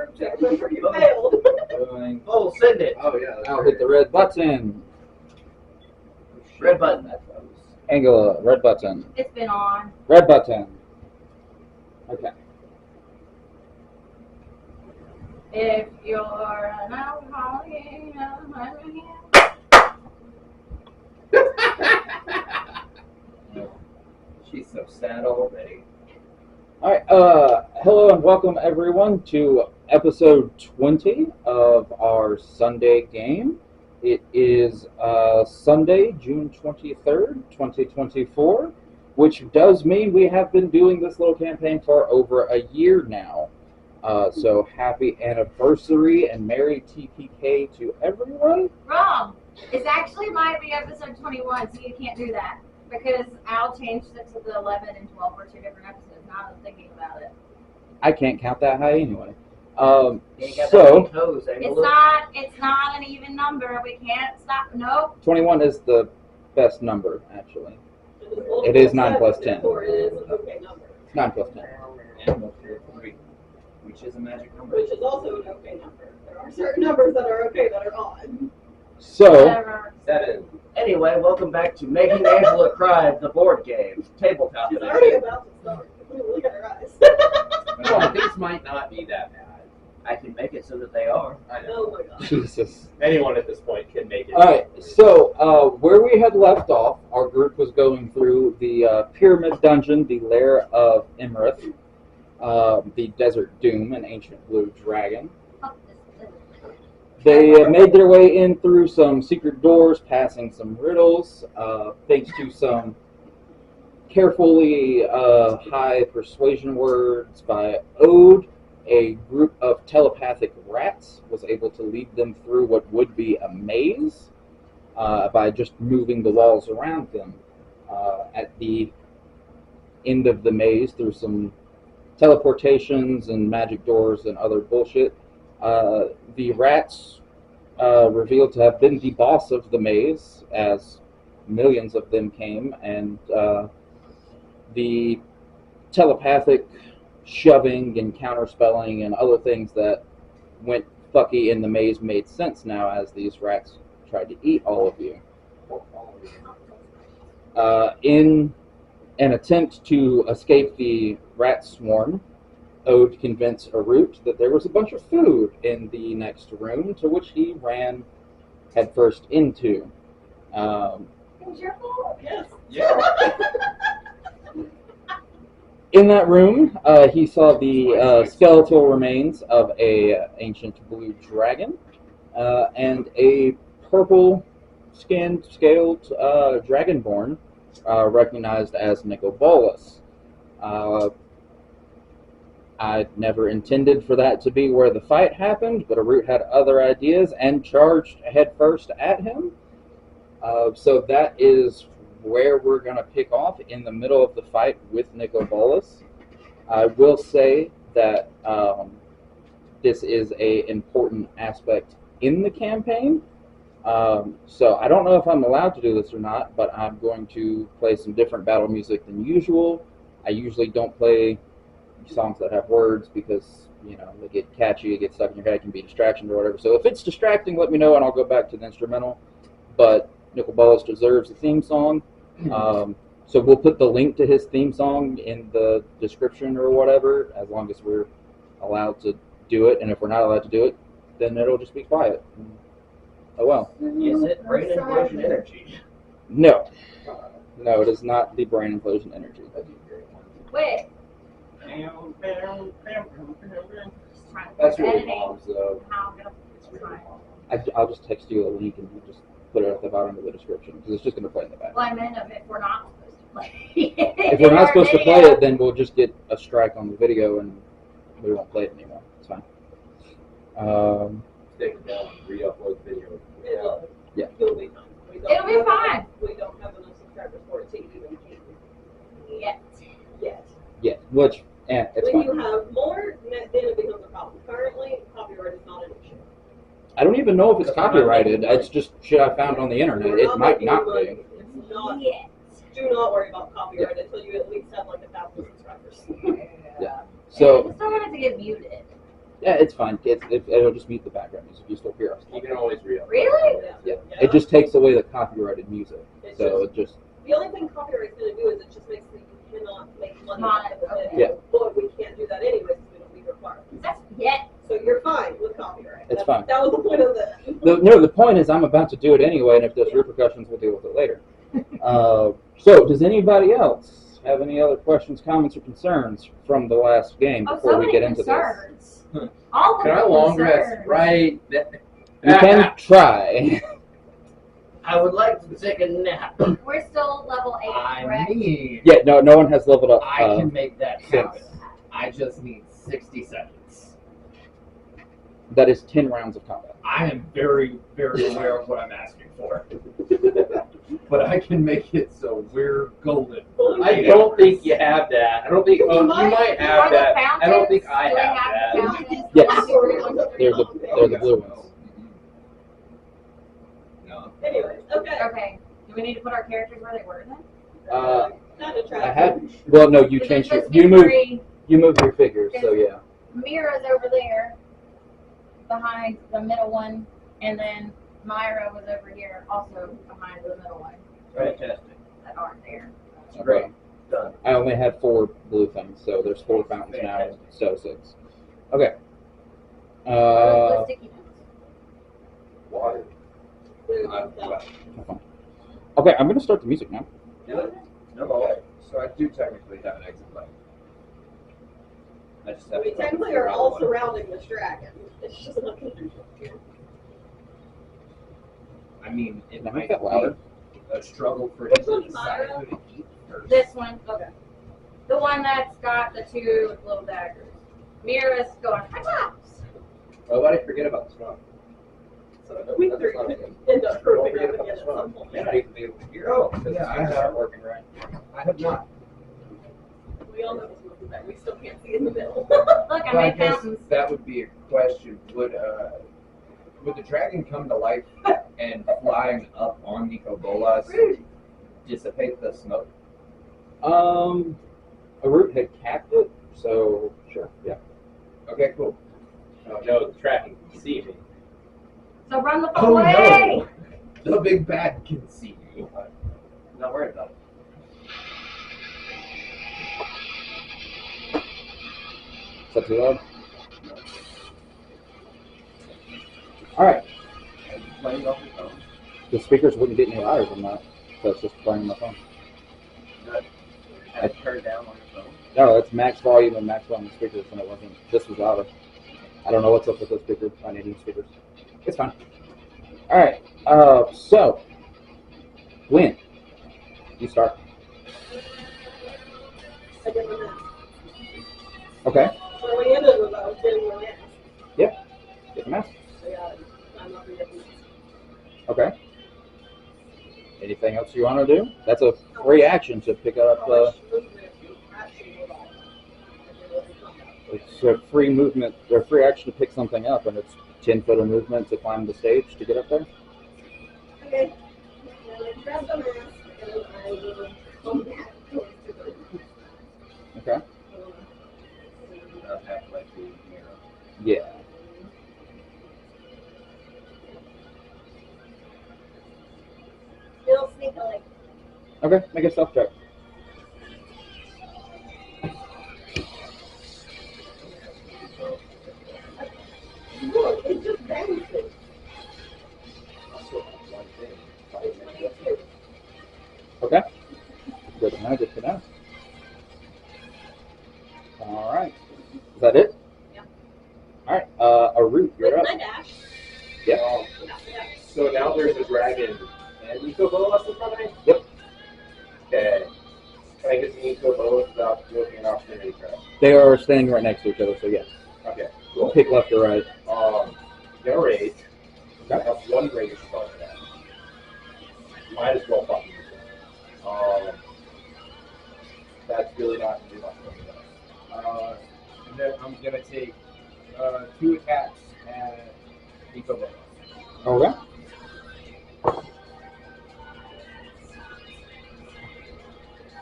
group chat. Remember, you failed. Oh, send it. Oh, yeah. I'll hit the red button. Red button. Angela, red button. It's been on. Red button. Okay. If you're an alcoholic, She's so sad already. All right. Hello and welcome everyone to episode 20 of our Sunday game. It is Sunday, June 23rd, 2024, which does mean we have been doing this little campaign for over a year now. So happy anniversary and Merry TPK to everyone. wrong. It actually might be episode 21, so you can't do that. Because Al changed it to the 11 and 12 were two different episodes. Now I'm thinking about it. I can't count that high anyway. You ain't got that So many toes, ain't It's not an even number. We can't stop. Nope. 21 is the best number, actually. It is 9 plus 10. Or it is an okay number. 9 plus 10. And we'll share 3, which is a magic number. Which is also an okay number. There are certain numbers that are okay that are odd. So, Whatever. 7. Anyway, welcome back to Making Angela Cry, the board game. Tabletop She's edition. already about to start. Look at her eyes. Well, these might not be that bad. I can make it so that they are. I know. Oh my god. Jesus. Anyone at this point can make it. Alright, so where we had left off, our group was going through the Pyramid Dungeon, the Lair of Imrith, the Desert Doom, an ancient blue dragon. They made their way in through some secret doors, passing some riddles, thanks to some carefully high persuasion words by Ode. A group of telepathic rats was able to lead them through what would be a maze by just moving the walls around them. At the end of the maze, through some teleportations and magic doors and other bullshit, the rats revealed to have been the boss of the maze, as millions of them came, and the telepathic shoving and counterspelling and other things that went fucky in the maze made sense now as these rats tried to eat all of you. In an attempt to escape the rat swarm, Ode convinced Arut that there was a bunch of food in the next room, to which he ran headfirst into. It was your fault. Yes. Yeah. In that room, he saw the skeletal remains of a ancient blue dragon and a purple-skinned, scaled dragonborn recognized as Nicobolus. I never intended for that to be where the fight happened, but Arut had other ideas and charged headfirst at him. So that is where we're going to pick off, in the middle of the fight with Nicobolus. I will say that this is an important aspect in the campaign. So I don't know if I'm allowed to do this or not, but I'm going to play some different battle music than usual. I usually don't play songs that have words because, you know, they get catchy, it gets stuck in your head, can be distractions or whatever. So if it's distracting, let me know and I'll go back to the instrumental. But Nicobolus deserves a theme song. So we'll put the link to his theme song in the description or whatever, as long as we're allowed to do it. And if we're not allowed to do it, then it'll just be quiet. Oh well. Is it brain implosion energy? No. No, it is not the brain implosion energy. Wait. That's really mom's though. How I'm gonna. It's fine. I'll just text you a link and you just put it at the bottom of the description because it's just going to play in the back. Well, I meant if we're not supposed to play it. If we're not supposed to play it, then we'll just get a strike on the video and we won't play it anymore. It's fine. Take it down and re-upload the video. Yeah. It'll be fine. It'll be fine. We don't have enough subscribers for it to even Yet. yet. Yeah, which, it's When you fine. have more, then it becomes a problem. Currently, copyright is not an issue. I don't even know if it's copyrighted. It's just shit I found on the internet. We're It might making not money. be. It's not. Yet. Do not worry about copyright until you at least have like 1,000 subscribers. Yeah. I So, just don't want it to get muted. Yeah, it's fine. It'll just mute the background music. You still hear us. You can always re-up. Really? Yeah. It just takes away the copyrighted music. It's So it just The only thing copyright's gonna do is it just makes it you cannot make money off of the Okay. video. Yeah. But we can't do that anyways, because we don't meet requirements. That's yeah. So you're fine with copyright. It's That's- fine. That was the point of this. the point is I'm about to do it anyway, and if there's repercussions, we'll deal with it later. So does anybody else have any other questions, comments, or concerns from the last game Oh, before so we many get into concerns. All of Can I the long rest concerns. right there? this? You can try. I would like to take a nap. We're still level 8, I correct? mean, Yeah, no one has leveled up. I can make that happen. I just need 60 seconds. That is 10 rounds of combat. I am very, very aware of what I'm asking for. But I can make it so we're golden. I don't think you have that. I don't think. Oh, you might Are have the that. I don't think fountains? I Do they have the that. fountains? Yes. They're They're the blue ones. No. Anyways, okay. Okay. Do we need to put our characters where they were then? Not attractive. I had. Well, no, you Is it changed your. supposed to be You moved. three? You moved your figures, so yeah. Mira's over there, behind the middle one, and then Myra was over here, also behind the middle one, Fantastic. that aren't there. Great. Done. I only had 4 blue things, so there's 4 fountains now, so 6. Okay. Where's the sticky notes? Water. Okay, I'm gonna start the music now. No. So I do technically have an exit button. I just I have mean, to technically, figure are out all one. surrounding this dragon. It's just not gonna do I mean, it Can I might make that louder? be a struggle for Which him to one's decide Myra? who to eat first. This one, Okay. the one that's got the 2 little daggers. Mira's going, attacks! Nobody forget about the smoke. So we three could end up grouping up again at some point. May not even be able to hear. Oh, yeah, I have. working right. I have not. We all know this movie that we still can't see in the middle. Look, I Well, I made guess fountains. that would be a question. Would the dragon come to life and flying up on Nico Bolas dissipate the smoke? A root had capped it, so sure, yeah. Okay, cool. Oh no, the tracking can see me. So run the fuck Oh away! no! The big bad can see you. Not worried about it. Is that too loud? All right. Playing off your phone. The speakers wouldn't get any louder than that, so it's just playing on my phone. Good. Have it turned down on your phone. No, it's max volume and max volume speakers, and it wasn't. This was louder. I don't know what's up with those speakers. I need new speakers. It's fine. All right. So, Gwen, you start. I did my math. Okay. Where we ended was I was getting my math. Get the mask. So yeah, I'm not forgetting this. Okay. Anything else you want to do? That's a free action to pick up. It's a free movement or free action to pick something up, and it's 10 foot of movement to climb the stage to get up there. Okay. Now I grab the mask and I will come back towards the door. Okay. Halfway through Mira. Yeah. Still sneakily. Okay. Make a stealth check. Look, it just bounces. Okay. Good to know. Good to know. All right. Is that it? Yeah. All right. A root. You're With up. my dash. Yep. Yeah. So now there's a dragon and Nico Bolas in front of me? Yep. Okay. Can I get to Nico Bolas without looking an opportunity trap? They are standing right next to each other, so yes. Okay, cool. Pick left or right. Gonna rage. I Okay. have 1 rage spell for that. Might as well fucking use it. That's really not gonna do much for me. And then I'm gonna take 2 attacks at Nico Bolas. Okay. Though.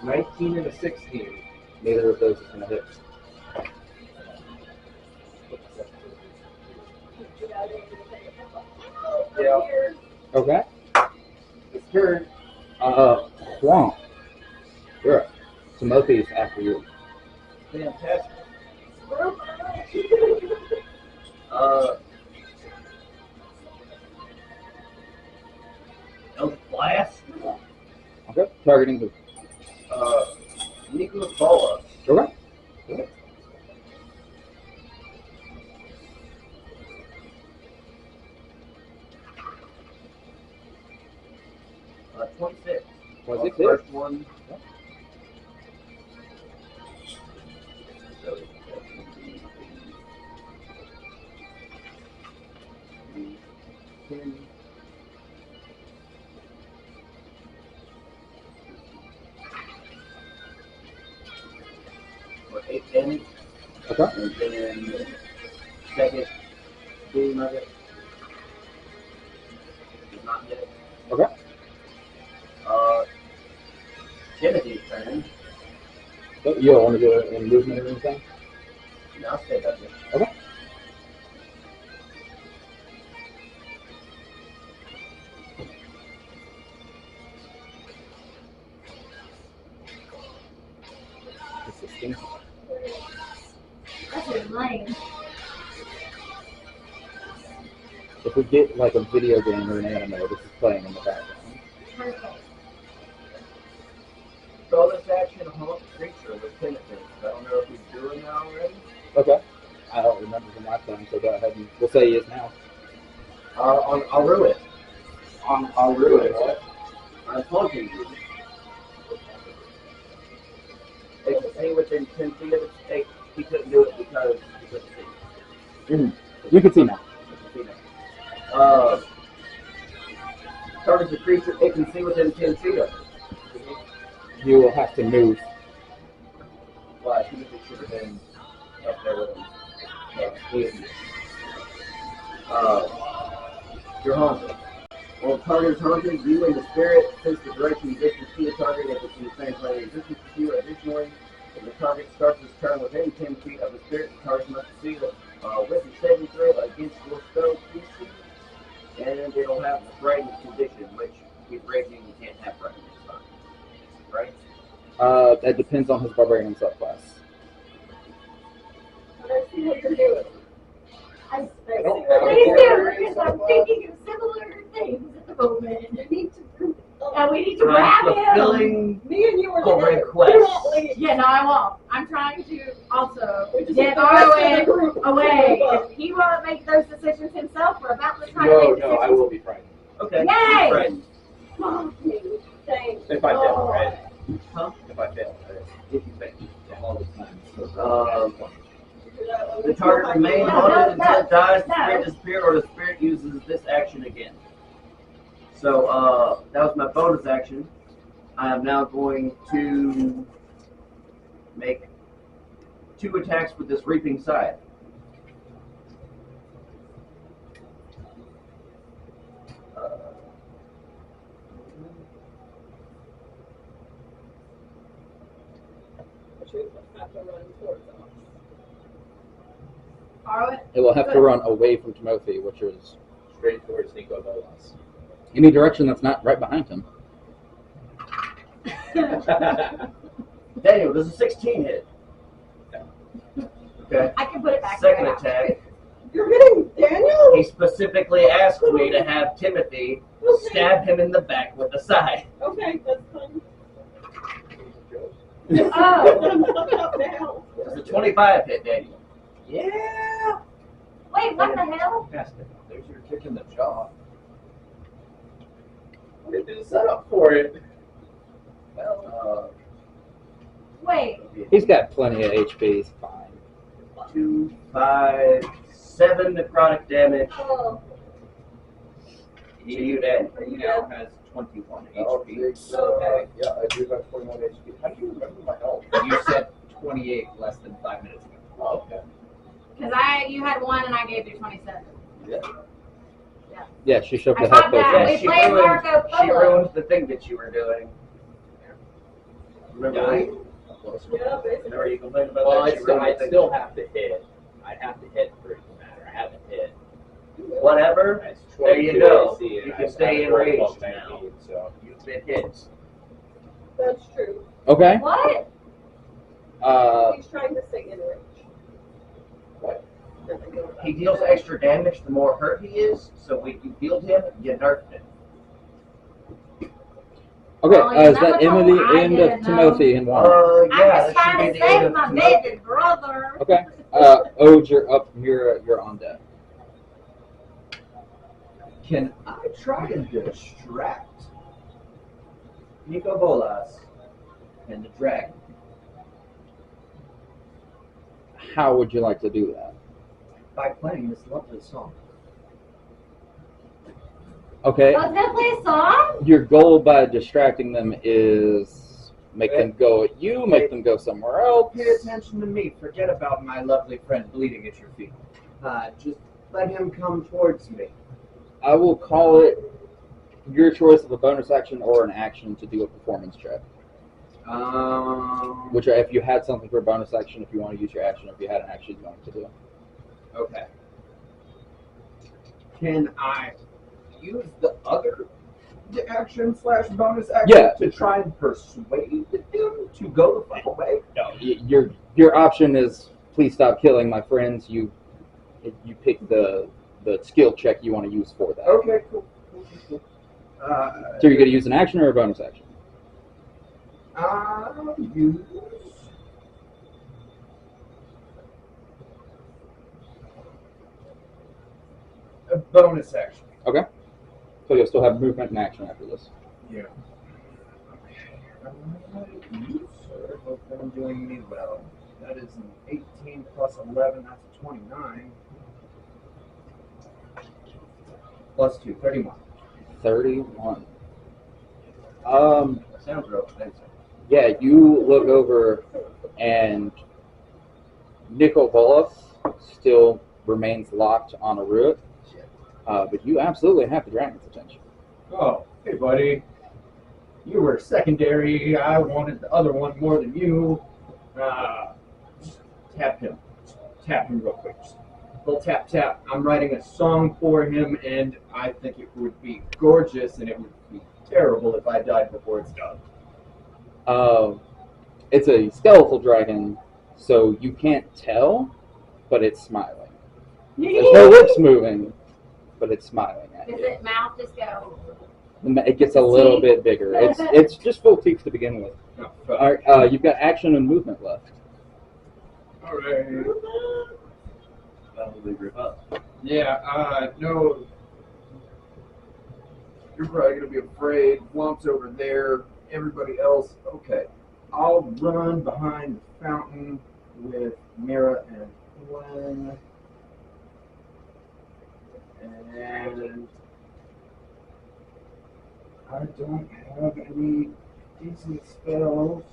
19 and a 16. Neither of those is going to hit. Yeah. here. Okay. It's turn. Juan. You're up. Timothy's after you. Fantastic. Squirrel. Eldritch Blast. Okay. Targeting who? Nicholas Bola. Okay. 26. 26 First hits. one. So, 10. For 8 damage. Okay. And then second beam of it does not hit. Okay. Timothy's turn. So you don't want to do it in movement or anything? No, I'll stay back there. Okay. This is stinky. That's just lame. If we get like a video game or an anime, this is playing in the background. Perfect. Bonus action haunt creature with penetrance. I don't know if he's doing that already. Okay. I don't remember from last time, so go ahead and we'll say he is now. On Aruit. I'll ruin it. What? I'm taunting you. They can see within 10 feet of its stake. He couldn't do it because he couldn't see. You can see now. He couldn't see now. Targets a creature it can see within 10 feet of it. You will have to move. Well, I think it should have been up there with him. But he isn't. You're haunted. While the target is haunted, you and the spirit sense the direction you distance to the target if it's in the same plane of existence as you. Additionally, if the target starts its turn within 10 feet of the spirit, the target must succeed with a saving throw against your spell DC, and it'll have the frightened condition, which he's raging, you can't have frightened this time. Right? That depends on his barbarian subclass. I see what you're doing. I see don't what have you're Please doing. do, because I'm thinking of similar things at the moment. You need to. And we need to I'm grab him. fulfilling Me and you are Go together. request. Do not leave. Yeah, no, I won't. I'm trying to also We just get need the rest of the Arwen group. away. If he won't make those decisions himself, we're about to try to No, make no, I decisions. will be frightened. Okay. Yay! Frightened. Fuck me. Thank If I fail, God. right? Huh? If I fail, right? If you fail. All the time. The target remains haunted until it dies, the no. spirit disappears, or the spirit uses this action again. So, that was my bonus action. I am now going to make 2 attacks with this reaping scythe. Should have to run towards us. Arwen, It will have to run away from Timothy, which is Straight towards Nico Bolas. any direction that's not right behind him. Daniel, does a 16 hit? Okay. I can put it back Second there. attack. You're hitting Daniel? He specifically asked me to have Timothy stab him in the back with a scythe. Okay, that's fine. Oh, Does a 25 hit, Daniel? Yeah. wait, what the hell? There's your kick in the jaw. I didn't do the setup for it. Well, Wait, He's got plenty of HP. He's fine. 2, 5, 7 necrotic damage Oh, to you, Daniel. are you Now dead? has 21 Oh, HP. big, Okay. yeah, I do have 21 HP. How do you remember my health? You said 28 less than 5 minutes ago. Oh, okay. because you had 1 and I gave you 27. Yeah, she shoved I the health thought that. potion. We played Marco She Polo. ruined the thing that you were doing. Remember? Dying? Yeah, basically. Remember you complained about Well, that? She ruined the I'd thing. still have to hit. I'd have to hit for it to matter. I haven't hit. Whatever. That's There you go. 22 AC, and You I can stay have a roll enraged of now. 19, so. You've been hit. That's true. Okay. What? He's trying to stay in range. What? Nothing going on. He deals extra damage the more hurt he is, so when you healed him, you nerfed him. Okay. Oh, Is yeah, that that's end of all the I end didn't of know. Timothy and one? Yeah, I'm just that should trying be to the end save of my Timothy. baby brother. Okay. Ode, you're up. You're on deck. Can I try and distract Nico Bolas and the dragon? How would you like to do that? By playing this lovely song. Okay. Oh, it's gonna play a song? Your goal by distracting them is make them go at you, make them go somewhere else. Pay attention to me. Forget about my lovely friend bleeding at your feet. Just let him come towards me. I will call it your choice of a bonus action or an action to do a performance check. Which, if you had something for a bonus action, if you want to use your action, if you had an action you wanted to do. Okay. Can I use the other action / bonus action Yeah. to try and persuade him to go the fuck away? No, your option is please stop killing my friends. You pick the skill check you want to use for that. Okay, cool. So you're going to use an action or a bonus action? I'll use a bonus action. Okay. So you'll still have movement and action after this. Yeah. You, sir, hope I'm doing me well. That is an 18 plus 11, that's a 29. Plus 2, 31. 31. That sounds real expensive. Yeah, you look over and Nico Bolas still remains locked on a root. But you absolutely have the dragon's attention. Oh, hey, buddy. You were secondary. I wanted the other one more than you. Just tap him. Tap him real quick. Just little tap, tap. I'm writing a song for him, and I think it would be gorgeous, and it would be terrible if I died before it's done. It's a skeletal dragon, so you can't tell, but it's smiling. There's no lips moving, but it's smiling at Does you. it mouth just go? It gets a little bit bigger. It's just full teeth to begin with. Oh, fuck. All right, you've got action and movement left. All right. Probably rip up. Yeah, no. You're probably going to be afraid. Lump's over there. Everybody else. Okay. I'll run behind the fountain with Mira and Gwen. And I don't have any decent spells.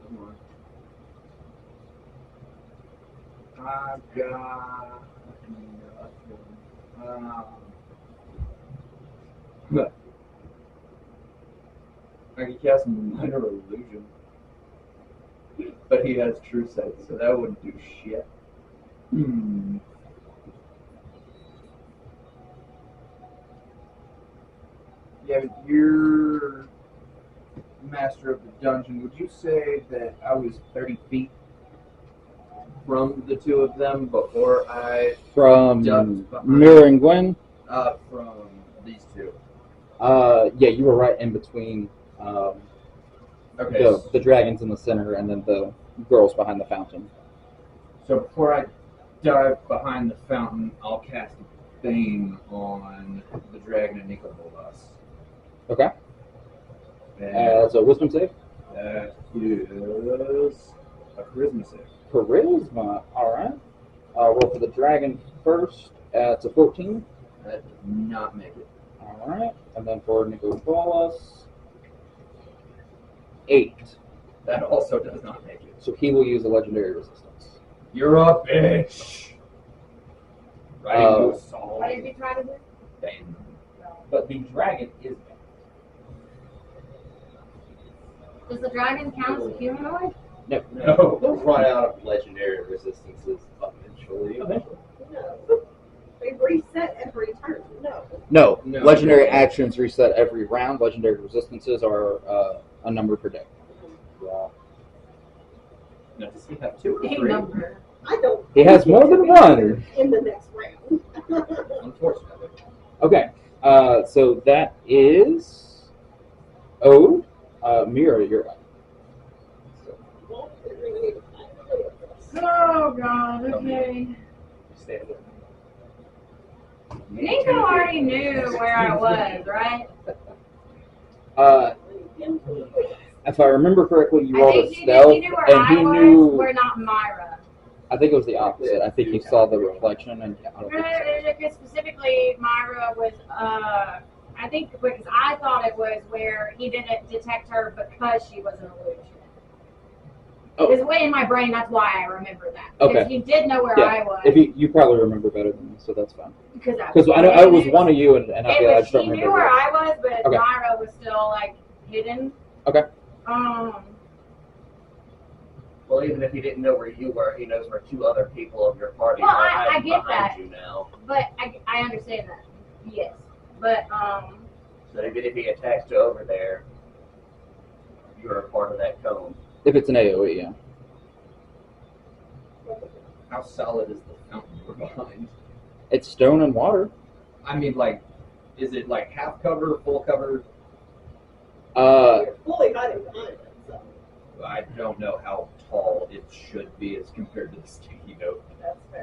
Come on. I've got nothing. I can cast Minor Illusion. But he has True Sight, so that wouldn't do shit. Yeah, but you're master of the dungeon. Would you say that I was 30 feet from the two of them before I From ducked behind? Mira and Gwen, From these two. yeah, you were right in between Okay. the dragons in the center and then the girls behind the fountain. So before I dive behind the fountain, I'll cast Bane on the dragon and Nico Bolas. Okay. And So wisdom save? that is a charisma save. Charisma. All right. Roll for the dragon first. It's a 14. That does not make it. All right. And then for Nico Bolas, 8. That also does not make it. So he will use a legendary resistance. You're a bitch. Right into a song. What did you try to do? Bane. But the dragon is bad. Does the dragon count as a humanoid? No. No. They'll run out of legendary resistances eventually. No. They reset every turn. No. No. No. Legendary actions reset every round. Legendary resistances are a number per day. Yeah. Now, does he have two or A three? number. I don't. He has think more than it's gonna be one. in the next round. Unfortunately. Okay. So that is Ode. Mira, you're up. Oh god, okay. Stand there. Nico already knew where I was, right? If I remember correctly, you I rolled think a he stealth, knew where and I he was, knew. where not Myra. I think it was the opposite. I think he saw the reflection, and I don't think so. Because specifically, Myra was, I think because I thought it was where he didn't detect her because she was an illusion. Oh. It's way in my brain, that's why I remember that. Okay. Because he did know where Yeah. I was. If you probably remember better than me, so that's fine. Because Because I know I was one of you, and I feel I just don't He remember. knew where which. I was, but Okay. Myra was still like hidden. Okay. Well, even if he didn't know where you were, he knows where two other people of your party Well, are I hiding get behind that. you now. But I understand that. Yes. But So even if he attacks you over there, you're a part of that cone. If it's an AOE, yeah. How solid is the fountain we're behind? It's stone and water. I mean, like, is it like half cover, full cover? You're fully hiding behind it. So I don't know how tall it should be as compared to the sticky note. that's fair.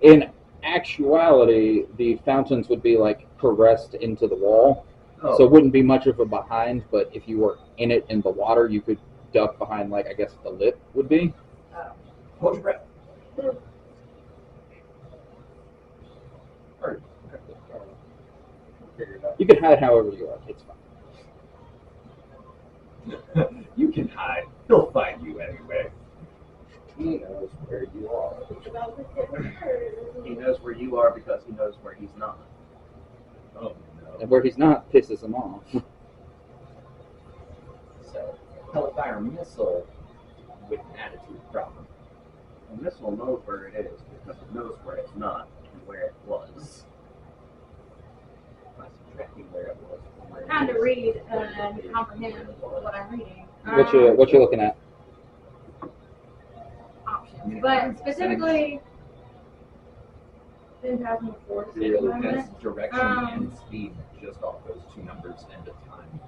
In actuality, the fountains would be like caressed into the wall, Oh, so it wouldn't be much of a behind. But if you were in it in the water, you could duck behind, like I guess the lip would be. Hold your breath. Figure it out. You can hide however you like. It's fine. You can hide. He'll find you anyway. He knows where you are. Think about the different turns. he knows where you are because he knows where he's not. Oh no. And where he's not pisses him off. So, Hellfire missile with an attitude problem. The missile knows where it is because it knows where it's not and where it was. By subtracting where it was from where it trying to is. read and comprehend what I'm reading. What you looking at? Options. But specifically, 10,004 to It 6,000. has direction and speed just off those two numbers and the time.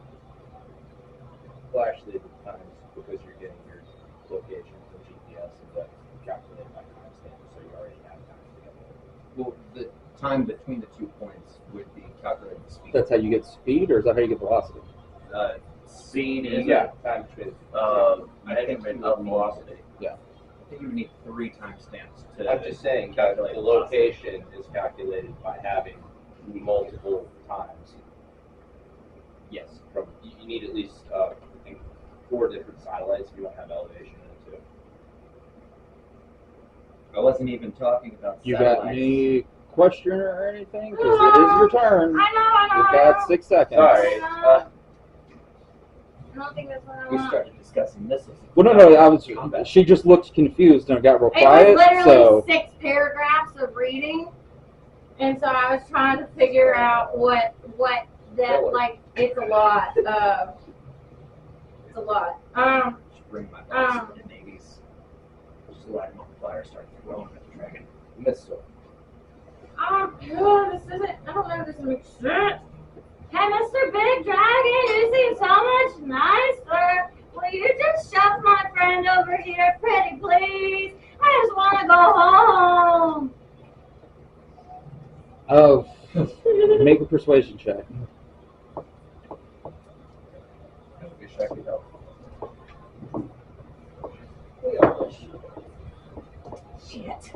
Well, actually, the times, because you're getting your location from GPS, and that's calculated by timestamp, so you already have time to get there. Well, the time between the 2 points would be calculated speed. That's how you get speed, or is that how you get velocity? Speed is Yeah, time between. measurement of velocity. I think you would need 3 timestamps to. I'm just saying, calculate the velocity. location is calculated by having multiple times. Yes. From you need at least I think 4 different satellites if you want to have elevation in it too. I wasn't even talking about You got satellites. any question or anything? Because it is your turn. I know. You've got 6 seconds. Sorry. I don't think that's what I We want. started discussing missiles. Well, no, I was. Combat. She just looked confused and got real It was quiet. literally So 6 paragraphs of reading, and so I was trying to figure out what that like. It's a lot. It's a lot. Just bring my box to the navies. Just light them on fire, start throwing at the dragon. Missile. Oh god, this isn't. I don't know if this makes sense. Hey, Mr. Big Dragon, you seem so much nicer. Will you just shove my friend over here, pretty please? I just want to go home. Oh, make a persuasion check. I wish I could help. We all wish. Shit.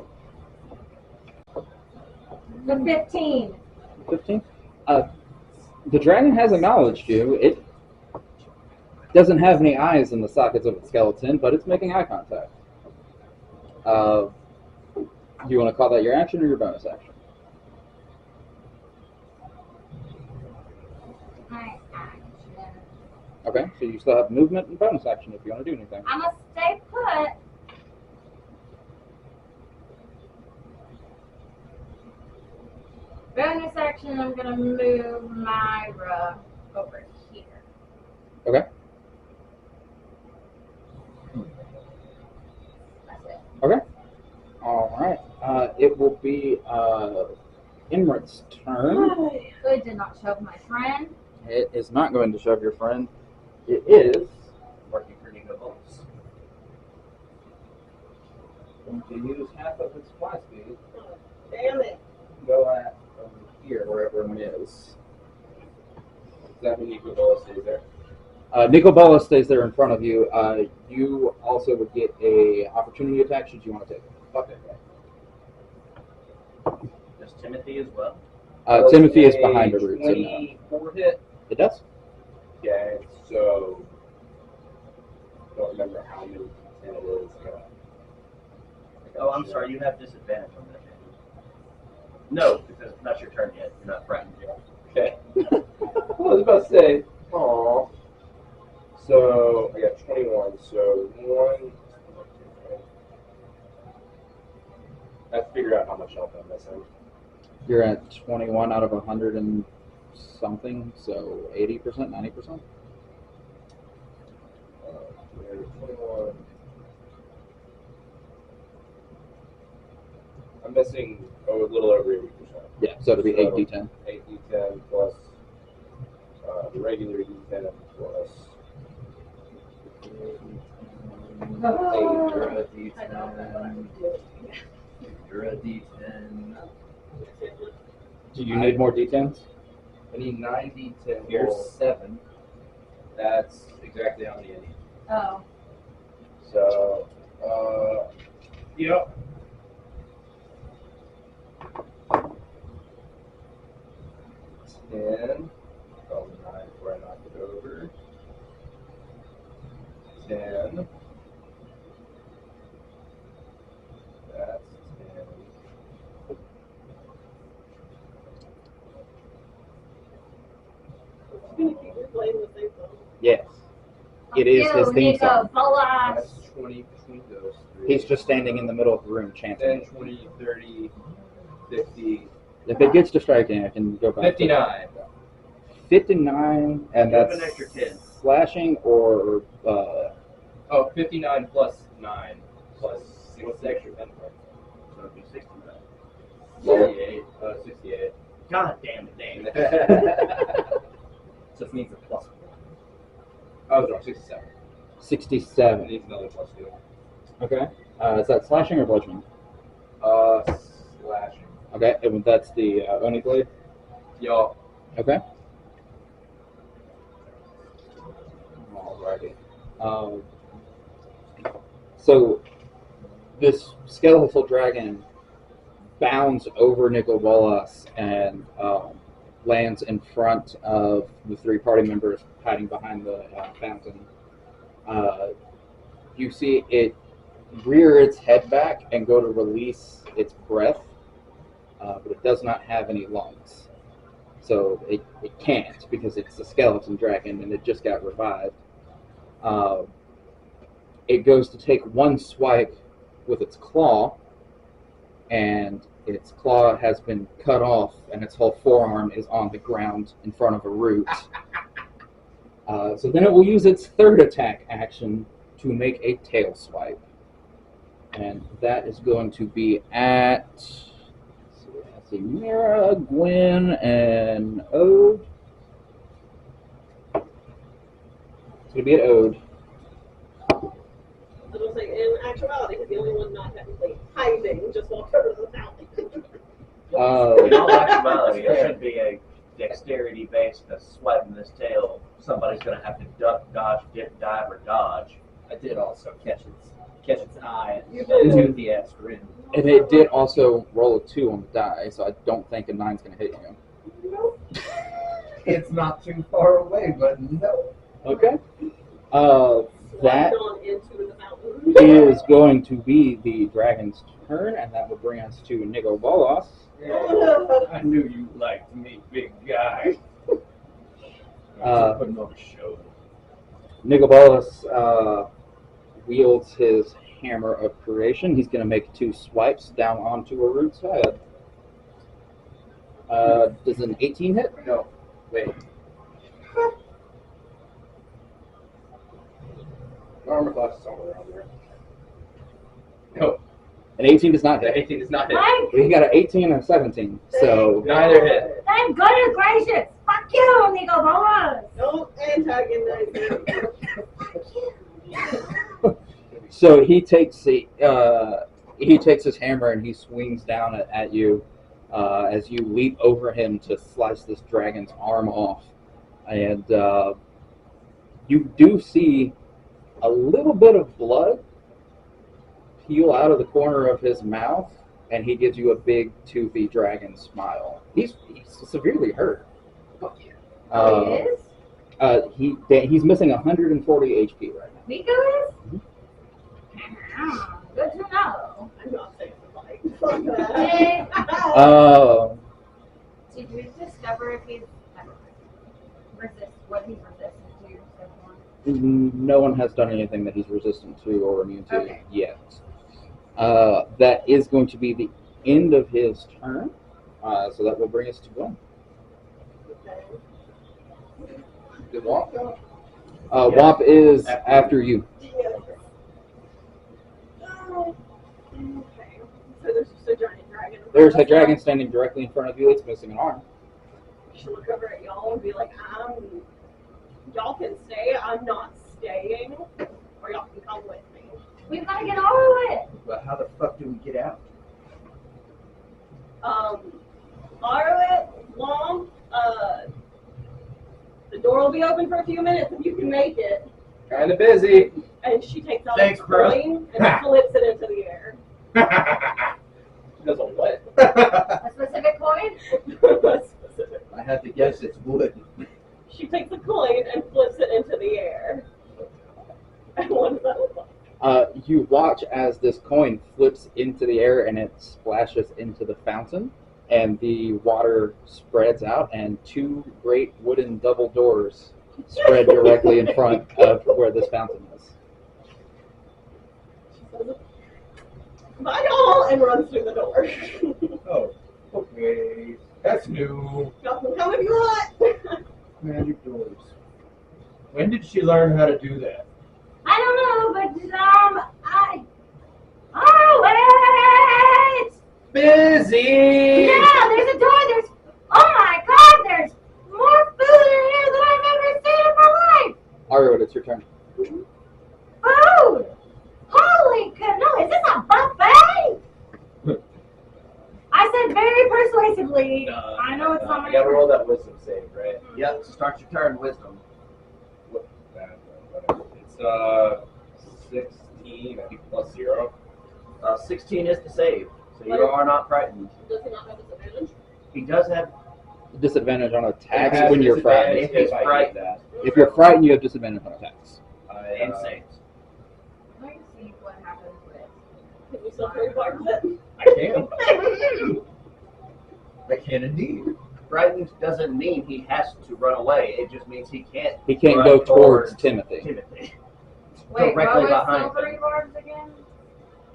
The 15. 15. The dragon has acknowledged you. It doesn't have any eyes in the sockets of its skeleton, but it's making eye contact. Do you want to call that your action or your bonus action? My action. Okay, so you still have movement and bonus action if you want to do anything. I'm gonna stay put. Bonus action, I'm gonna move Myra over here. Okay. That's it. Okay. All right. It will be Imrit's turn. Good, did not shove my friend. It is not going to shove your friend. It is Working for Nico Bolts. going to use half of its fly speed. Damn it. Go at over here, wherever it is. Does that mean Nico Bola stays there? Nicobola stays there in front of you. You also would get a opportunity attack should you want to take it. Okay. Does Timothy as well? Timothy is behind the root, so no. 24 hit. It does. Okay, so don't remember how many it is. Oh, I'm sorry. You have disadvantage on that. No, because it's not your turn yet. You're not frightened yet. Okay. I was about to say, aw. So I got 21. So one. I have to figure out how much health I'm missing. You're at 21 out of 100 and something, so 80%, 90%. 21. I'm missing a little over 80%. Yeah, so it'll be 8d10. 8d10 plus the regular d10 plus. You're a I know, but I D10. would do it. You're a D10. Do you need more d10s? I need 9 d10. You're more. 7. That's exactly how many I need. Oh. So, yep. Ten. Oh, 9 before I knock it over. 10. That's 10. You're gonna keep replaying the same song. Yes. It is his theme song. Bolas. That's 20 between those three. He's just standing in the middle of the room chanting. 10, 20, 30, 50, If it gets distracting, I can go back. 59. 59, and You have that's an extra 10. slashing or Oh, 59 plus 9 plus what's the extra 10 for? So it'd be 69. 68. 68. God damn it, Dave. Just needs a plus 1. I was wrong, 67. It 67. needs another plus 2. Okay. Is that slashing or bludgeoning? Slashing. Okay, and that's the Oni blade. Y'all. Okay. Alrighty. So this skeletal dragon bounds over Nicobolas and lands in front of the 3 party members hiding behind the fountain. You see it rear its head back and go to release its breath, but it does not have any lungs. So it can't because it's a skeleton dragon and it just got revived. It goes to take one swipe with its claw, and its claw has been cut off, and its whole forearm is on the ground in front of a root. So then it will use its third attack action to make a tail swipe. And that is going to be at, let's see, Mira, Gwen, and Ode. It's going to be at Ode. I was like, in actuality, he's the only one not technically hiding, just walked over to the fountain. In all actuality, it should be a dexterity based swiping this tail. Somebody's going to have to duck, dodge, dip, dive, or dodge. I did also catch its eye You and did. toothy ass grin. And it did also roll a 2 on the die, so I don't think a 9's going to hit you. Nope. It's not too far away, but no. Okay. That Gone into the fountain. is going to be the dragon's turn, and that will bring us to Nicobolas. I knew you liked me, big guy. Uh, Putting on a show. Nicobolus wields his hammer of creation. He's going to make 2 swipes down onto a root's head. Does an 18 hit? No. Wait. Armor class is somewhere around there. No. An 18 does not The hit. 18 is not hit. Thank, He got an 18 and a 17. So Neither hit. thank goodness gracious. Fuck you, Nico Bolas. Don't antagonize me. So he takes his hammer and he swings down at you as you leap over him to slice this dragon's arm off, and you do see a little bit of blood peel out of the corner of his mouth, and he gives you a big toothy dragon smile. He's severely hurt. Oh, he is? He's missing 140 HP right now. Nico is? Good to know. I'm not saying the fight. Fuck that. Hey, did you discover if he's what he's resistant to so far? No one has done anything that he's resistant to or immune to Okay. yet. That is going to be the end of his turn, so that will bring us to Glenn. Did Womp go? Womp is after you. Okay. So there's just a giant dragon. There's a dragon standing directly in front of you. It's missing an arm. You should look over at y'all and be like, y'all can stay. I'm not staying. Or y'all can come with me. We've got to get over it. But how the fuck do we get out? Arlet, Long, the door will be open for a few minutes if you can make it. Kind of busy. And she takes out Thanks, a bro. coin and flips it into the air. Does a what? A specific coin? That's specific. I have to guess it's wood. She takes a coin and flips it into the air. And what does that look like? You watch as this coin flips into the air and it splashes into the fountain, and the water spreads out, and 2 great wooden double doors spread directly in front of where this fountain is. She says, bye y'all, and runs through the door. Oh, okay. That's new. Y'all can come if you want. Magic doors. When did she learn how to do that? I don't know, but oh wait! Busy! Yeah, there's a door. There's my god, there's more food in here than I've ever seen in my life. Ariel, it's your turn. Food! Holy canoe! Is this a buffet? I said very persuasively. I know it's not my You gotta roll that wisdom save, right? Yep, start your turn, wisdom. It's 16, I think, plus 0. 16 is the save, so you are not frightened. Does he not have disadvantage? He does have, Disadvantage on It attacks has when you're disadvantage frightened. If he's I get frightened. that. If you're frightened, you have disadvantage on attacks. and saves. Let me see what happens with. Can you still carry part of it? I can. I can indeed. Frightened doesn't mean he has to run away. It just means he can't. He can't run go towards Timothy. Timothy. Wait, Directly what was behind silvery him. barbs again?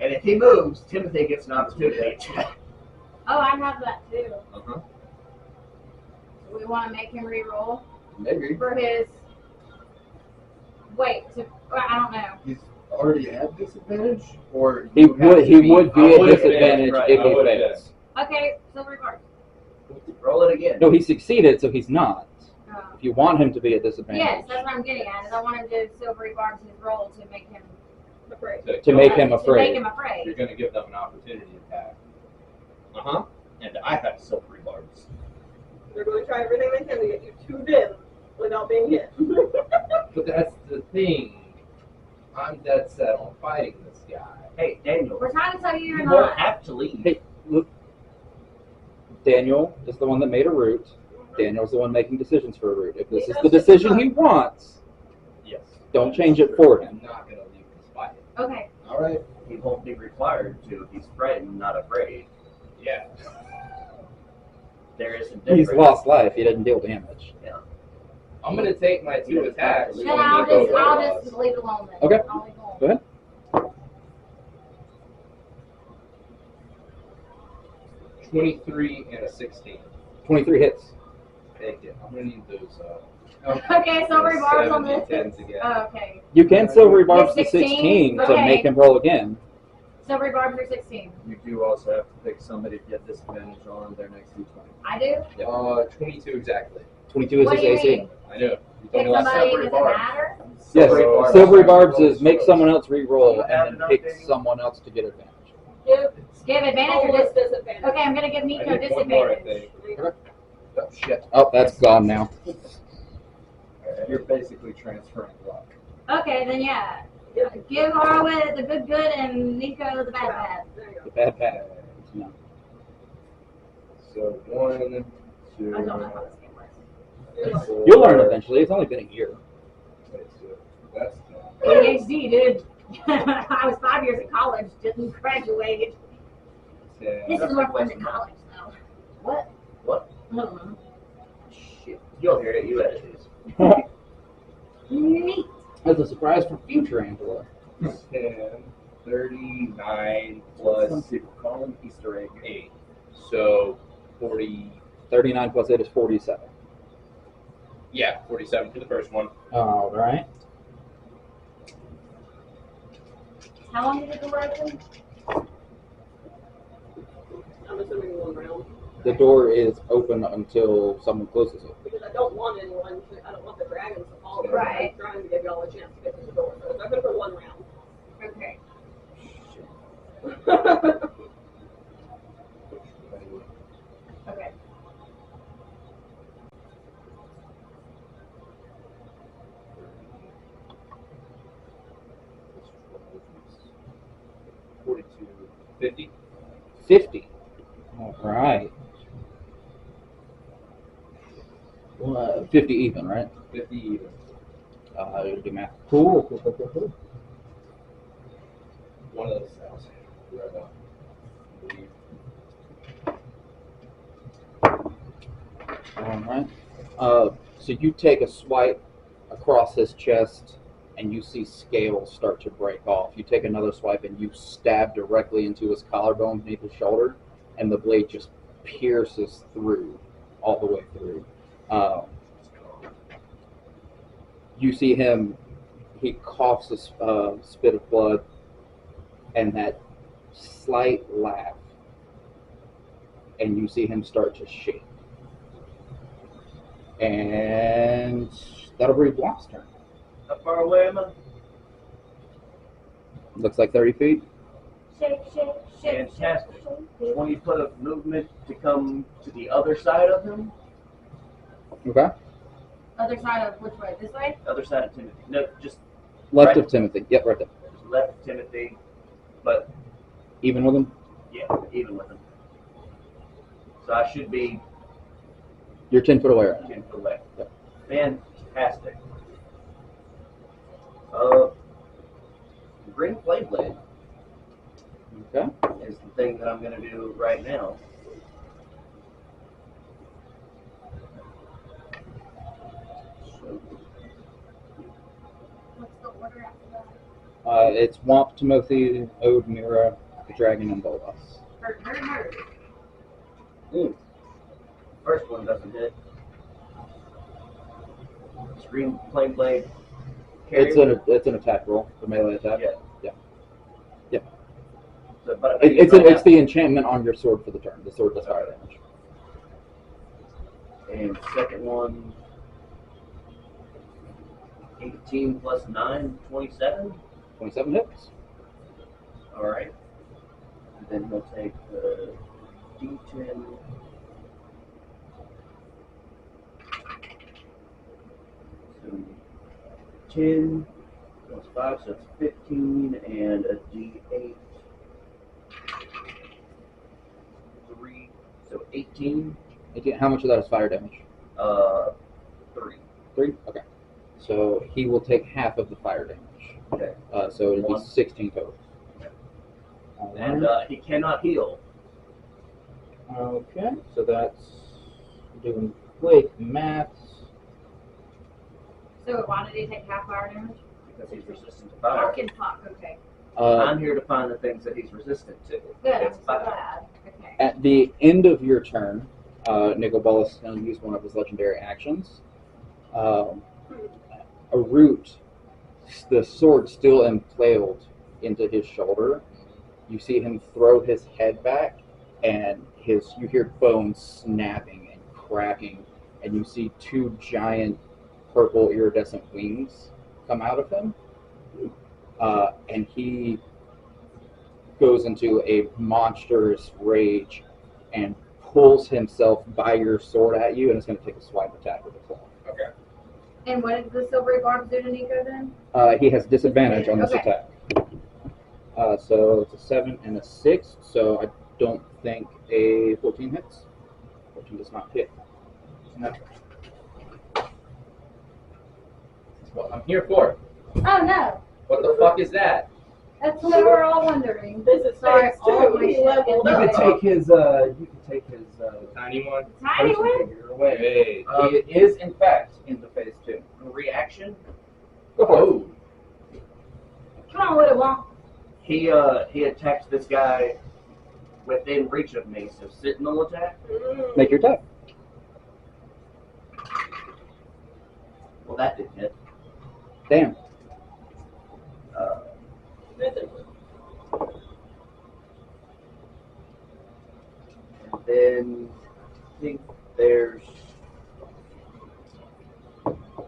And if he moves, Timothy gets an opportunity attack. Oh, I have that too. Uh-huh. Do we want to make him re-roll Maybe. for his? Wait, I don't know. He's already at disadvantage? Or He you have would to he be- would be I at would've been, disadvantage right, if I he would've fails. Okay, silvery barbs. Roll it again. No, he succeeded, so he's not. Oh. If you want him to be at disadvantage, Yes, that's what I'm getting at. Is I want him to silvery barbs his roll to make him Afraid. to make him To make afraid. him You're afraid. going to give them an opportunity attack. Uh-huh. And I have silvery barbs. They're going to try everything they can to get you to them without being hit. But that's the thing. I'm dead set on fighting this guy. Hey, Daniel, We're trying to tell you you you're won't not. have to leave. Hey, look. Daniel is the one that made a route. Daniel's the one making decisions for a route. If this is the decision he wants, Yes. don't change it for him. I'm not going to leave this fight. Okay. All right. He won't be required to if he's frightened, not afraid. Yeah. There is a difference. He's lost life. He didn't deal damage. I'm gonna take my 2 attacks. Then on I'll Nico just, I'll Bolas. just leave it alone then. Okay. I'll leave it alone. Go ahead. 23 and a 16. 23 hits. Take it. I'm gonna need those. Okay, silvery barbs on this. 10s again. Oh, okay. You can silvery barbs to It's 16? 16 to Okay. make him roll again. Silvery barbs are 16. You do also have to pick somebody to get disadvantage on their next D20. I do? 22 exactly. 22 is What his do you AC. mean? I know. You Pick told me last somebody, silvery does it barbs. matter? Yes, Silvery silvery barbs. barbs is make someone else re-roll You have and then enough pick damage? someone else to get advantage. Give advantage or Almost dis- disadvantage. Okay, I'm gonna give I Nico need one more, I disadvantage. think. Oh, shit. Oh, that's gone now. You're basically transferring luck. Okay, then yeah. Give Harwood the good and Nico the bad. There you The go. bad bad. No. So 1, 2. I don't know how this game works. You'll learn eventually. It's only been a year. That's ADHD, dude. I was 5 years in college, didn't graduate. 10. This is more fun than college, though. What? What? I don't know. Shit. You'll hear it. You edit these. Neat. That's a surprise for future Angela. 10, 39 Some plus people call them Easter egg. 8. So 40. 39 plus 8 is 47. Yeah, 47 for the first one. All right. How long did it go open? I'm assuming 1 round. The door is open until someone closes it. Because I don't want anyone to, I don't want the dragons to follow. them. Right. I'm trying to give y'all a chance to get to the door. So it's open for 1 round. Okay. Okay. 42. 50. 50. All right. 50 even, right? 50 even. Do math. Cool. One of those sounds. Right now. All right. So you take a swipe across his chest, and you see scales start to break off. You take another swipe, and you stab directly into his collarbone beneath his shoulder, and the blade just pierces through, all the way through. You see him. He coughs a spit of blood, and that slight laugh, and you see him start to shake. And that'll be Block's turn. How far away am I? Looks like 30 feet. Shake, shake, shake. Fantastic. Shake, shake. 20 foot of movement to come to the other side of him. Okay. Other side of which way? This way? Other side of Timothy. No, just Left Right. of Timothy. Yep, right there. left of Timothy, but Even with him? yeah, even with him. So I should be You're 10 foot away right now. 10 foot away. Yep. Fantastic. Green Flame Blade Okay. is the thing that I'm going to do right now. So, What's the order after that? It's Womp, Timothy, Ode, Mira, the Dragon, and Bolas. Hurt. first one doesn't hit. Green Flame Blade. It's an attack roll, the melee attack. Yeah. Yeah. So, but It's the enchantment on your sword for the turn. The sword does fire damage. And second one, 18 plus 9, 27. 27 hits. All right. And then we'll take the D10. So 10 plus 5, so it's 15, and a D8. 3, so 18. How much of that is fire damage? 3. 3? Okay. So he will take half of the fire damage. Okay. So it'll be One. 16 total. And he cannot heal. Okay, so that's doing quick maths. So why did he take half our damage? because he's resistant to fire. Fucking fuck. Okay. I'm here to find the things that he's resistant to. Good. I'm It's so fire. glad. Okay. At the end of your turn, Nicol is going to use one of his legendary actions. A root, the sword still impaled into his shoulder. You see him throw his head back, and you hear bones snapping and cracking, and you see two giant purple iridescent wings come out of him. And he goes into a monstrous rage and pulls himself by your sword at you, and is going to take a swipe attack with a claw. Okay. And what did the silvery barb do to Nico then? He has disadvantage on this Okay. attack. So it's a 7 and a 6, so I don't think a 14 hits. 14 does not hit. That's what I'm here for. Oh no. What the fuck is that? That's what we're all wondering. This is Sorry, phase all two. my He shit leveled is You up. can take his. You can take his. Tiny one. Tiny person one? figure away. Hey. He is in fact into phase 2. Reaction. Go for it. Oh. Come on, what it want? He attacks this guy within reach of me, so sentinel attack. Make your attack. Well, that didn't hit. Damn. And then I think there's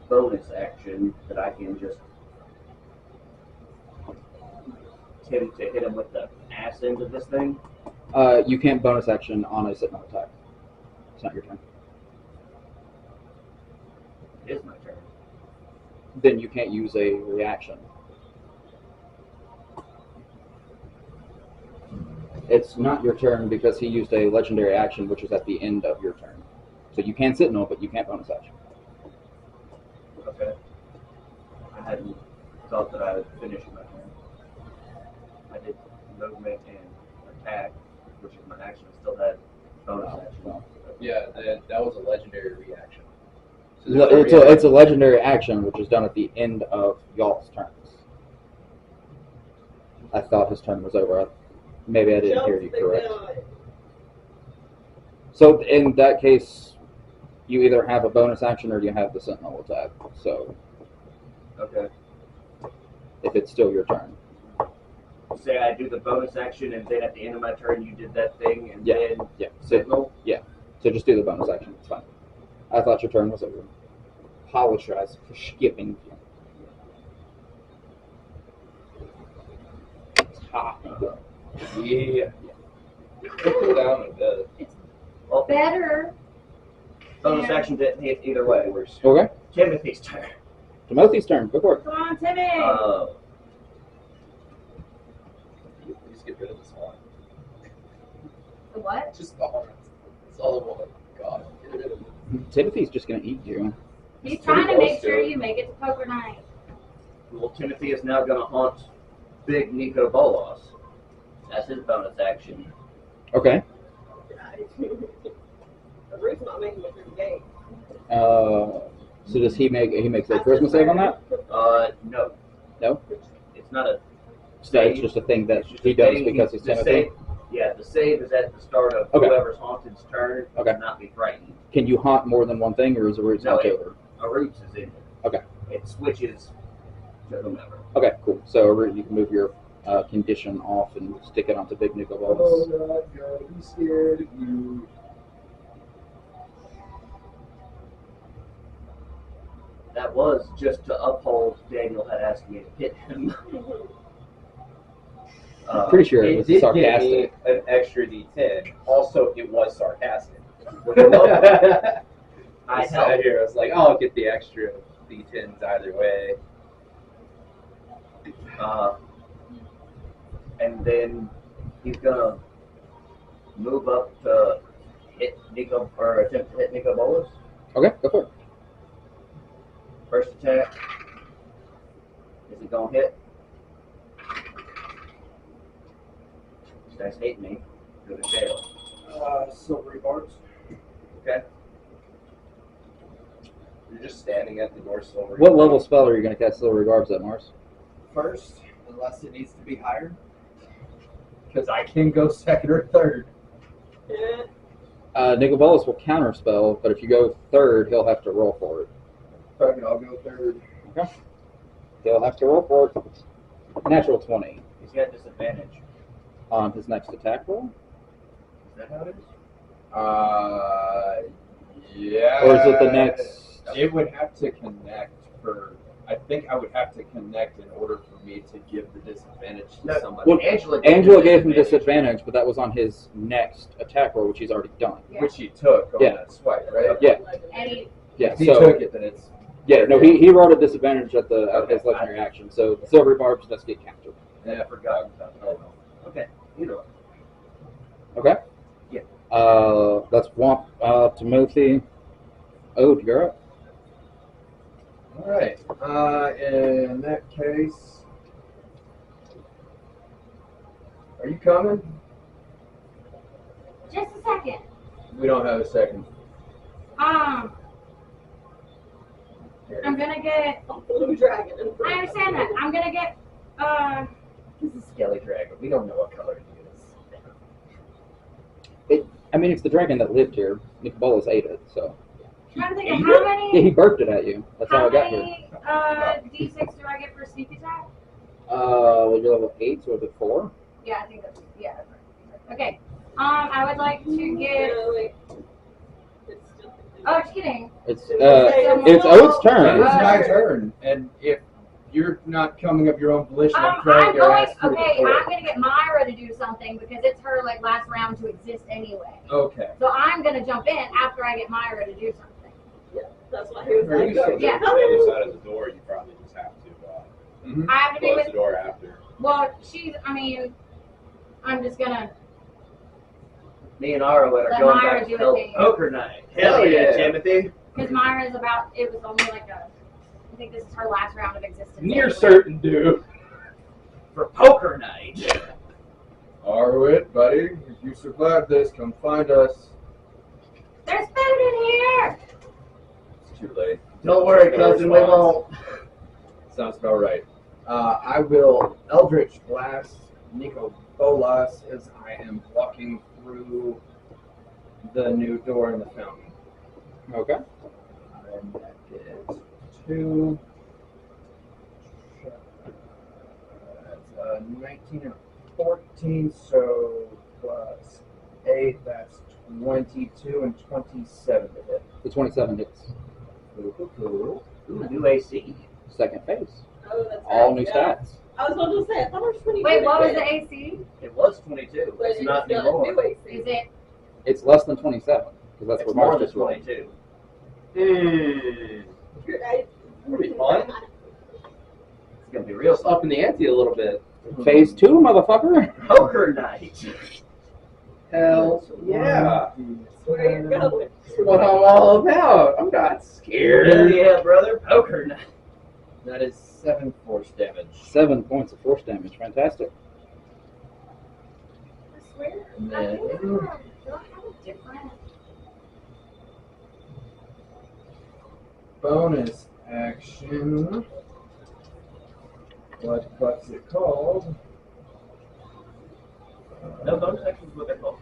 bonus action that I can just attempt to hit him with the ass end of this thing. You can't bonus action on a sentinel attack. It's not your turn. It is my turn. Then you can't use a reaction. It's not your turn because he used a legendary action, which is at the end of your turn. So you can sentinel, but you can't bonus action. Okay. I hadn't thought that I would finish my turn. I did movement and attack, which is my action. I still had bonus action. No. Yeah, that was a legendary reaction. So No, there's it's a legendary action, which is done at the end of y'all's turns. I thought his turn was over. Maybe I didn't hear you correct. So in that case, you either have a bonus action or you have the sentinel attack. So Okay. if it's still your turn. Say I do the bonus action, and then at the end of my turn, you did that thing, and Yeah. then Yeah. So, signal. so just do the bonus action. It's fine. I thought your turn was over. Apologize for skipping you. It's hot. Yeah. It'll cool down a bit. Well, Better. bonus Yeah. action didn't hit either way. Okay. Timothy's turn. Timothy's turn. Go for it. Come on, Timmy. Please get rid of this one. The what? Just the horns. That's all I want. God, get rid of it. Timothy's just gonna eat you. He's It's trying pretty to make close sure to it. you make it to poker night. Well, Timothy is now going to haunt Big Nico Bolas. That's his bonus action. Okay. The root's not making it through the gate. So does he makes a charisma save on that? No. No? It's not a So save. it's just a thing that It's just he a does thing. because he's The Timothy. save- Yeah, the save is at the start of Okay. whoever's haunted's turn. Okay. To not be frightened. Can you haunt more than one thing, or is the root's No, not it- over? A roots is in it. Okay. It switches to whomever. Okay, cool. So Root, you can move your condition off and stick it onto Big Nico Oh, Bolas. God, gotta be scared of you. That was just to uphold Daniel had asked me to hit him. Pretty sure it It was did sarcastic. give me an extra D10. Also, it was sarcastic. I I sat helped. here. I was like, oh, I'll get the extra D10s either way. And then he's gonna move up to hit Nico or attempt to hit Nico Bolas. Okay, go for it. First attack. Is it gonna hit? This guy's hating me. Go to jail. Silvery barbs. Okay. You're just standing at the door, Silver. What level spell are you going to cast Silvery Barbs at, Mars? First, unless it needs to be higher. Because I can go second or third. Nicobolus will counterspell, but if you go third, he'll have to roll for it. Fuck it, I'll go third. He'll have to roll for it. Natural 20 He's got disadvantage. on his next attack roll. Is that how it is? Yeah. Or is it the next? It would have to connect for. I think I would have to connect in order for me to give the disadvantage to No, somebody. Well, Angela gave him disadvantage, but that was on his next attack roll, which he's already done. Which he took on Yeah. that swipe, right? Yeah. And he, Yeah, If he so took it, then it's. yeah, no, he rolled a disadvantage at his legendary action, so the Silvery Barbs does get countered. Yeah, I forgot. Okay, either way. Okay. Yeah. That's Womp Timothy. Ode, you're up. All right. In that case, are you coming? just a second. We don't have a second. I'm gonna get. Blue dragon. I understand that. I'm gonna get. This is Skelly Dragon. We don't know what color he is. I mean, it's the dragon that lived here. Nicobolus ate it, so. Trying to think of how many. Yeah, he burped it at you. That's how I got here. many D6 do I get for sneak attack? Well, you're level 8, so is it 4? Yeah, I think that's That's right. Okay. I would like to get. It's still. Oh, just kidding. It's Some it's little- Ode's turn. It's my turn, and if you're not coming of your own volition, I'm I'm throwing your going. ass through Okay, the door. I'm gonna get Myra to do something because it's her like last round to exist anyway. Okay. So I'm gonna jump in after I get Myra to do something. That's why he was Very like, good. Yeah. On the other side of the door, you probably just have to I have to be close with. the door after. Well, I'm just gonna. Me and Ara are Let going Myra back do to a thing. poker night. Hell Hell yeah, yeah. Timothy. Because Myra's about. It was only like a. I think this is her last round of existence. Near anyway. certain, dude. For poker night. Arwit, buddy, if you survive this, come find us. There's food in here. It's too late. Don't worry, cousin, we won't. Sounds about right. I will Eldritch Blast Nico Bolas as I am walking through the new door in the fountain. Okay. And that is 2. That's 19 and 14, so plus 8, that's 22 and 27 to hit. The 27 hits. Ooh, new AC. Second phase. Oh, that's All right, new yeah. stats. I was about to say, I thought it was 22. Wait, what was the AC? It was 22. But It's not still anymore. new AC. Is it? It's less than 27, because that's It's what more Mars than just rolled. 22. It'll be fun. It's gonna be real up in the ante a little bit. Phase 2, motherfucker. Poker night. Hell yeah. Where you going? That's what I'm all about. I'm not Hell scared. yeah, brother. Poker night. That is 7 force damage. 7 points of force damage. Fantastic. I swear. And I then think do I have a different? bonus action. What's it called? No bonus actions what they're called.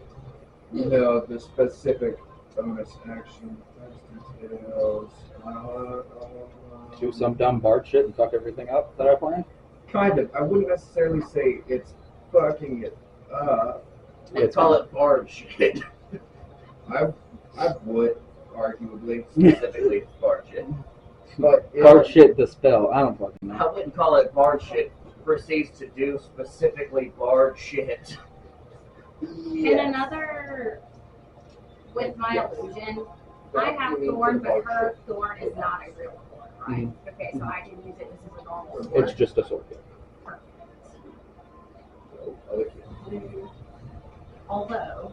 No, the specific bonus action. Details. Do some dumb bard shit and fuck everything up that I planned. Kind of. I wouldn't necessarily say it's fucking it up. They call it bard shit. I would, arguably. Specifically bard shit. But Bard shit the spell. I don't fucking I know. wouldn't call it bard shit. Proceeds to do specifically bard shit. And another. With my illusion, I have thorn, but her thorn is not a real thorn, right? Okay, so I can use it. This is a normal thorn. It's just a sword. Although.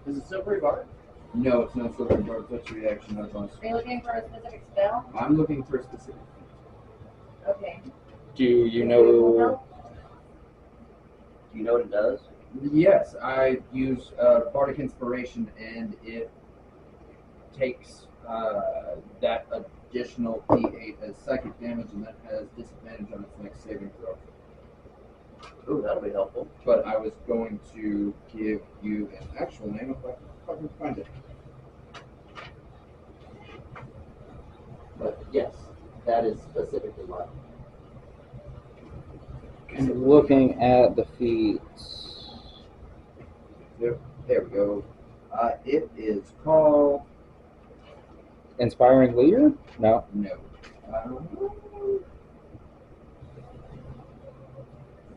Is it silvery bar? No, it's no silver guard. What's your reaction? No bonus. Are you looking for a specific spell? I'm looking for a specific. Okay. Do you know? Do you know what it does? Yes, I use Bardic Inspiration, and it takes that additional D8 as psychic damage, and that has disadvantage on its next saving throw. Ooh, that'll be helpful. But I was going to give you an actual name if I can find it. But yes, that is specifically what. And looking at the feats. There we go. It is called Inspiring Leader? No. no.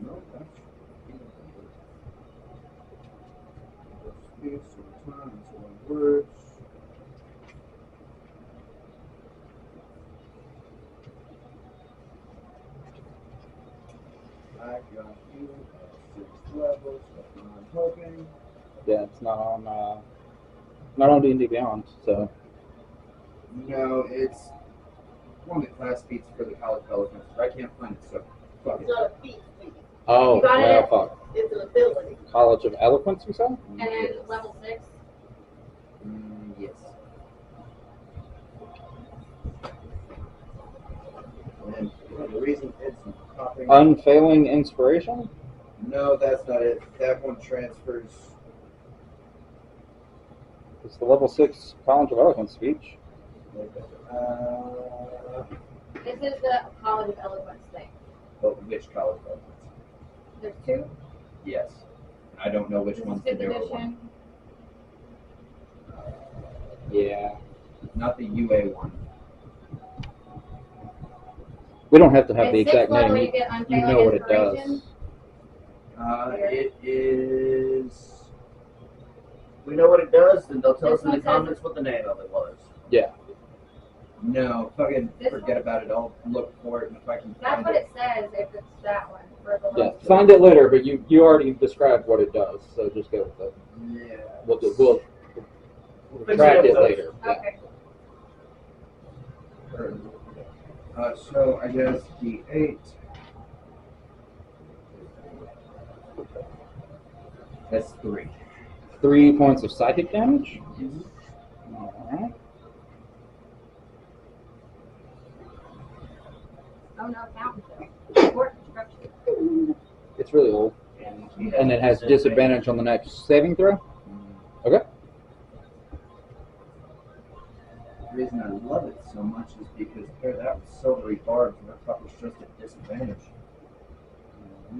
No, that's space or time, so one words. I got you at 6th level, so I'm hoping. Yeah, it's not on D&D Beyond, so. No, it's one of the class feats for the College of Elephants, but I can't find it, so fuck It's it. not a feat. Oh, You got well, it? fuck. It's an ability. College of Eloquence, you said? And then level 6. Yes. And the reason it's popping. Unfailing Inspiration? No, that's not it. That one transfers. It's the level 6 College of Eloquence speech. This is the College of Eloquence thing. But which College of Elephants? There's 2. Yes. I don't know which This is one's the 5th newer one. edition. Yeah. Not the UA one. We don't have to have the At exact 6th level, name. you get You Unfailing know what it does. Inspiration. It is. We know what it does, then they'll tell This us in the one says- comments what the name of it was. Yeah. No, fucking This forget one? about it. I'll look for it, and if I can That's find what it. it says if it's that one for the Yeah. level 2. Find it later, but you already described what it does, so just go with it. Yeah. We'll fix track it it up. later. Yeah. Okay. So I guess the 8. That's 3. 3 points of psychic damage. Alright. Oh no, fountain show. Fort construction. It's really old. And it has disadvantage on the next saving throw. Okay. The reason I love it so much is because pair that with silvery barbs, and that fucker's just at disadvantage.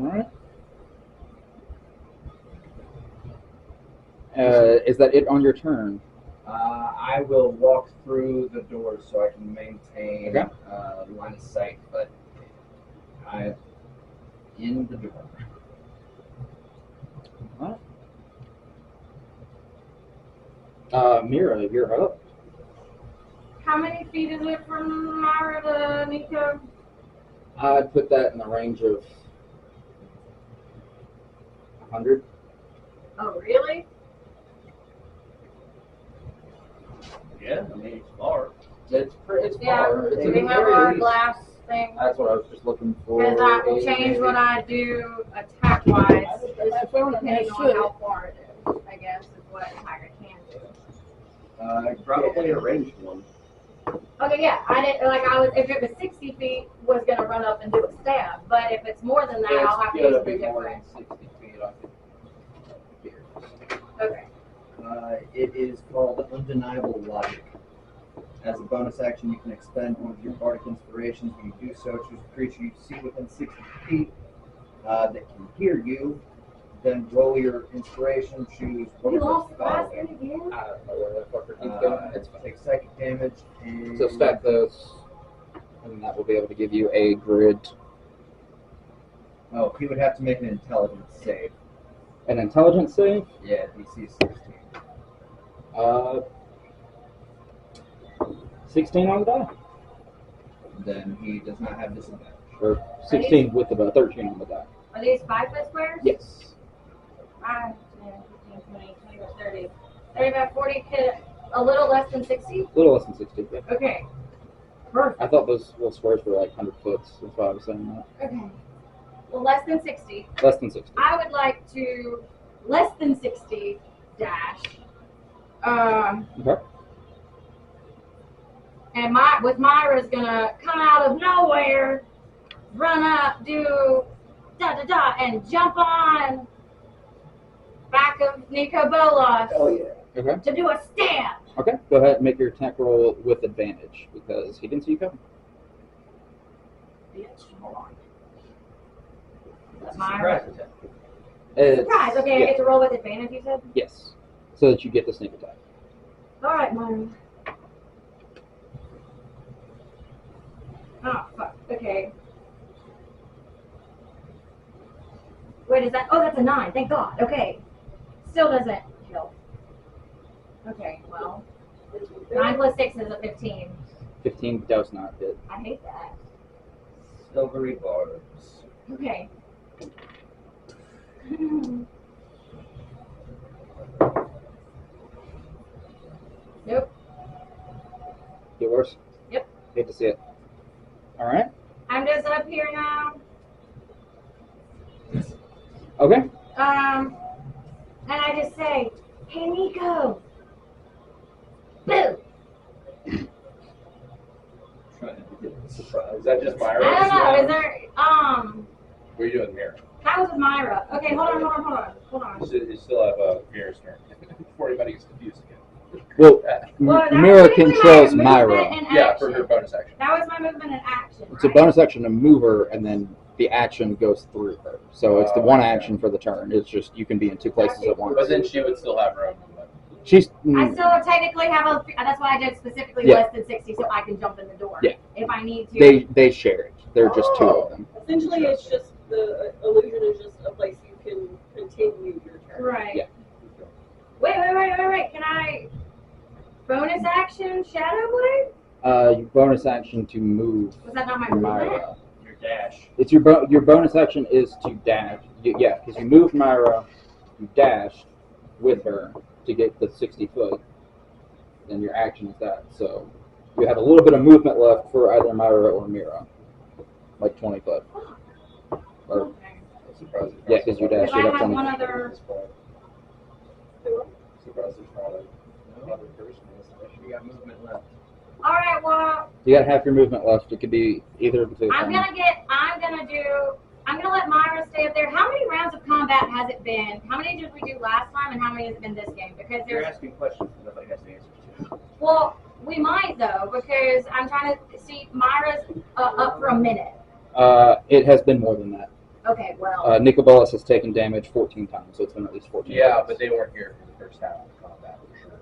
Alright. Is that it on your turn? I will walk through the doors so I can maintain Okay. line of sight, but I'm in the door. Mira, you're up. How many feet is it from Myra to Nico? I'd put that in the range of 100. Oh, really? Yeah, I mean, it's far. It's Yeah, far. It's do we in have the our very least. glass thing? That's what I was just looking for. Because that will change what I do attack wise, depending on how far it is, I guess, is what attack I can do. Probably a ranged one. Okay, yeah, I didn't, like, if it was 60 feet, was gonna run up and do a stab, but if it's more than that, I'll have to use It's the gotta be more than different. 60 feet. I could- Here. Okay. It is called Undeniable Logic. As a bonus action, you can expend one of your bardic inspirations. When you do so, choose a creature you see within 60 feet that can hear you. Then roll your inspiration, choose one You of lost the the last following. one again? I don't know where that fucker keeps going. It's fine. Take psychic damage and So stack those, and that will be able to give you a grid. Oh, he would have to make an intelligence save. An intelligence save. Yeah, DC 16. 16 on the die, Then he does not have disadvantage. or 16 with the 13 on the die. Are these 5 foot squares? Yes. 5, 10, 15, 20, 20 or 30. 35, 40, a little less than 60? A little less than 60. Yeah. Okay. Perfect. I thought those little squares were like 100 foot. That's why I was saying that. Okay. Well, less than 60. Less than 60. I would like to less than 60 dash. Okay. And Myra's gonna come out of nowhere, run up, do da da da, and jump on back of Nico Bolas Oh yeah. Okay. to do a stab. Okay. Go ahead and make your attack roll with advantage because he didn't see you coming. Bitch, hold on. That's a Myra. surprise attack. It's- Surprise. Okay, I yeah. get to roll with advantage. You said. Yes. So that you get the sneak attack. All right, Myra. Oh fuck. Okay. Wait, is that? Oh, that's a 9. Thank God. Okay. Still doesn't kill. Okay. Well, 9 plus 6 is a 15. 15 does not hit. I hate that. Silvery barbs. Okay. Nope. Get worse? Yep. Hate to see it. All right. I'm just up here now. Okay. And I just say, "Hey, Nico." Boo. Surprise. Is that just I Myra? don't know. Is there? What are you doing, Mira? That was with Myra. Okay, hold on. You still have Mira's turn before anybody gets confused again. Well, Well, that was Mira technically controls my Myra. movement and Yeah, for action. her bonus action. That was my movement and action. It's a right? bonus action to move her, and then the action goes through her. So it's the Oh, one okay. action for the turn. It's just you can be in two places at once. But then she would still have her own movement. She's I still technically have a. That's why I did specifically Yeah. less than 60, so I can jump in the door. Yeah. If I need to. they share it. They're just two of them. Essentially, it's just the illusion is just a place you can continue your turn. Right. Yeah. Wait. Can I bonus action Shadow Blade? Your bonus action to move Was that not my movement? Myra. Your dash. It's your bonus action is to dash. Yeah, because you moved Myra, you dashed with her to get the 60 foot. Then your action is that. So you have a little bit of movement left for either Myra or Mira, like 20 foot. Or, Okay. I'm surprised. Yeah, 'cause you dashed, you Surprised have there's one not other- at this point. Do Surprised there's not another person in this. We got movement left. All right. Well, you got half your movement left. It could be either of the two. I'm gonna let Myra stay up there. How many rounds of combat has it been? How many did we do last time, and how many has it been this game? Because You're there's asking questions that nobody has the answers to. well, we might though, because I'm trying to see Myra's up for a minute. It has been more than that. Okay, well, Nico Bolas has taken damage 14 times, so it's been at least 14 Yeah, times. but they weren't here for the first half of the combat, for sure.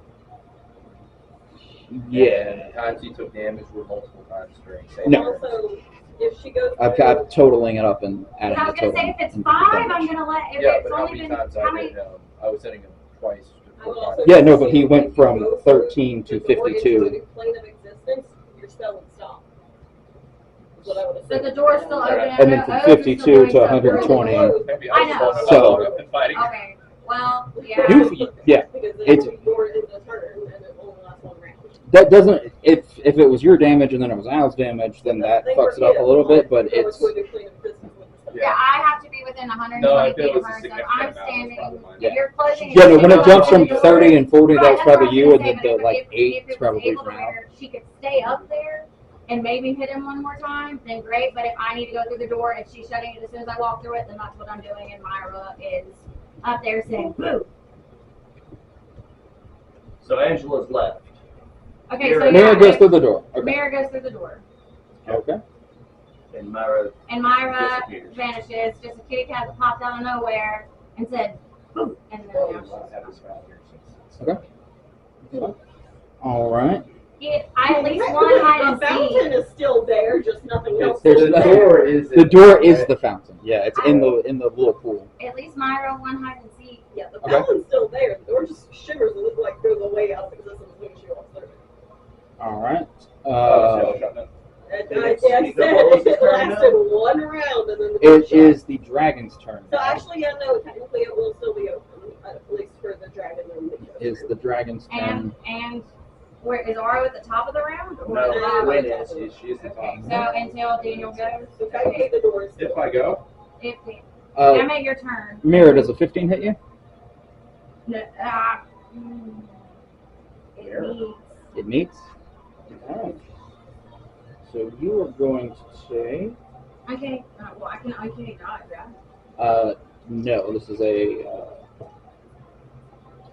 Yeah. And the times he took damage were multiple times during you? same No. turns. Also, if she goes I've through- got totaling it up and adding I the was gonna total. say if it's and 5, damage. I'm gonna let. If Yeah, it's but how only many been times how I many? hit him? I was hitting him twice. I Four will times. also Yeah, no, but say he if went you from go 13 to the door into 52. a new plane of existence, your spell would stop. Is what I would So assume. the door's still open. And then from 52 to 120. Maybe I I just know. won't So- walk up and fighting. Okay. Well, yeah. Yeah, Because then it's- your is a turn and it only lasts one round. that doesn't. If it was your damage and then it was Al's damage, then that They fucks it were up a little bit. hit, But they go it's to a new plane of existence with the spell. Yeah, I have to be within 120 No, if it feet of was a her, so significant I'm amount, it was standing. probably mine. Yeah. You're closing. yeah, no. When it and jumps from the door- 30 and 40, Right, that's that's what I probably was you, gonna and say, then but the if- like if 8 it is was probably able to for Al. where she could stay up there and maybe hit him one more time, then great. But if I need to go through the door and she's shutting it as soon as I walk through it, then that's what I'm doing. And Myra is up there saying boo. So Angela's left. Okay, so Mira yeah, Mira goes through the door. Okay. Mira goes through the door, Okay. And Myra and Myra disappears. vanishes. Just a kitty cat that popped out of nowhere and said boo, and then Oh, now he's not having around here since- Okay. All right. I at least one hide The and fountain seek. is still there, just nothing else There's is the there. door is The door is the fountain. Yeah, it's in the little pool. At least Myra one hide and seek. Yeah, the Okay. fountain's still there. The door just shimmers and looks like it goes away out of existence when she walks through it. All right. Oh, so shotgun. And Is I it said Nico Bolas' it turn lasted one round and then the door It shut. is the dragon's turn. So actually, yeah, no, technically it will still be open, at least for the dragon and the is the dragon's turn. And where is Aro at the top of the round? Or No, the bottom? Gwen is. She's the Okay, top. so until Daniel goes. So try to hit the doors. If I go, If damn Uh, it, your turn. Mira, does a 15 hit you? No, it needs. It meets. Alright. So you are going to take. Okay, well, I can dodge, right? No, this is a.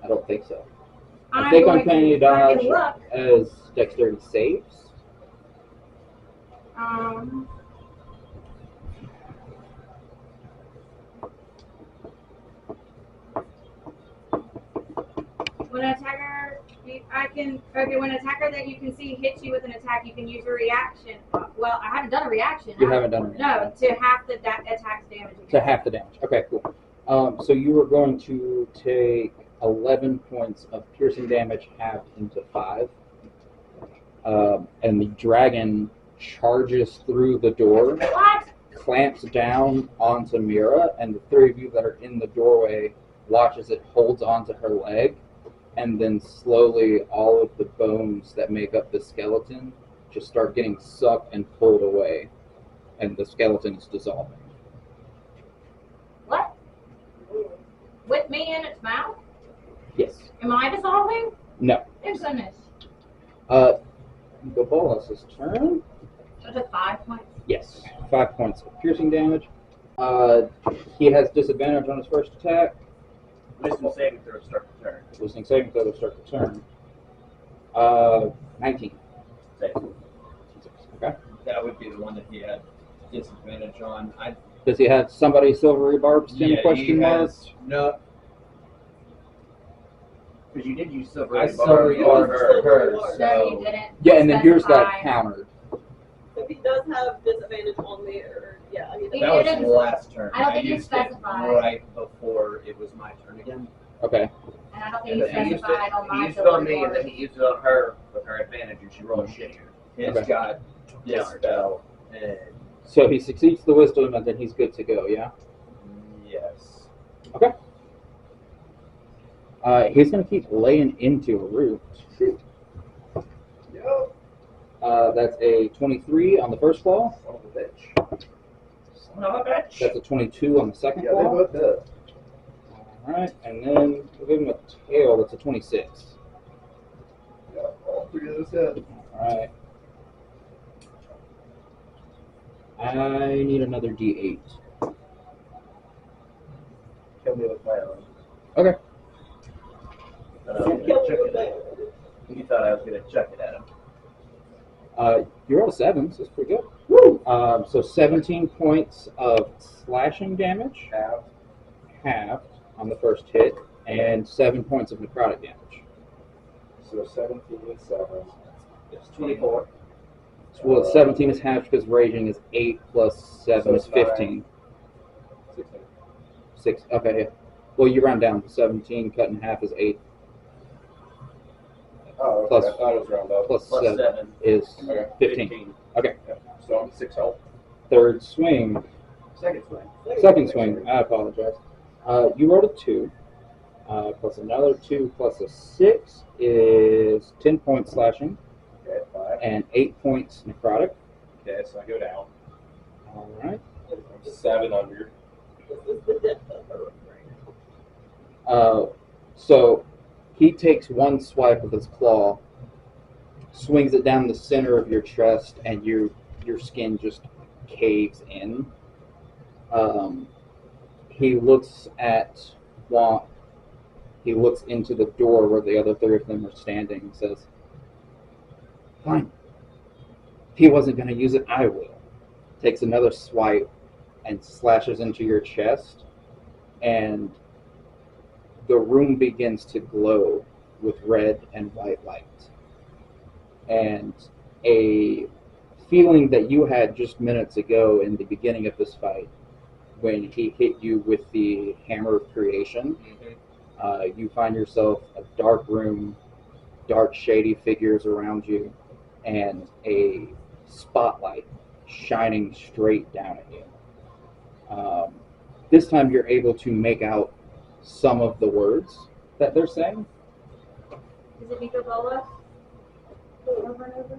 I don't think so. I I'm think going Uncanny to Dodge fucking look. as dexterity saves. When an attacker, when an attacker that you can see hits you with an attack, you can use a reaction. Well, I haven't done a reaction. You have I? haven't done it. No, to half the attack's damage. To half the damage. Okay, cool. So you are going to take 11 points of piercing damage halved into 5. And the dragon charges through the door, What? clamps down onto Mira, and the three of you that are in the doorway watch as it holds onto her leg, and then slowly all of the bones that make up the skeleton just start getting sucked and pulled away, and the skeleton is dissolving. What? With me in its mouth? Yes. Am I dissolving? No. Thank goodness. The Bolas's turn. So it's 5 points. Yes. 5 points of piercing damage. He has disadvantage on his first attack. Wisdom saving throw start the turn. Listening saving throw to start the turn. 19. Save. Okay. That would be the one that he had disadvantage on. Does he have somebody silvery barbs? Yeah, Question he mark. has, no, Because you did use silver. I and bar. silvery You barred used her, silvery hers, barred. No, you so didn't. Yeah, and then yours got Specify. countered. So he does have disadvantage on me, or yeah, he He that does. was didn't- the last turn. I don't think you used it specified. right before it was my turn again. Okay. And I don't think And you then he used specified on it, my he used it on silver me, and then bar. he used it on her with her advantage, and she rolled shittier. It's Okay. got dispel and So he succeeds the wisdom, and then he's good to go. Yeah. yes. He's gonna keep laying into a root. That's a 23 on the first claw. Son of a bitch. Son of a bitch. That's a 22 on the second Yeah, they claw. both did. Alright, and then we'll give him a tail. That's a 26. Yeah, all three of those hit. Alright. I need another D8. Kill me with my own. Okay. And I was gonna chuck it at him. You thought I was gonna chuck it at him. You rolled a 7, so it's pretty good. Woo! So 17 points of slashing damage, halved on the first hit, and 7 points of necrotic damage. so 17 and 7. It's 24. Well, 17 is halved because raging is 8 plus 7 So is it's 9. 15. 16. 6. Okay, yeah. Well, you round down. 17 cut in half is 8. Oh, okay. Plus- I thought it was round up. Plus Plus 7 7. is Okay. 15. Okay. Yeah. So I'm 6 health. Third swing. Second swing. Second swing. I apologize. You rolled a 2. Plus another 2 plus a 6 is 10 points slashing Okay, 5. and 8 points necrotic. Okay, so I go down. All right. I'm 7 under. This is the depth of her brain. So he takes one swipe with his claw, swings it down the center of your chest, and your skin just caves in. He looks at Juan. He looks into the door where the other three of them are standing and says, "Fine. If he wasn't going to use it, I will." Takes another swipe and slashes into your chest, and the room begins to glow with red and white light. And a feeling that you had just minutes ago in the beginning of this fight, when he hit you with the hammer of creation, you find yourself a dark room, dark shady figures around you, and a spotlight shining straight down at you. This time you're able to make out some of the words that they're saying, Is it Nico Bola? Over and over?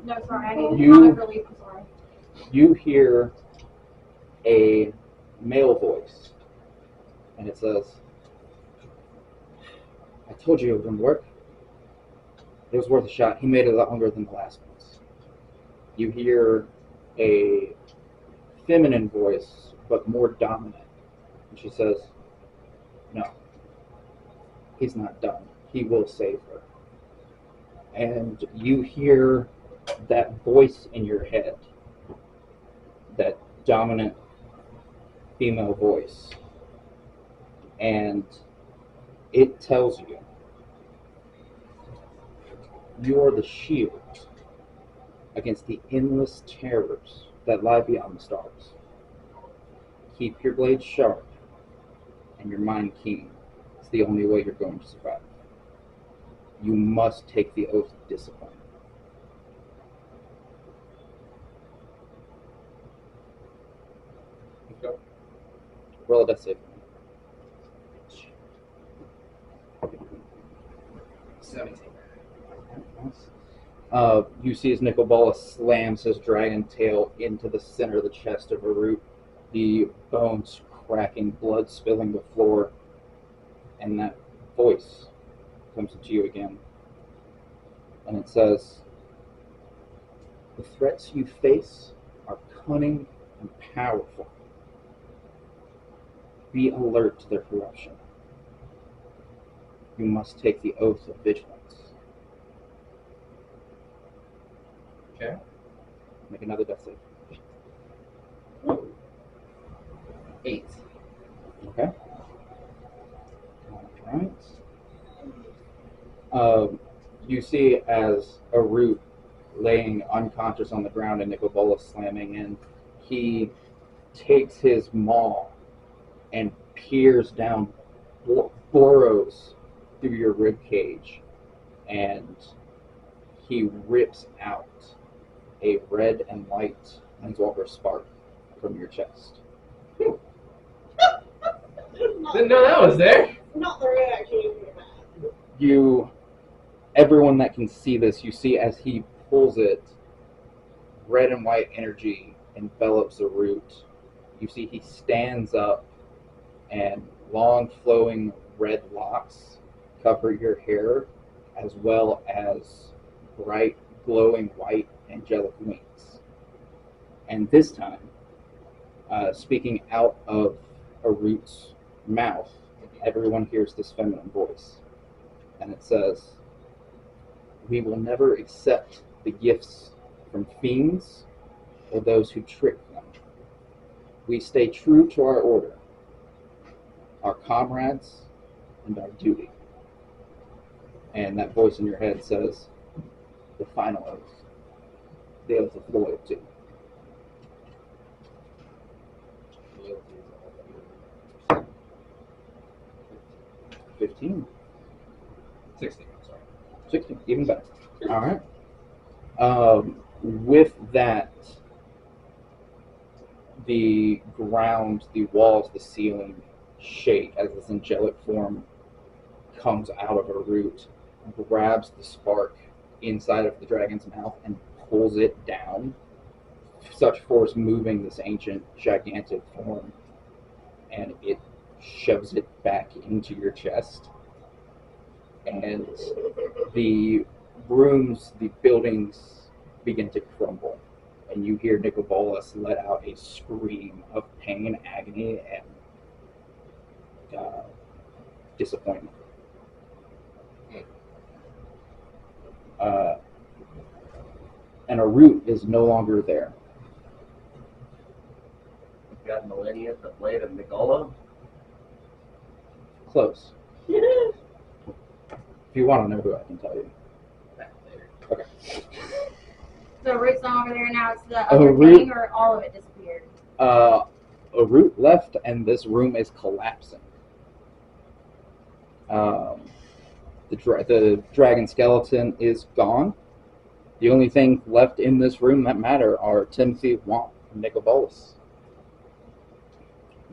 No, sorry, I need You- comic relief. I'm sorry. You hear a male voice, and it says, I told you it wouldn't work. It was worth a shot. He made it a lot longer than the last ones. You hear a feminine voice, but more dominant. And she says, no, he's not done. He will save her. And you hear that voice in your head, that dominant female voice. And it tells you, you are the shield against the endless terrors that lie beyond the stars. Keep your blade sharp and your mind keen. It's the only way you're going to survive. You must take the oath of discipline. Okay. Roll a death save. 17. You see as Nicobola slams his dragon tail into the center of the chest of Arut, the bones cracking, blood spilling the floor, and that voice comes to you again. And it says, the threats you face are cunning and powerful. Be alert to their corruption. You must take the oath of vigilance. Okay. Make another death save. 8. Okay. Alright. You see as Arut laying unconscious on the ground and Nicobola slamming in, he takes his maw and peers down, burrows through your rib cage, and he rips out a red and white Planeswalker spark from your chest. Didn't know that was there. Not the reaction you had. Everyone that can see this, you see as he pulls it, red and white energy envelops Arut. You see he stands up and long flowing red locks cover your hair, as well as bright glowing white angelic wings. And this time, speaking out of Arut's mouth, everyone hears this feminine voice. And it says, we will never accept the gifts from fiends or those who trick them. We stay true to our order, our comrades, and our duty. And that voice in your head says, the final oath, the oath of loyalty. Loyalty. 15. 16, I'm sorry. 16, even better. All right. With that, the ground, the walls, the ceiling shake as this angelic form comes out of Arut, grabs the spark inside of the dragon's mouth and pulls it down. Such force moving this ancient, gigantic form, and it shoves it back into your chest. And the rooms, the buildings begin to crumble. And you hear Nicobolas let out a scream of pain, agony, and disappointment. And Arut is no longer there. Got Millennia, the Blade of Nicola. Close. If you want to know who, I can tell you. Back later. Okay. So Root's no longer there now. It's the Oh, other Root- thing, or all of it disappeared. Arut left, and this room is collapsing. The dragon skeleton is gone. The only thing left in this room that matter are Timothy, Womp, and Nicobolas.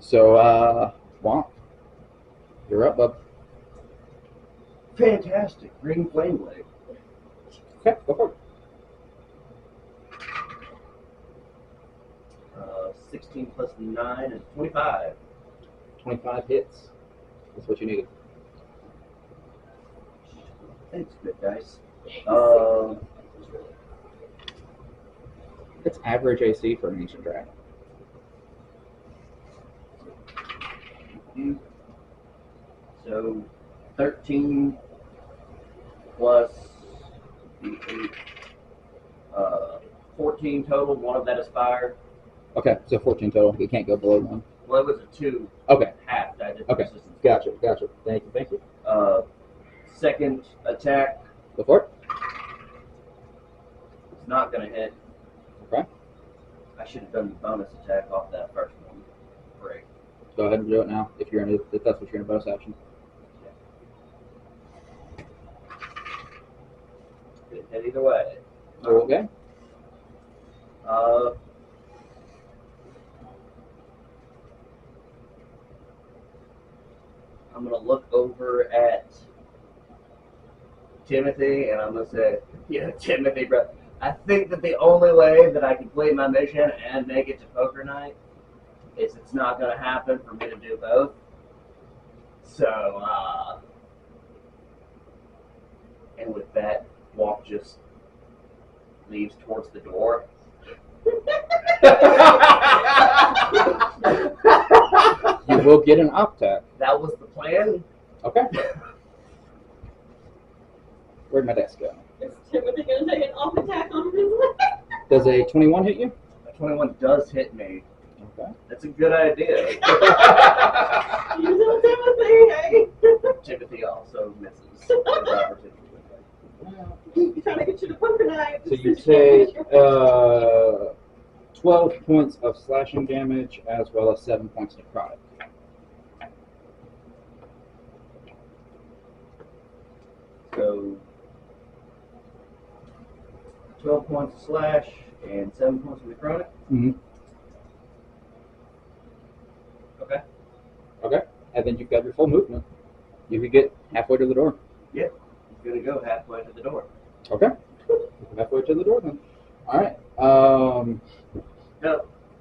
So, Womp, you're up, bub. Fantastic. Green flame blade. Okay, go for it. 16 plus 9 is 25. 25 hits. That's what you needed. Thanks, good dice. It's average AC for an ancient dragon. So 13 plus the 8, 14 total. One of that is fire. Okay, so 14 total. You can't go below 1. Well, it was a 2 Okay, half. I did Okay. resistance. gotcha. Thank you. Second attack Go for it. is not going to hit. Okay. I should have done the bonus attack off that first one. Great. Go ahead and do it now if that's what you're in a bonus action. Didn't hit either way. Okay. I'm going to look over at Timothy and I'm going to say, yeah, Timothy, bro. I think that the only way that I can complete my mission and make it to poker night is it's not going to happen for me to do both. So, and with that, Walk just leaves towards the door. You will get an octet. That was the plan. Okay. Where'd my desk go? Is Timothy going to take an off attack on his leg? Does a 21 hit you? A 21 does hit me. Okay. That's a good idea. You know Timothy, hey? Timothy also misses his opportunity. He's trying to get you to poker night. So you take 12 points of slashing damage as well as 7 points necrotic. So 12 points of slash and 7 points of necrotic. Mm-hmm. Okay. Okay. And then you've got your full movement. You could get halfway to the door. Yeah. He's gonna go halfway to the door. Okay. Halfway to the door then. Alright. No,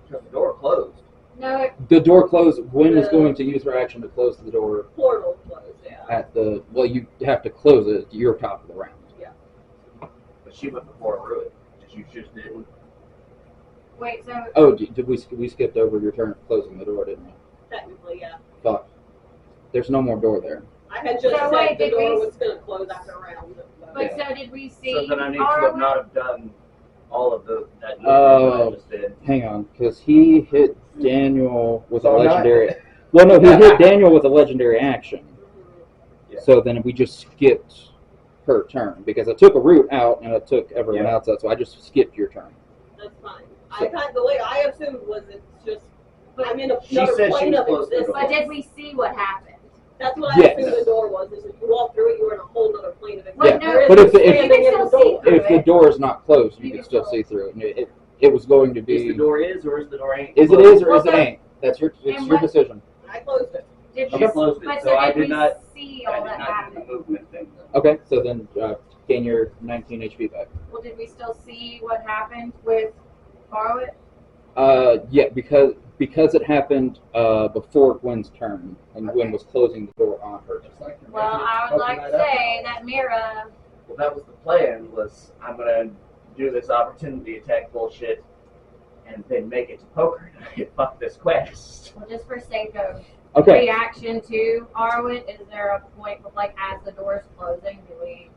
because the door closed. No, The door closed. Gwen is going to use her action to close the door Portal closed, yeah. at the. Well, you have to close it at your top of the round. But she went before it ruined. You just didn't. wait, so Oh, did we skipped over your turn of closing the door, didn't we? Technically, yeah. Thought. There's no more door there. I had just So said wait, the did door we- was going to close after a round. but so did we see So then I need to Arwen? have not have done all of that Oh. I just did. Hang on, because he hit Daniel with a So I'm not- legendary. Well, no, he hit Daniel with a legendary action. Yeah. So then we just skipped her turn because I took a root out and I took everyone Yeah. else out. So I just skipped your turn. That's fine. The way I assumed was it's just, I'm in She another said she plane was of close to the existence. But did we see what happened? That's what I Yes. assumed the door was, is if you walk through it, you were in a whole other plane of existence. Wait, Yeah. no, But if- you standing can in the still see door. through If the it. door is not closed, you You can can still still- see through it. It was going to Is the be. door is or is the door ain't? Is it is or is it Well, ain't? That's your. It's and your what- decision. I closed it. Did Okay. we, Closed it, but so I did did we not. see I all did that not do happen? the movement thing. Okay, so then gain your 19 HP back. Well, did we still see what happened with Barwick? Yeah, because it happened before Gwen's turn, and Gwen was closing the door on her. Well, I would like to say that Mira, Well, that was the plan. Was I'm gonna do this opportunity attack bullshit, and then make it to poker night. Fuck this quest. well, just for sake of Okay. reaction to Arwen, is there a point with like as the door's closing, do we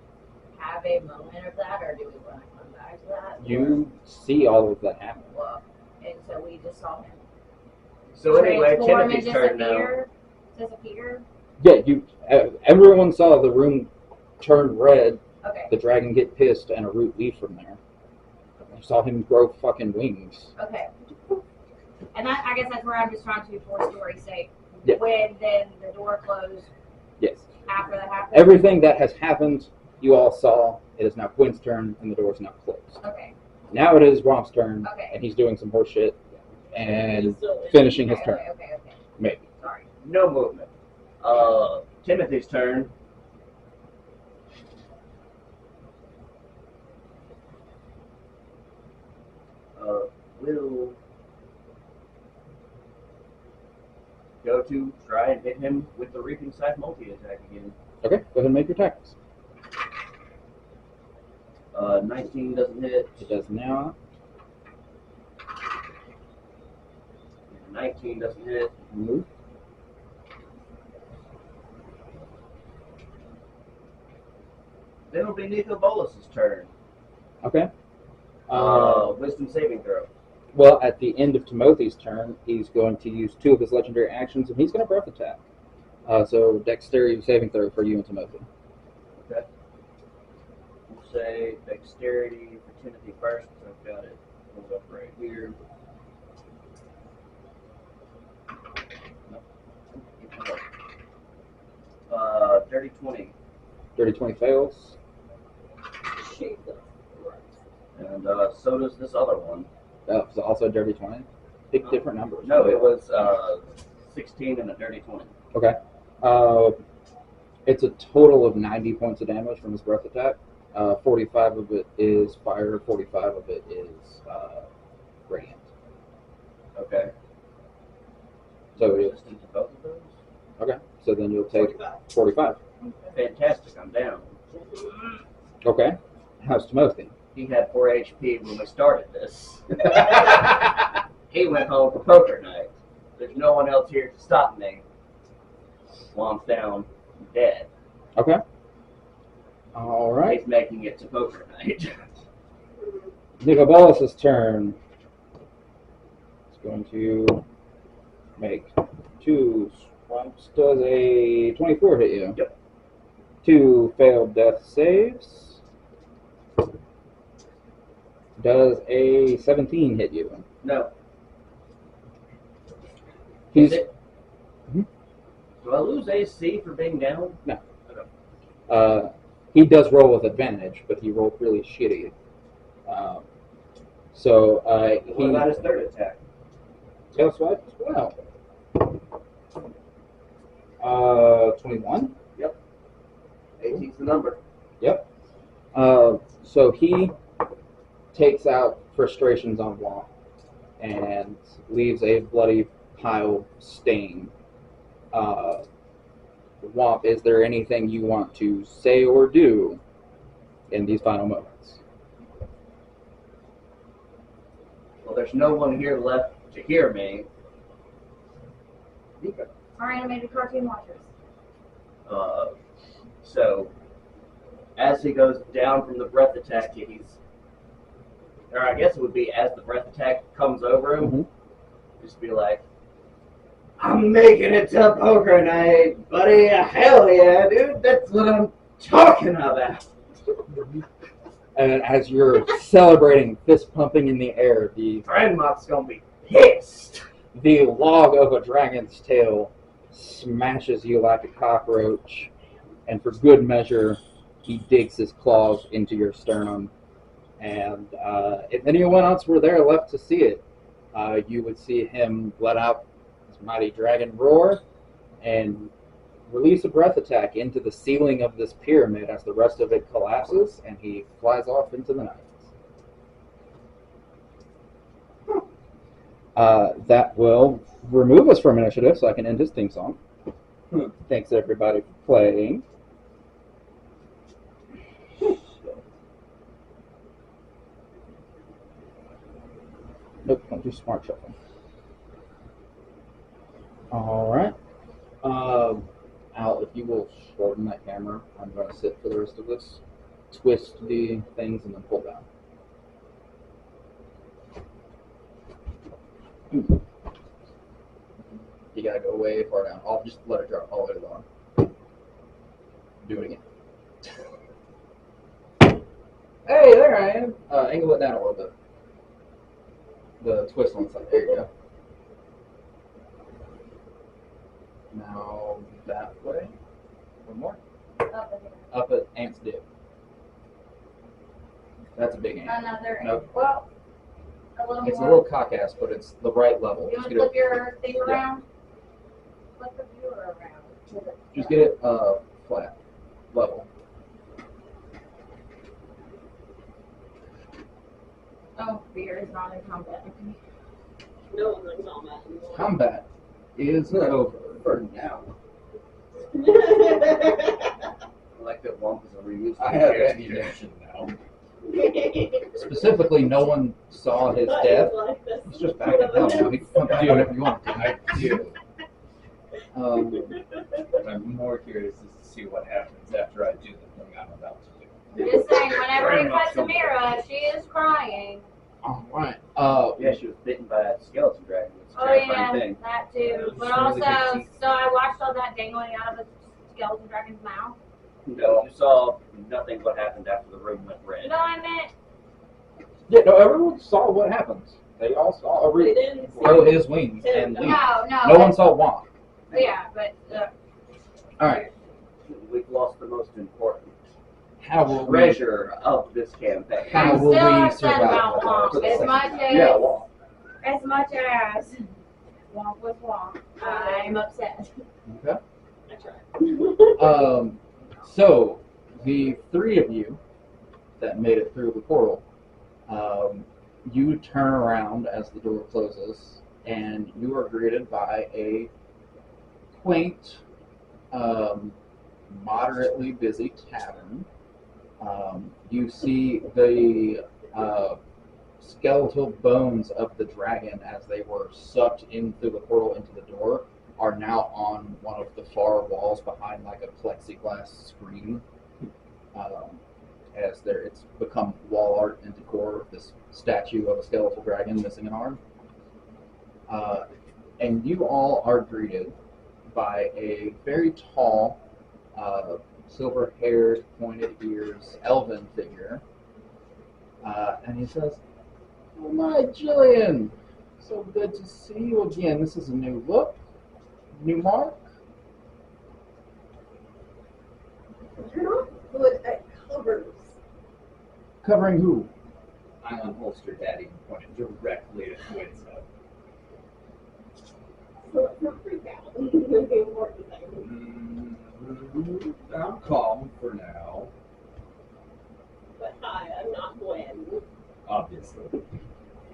have a moment of that, or do we want to come back to that? You see all of that happen. Well, and so we just saw him So anyway, transform and Timothy's turn now. disappear. Yeah, you. Everyone saw the room turn red, Okay, the dragon get pissed, and a root leave from there. You saw him grow fucking wings. okay. And that, I guess that's where I'm just trying to, for story's sake. Yeah. When then the door closed Yes. after that happened. Everything that has happened, you all saw. It is now Gwen's turn, and the door is now closed. Okay. Now it is Romp's turn, Okay. and he's doing some horse shit and He's still in. finishing his Okay, turn. okay. Maybe. Sorry. No movement. Timothy's turn. will go to try and hit him with the Reaping Scythe multi-attack again. Okay, go ahead and make your attacks. 19 doesn't hit. It does not. 19 doesn't hit. Move. Then it'll be Nico Bolas's turn. Okay. Wisdom saving throw. Well, at the end of Timothy's turn, he's going to use 2 of his legendary actions, and he's going to breath attack. So dexterity saving throw for you and Timothy. Okay. We'll say dexterity for Timothy first, because I've got it pulled up right here. Nope. Dirty 20. Dirty 20 fails. Jesus. And so does this other one. That was also a dirty 20. Big different numbers. No, it was 16 and a dirty 20. Okay. It's a total of 90 points of damage from his breath attack. 45 of it is fire, 45 of it is radiant. Okay. So it's, Resistant to both of those? okay. So then you'll take 45. 45. Fantastic, I'm down. Okay. How's Timothy? He had 4 HP when we started this. He went home for poker night. There's no one else here to stop me. Wom's down, dead. Okay. All right. He's making it to poker night. Nicobolas' turn. It's going to make 2 swipes. Does a 24 hit you? Yep. 2 failed death saves. Does a 17 hit you? No. He's Is it? Do I lose AC for being down? he does roll with advantage, but he rolled really shitty. So What he about his third attack? tail swipe as well. 21. 18's the number. Yep. So he takes out frustrations on Womp and leaves a bloody pile stain. Womp, is there anything you want to say or do in these final moments? Well, there's no one here left to hear me. Our animated cartoon watchers. So, as he goes down from the breath attack, or I guess it would be as the breath attack comes over him, Mhm. just be like, I'm making it to poker night, buddy. Hell yeah, dude. That's what I'm talking about. And as you're celebrating, fist pumping in the air, Grandma's gonna be pissed. the log of a dragon's tail smashes you like a cockroach, and for good measure, he digs his claws into your sternum. And if anyone else were there left to see it, you would see him let out his mighty dragon roar and release a breath attack into the ceiling of this pyramid as the rest of it collapses, and he flies off into the night. That will remove us from initiative, so I can end his theme song. Thanks everybody for playing. Nope, don't do smart shuffle. Alright. Al, if you will shorten that camera, I'm going to sit for the rest of this. Twist the things and then pull down. You gotta go way far down. I'll just let it drop all the way to the bottom. Do it again. Hey, there I am. Angle it down a little bit. The twist on the side. There you go. Now that way. One more. Up at Ant's dip. That's a big ant. Another. Nope. Well, a little It's a more. little cock ass, but it's the right level. You Just want get to flip it, your thing around? Flip the viewer around. just get it flat, level. Oh, fear is not in combat. No one's in combat anymore. Combat is over. For now. I like that Womp is a reuse. I have ammunition now. Specifically, no one saw his death. It's just back in hell now. He can come do whatever you want to. I do. Um, But I'm more curious as to see what happens after I do the thing I'm about to do. Just saying, whenever Very we much cut so. Samira, she is crying. all right. Yeah, she was bitten by a skeleton dragon. It's a Oh terrifying yeah, thing. that too. But Really also, good teeth. so I watched all that dangling out of the skeleton dragon's mouth. No, you saw nothing what happened after the room went red. No, I meant Yeah, no, everyone saw what happens. They all saw a They reed didn't see grow his wings and leave. no. No one saw Womp. Yeah, but All right. We've lost the most important How will we? treasure of this campaign. How I'm will still we upset survive about for Womp. the As second much time? as Yeah, well, Womp was Womp, I'm upset. Okay. I tried. So the three of you that made it through the portal, you turn around as the door closes, and you are greeted by a quaint, moderately busy tavern. You see the skeletal bones of the dragon as they were sucked in through the portal into the door are now on one of the far walls behind like a plexiglass screen. As it's become wall art and decor, this statue of a skeletal dragon missing an arm. And you all are greeted by a very tall, silver-haired, pointed ears, elven figure. And he says, "Oh my, Jillian! So good to see you again. This is a new look, new mark." You're not good at covers. Covering who? I unholstered Daddy and pointed directly at Twins head. So let's not freak out. The important thing. I'm calm for now, But hi, I'm not Gwen. obviously.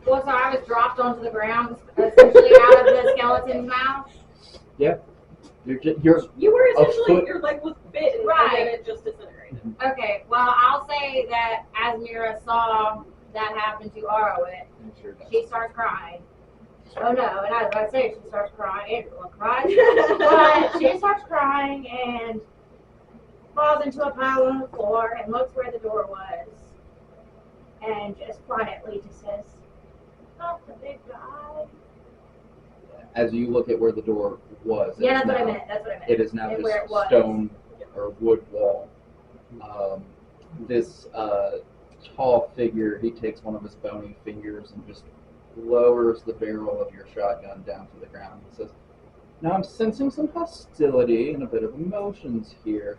Well, so I was dropped onto the ground, essentially out of the skeleton's mouth. You're You were essentially, foot. your leg was bitten, Right. and then it just disintegrated. Okay, well, I'll say that as Mira saw that happen to Arowit, she starts crying. Oh no, and as I say, she starts crying. Everyone cries. But she starts crying and falls into a pile on the floor and looks where the door was. And just quietly just says, "Not the big guy." as you look at where the door was. Yeah, that's it's what I now- meant. That's what I meant. It is now And where it just was. stone or wood wall. This tall figure, he takes one of his bony fingers and just lowers the barrel of your shotgun down to the ground. He says, "Now I'm sensing some hostility and a bit of emotions here.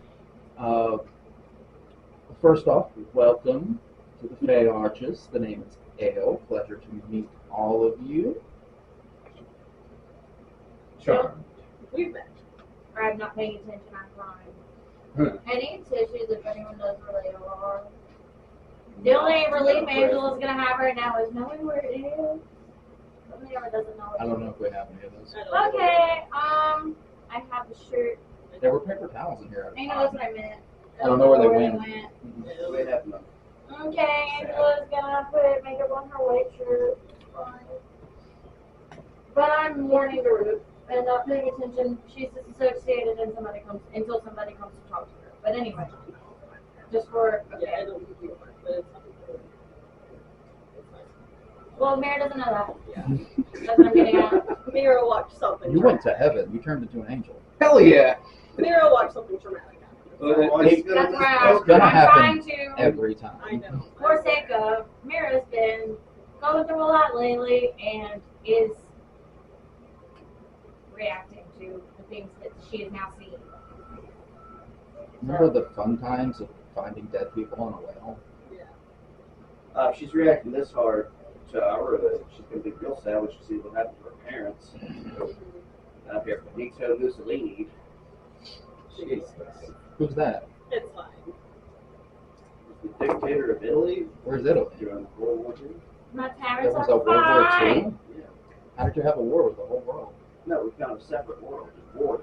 First off, welcome to the Fey Arches. The name is Ale. Pleasure to meet all of you." Charmed. We've met. I'm not paying attention. I'm crying. I need tissues if anyone knows where they are. The only relief Angela's gonna have right now is knowing where it is. Somebody ever doesn't know. I don't know if we have any of those. Okay. I have the shirt. There were paper towels in here. I know that's what I meant. I don't know where they went. We have none. Okay, Angela's gonna make it on her white shirt. Fine. But I'm mourning the root and not paying attention. She's disassociated and until somebody comes to talk to her. But anyway, just for Yeah, I okay. don't think you are, but it's not good. Well, Mary doesn't know that. Yeah. That's what I'm getting at. Mira watched something. You went to heaven. You turned into an angel. Hell yeah! Mira watched something traumatic happen. That's why It's gonna I'm happen trying to, every time. I know. for sake of, Mira's been going through a lot lately and is reacting to the things that she is now seeing. Remember the fun times of finding dead people on a whale? If she's reacting this hard to our, she's going to be real sad when she sees what happened to her parents. Up here, Benito Mussolini. Jesus. Who's that? It's fine. The dictator of Italy Where's Italy? during World War II. My There parents was a are World War fine. II. How did you have a war with the whole world? No, we found a separate world. Just war.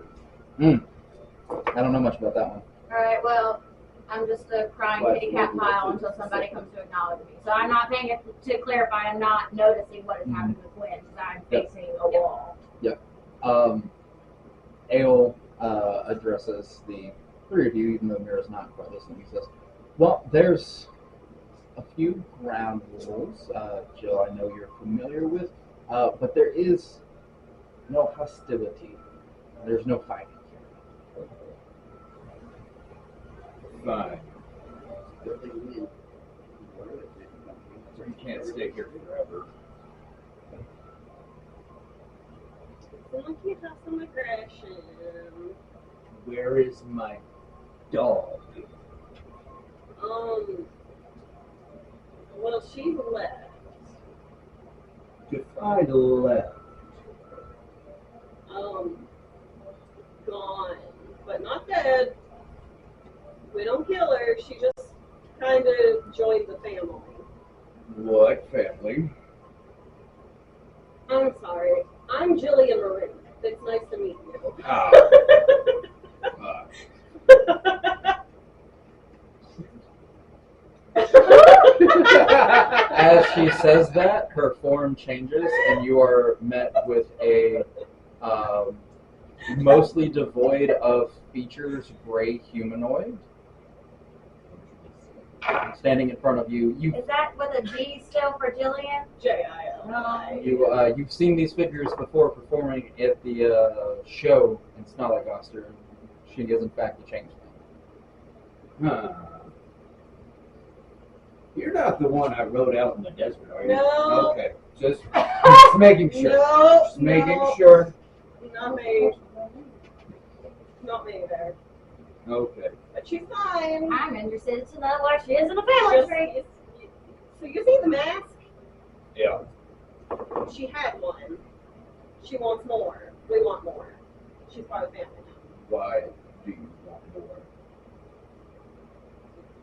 I don't know much about that one. Alright, well, I'm just a crying What? kitty cat pile until somebody comes to acknowledge me. So I'm not paying it to clarify, I'm not noticing what is happening with Gwen because I'm Yep. facing a wall. Ale addresses the three of you, even though Mira's not quite listening. He says, well, there's a few ground rules, Jill, I know you're familiar with, but there is no hostility. There's no fighting. Fine. Good thing we didn't. You can't stay here forever. Someone can have some aggression. Where is my dog? Well, she left. Define left. Gone, but not dead. We don't kill her. She just kind of joined the family. What family? I'm sorry. I'm Jillian Marie. It's nice to meet you. Ah, As she says that, her form changes, and you are met with a mostly devoid of features gray humanoid standing in front of you. Is that with a G still for Jillian? Jil. You've seen these figures before performing at the show in Snallygoster. She is in fact a changeling. huh. You're not the one I rode out in the desert, are you? No. Okay, just making sure. No. Just making no, sure. Not me. Not me there. Okay. But she's fine. I'm interested to know where she is in the family Just- tree. So you see the mask? Yeah. She had one. She wants more. We want more. She's part of the family now. Why do you want more?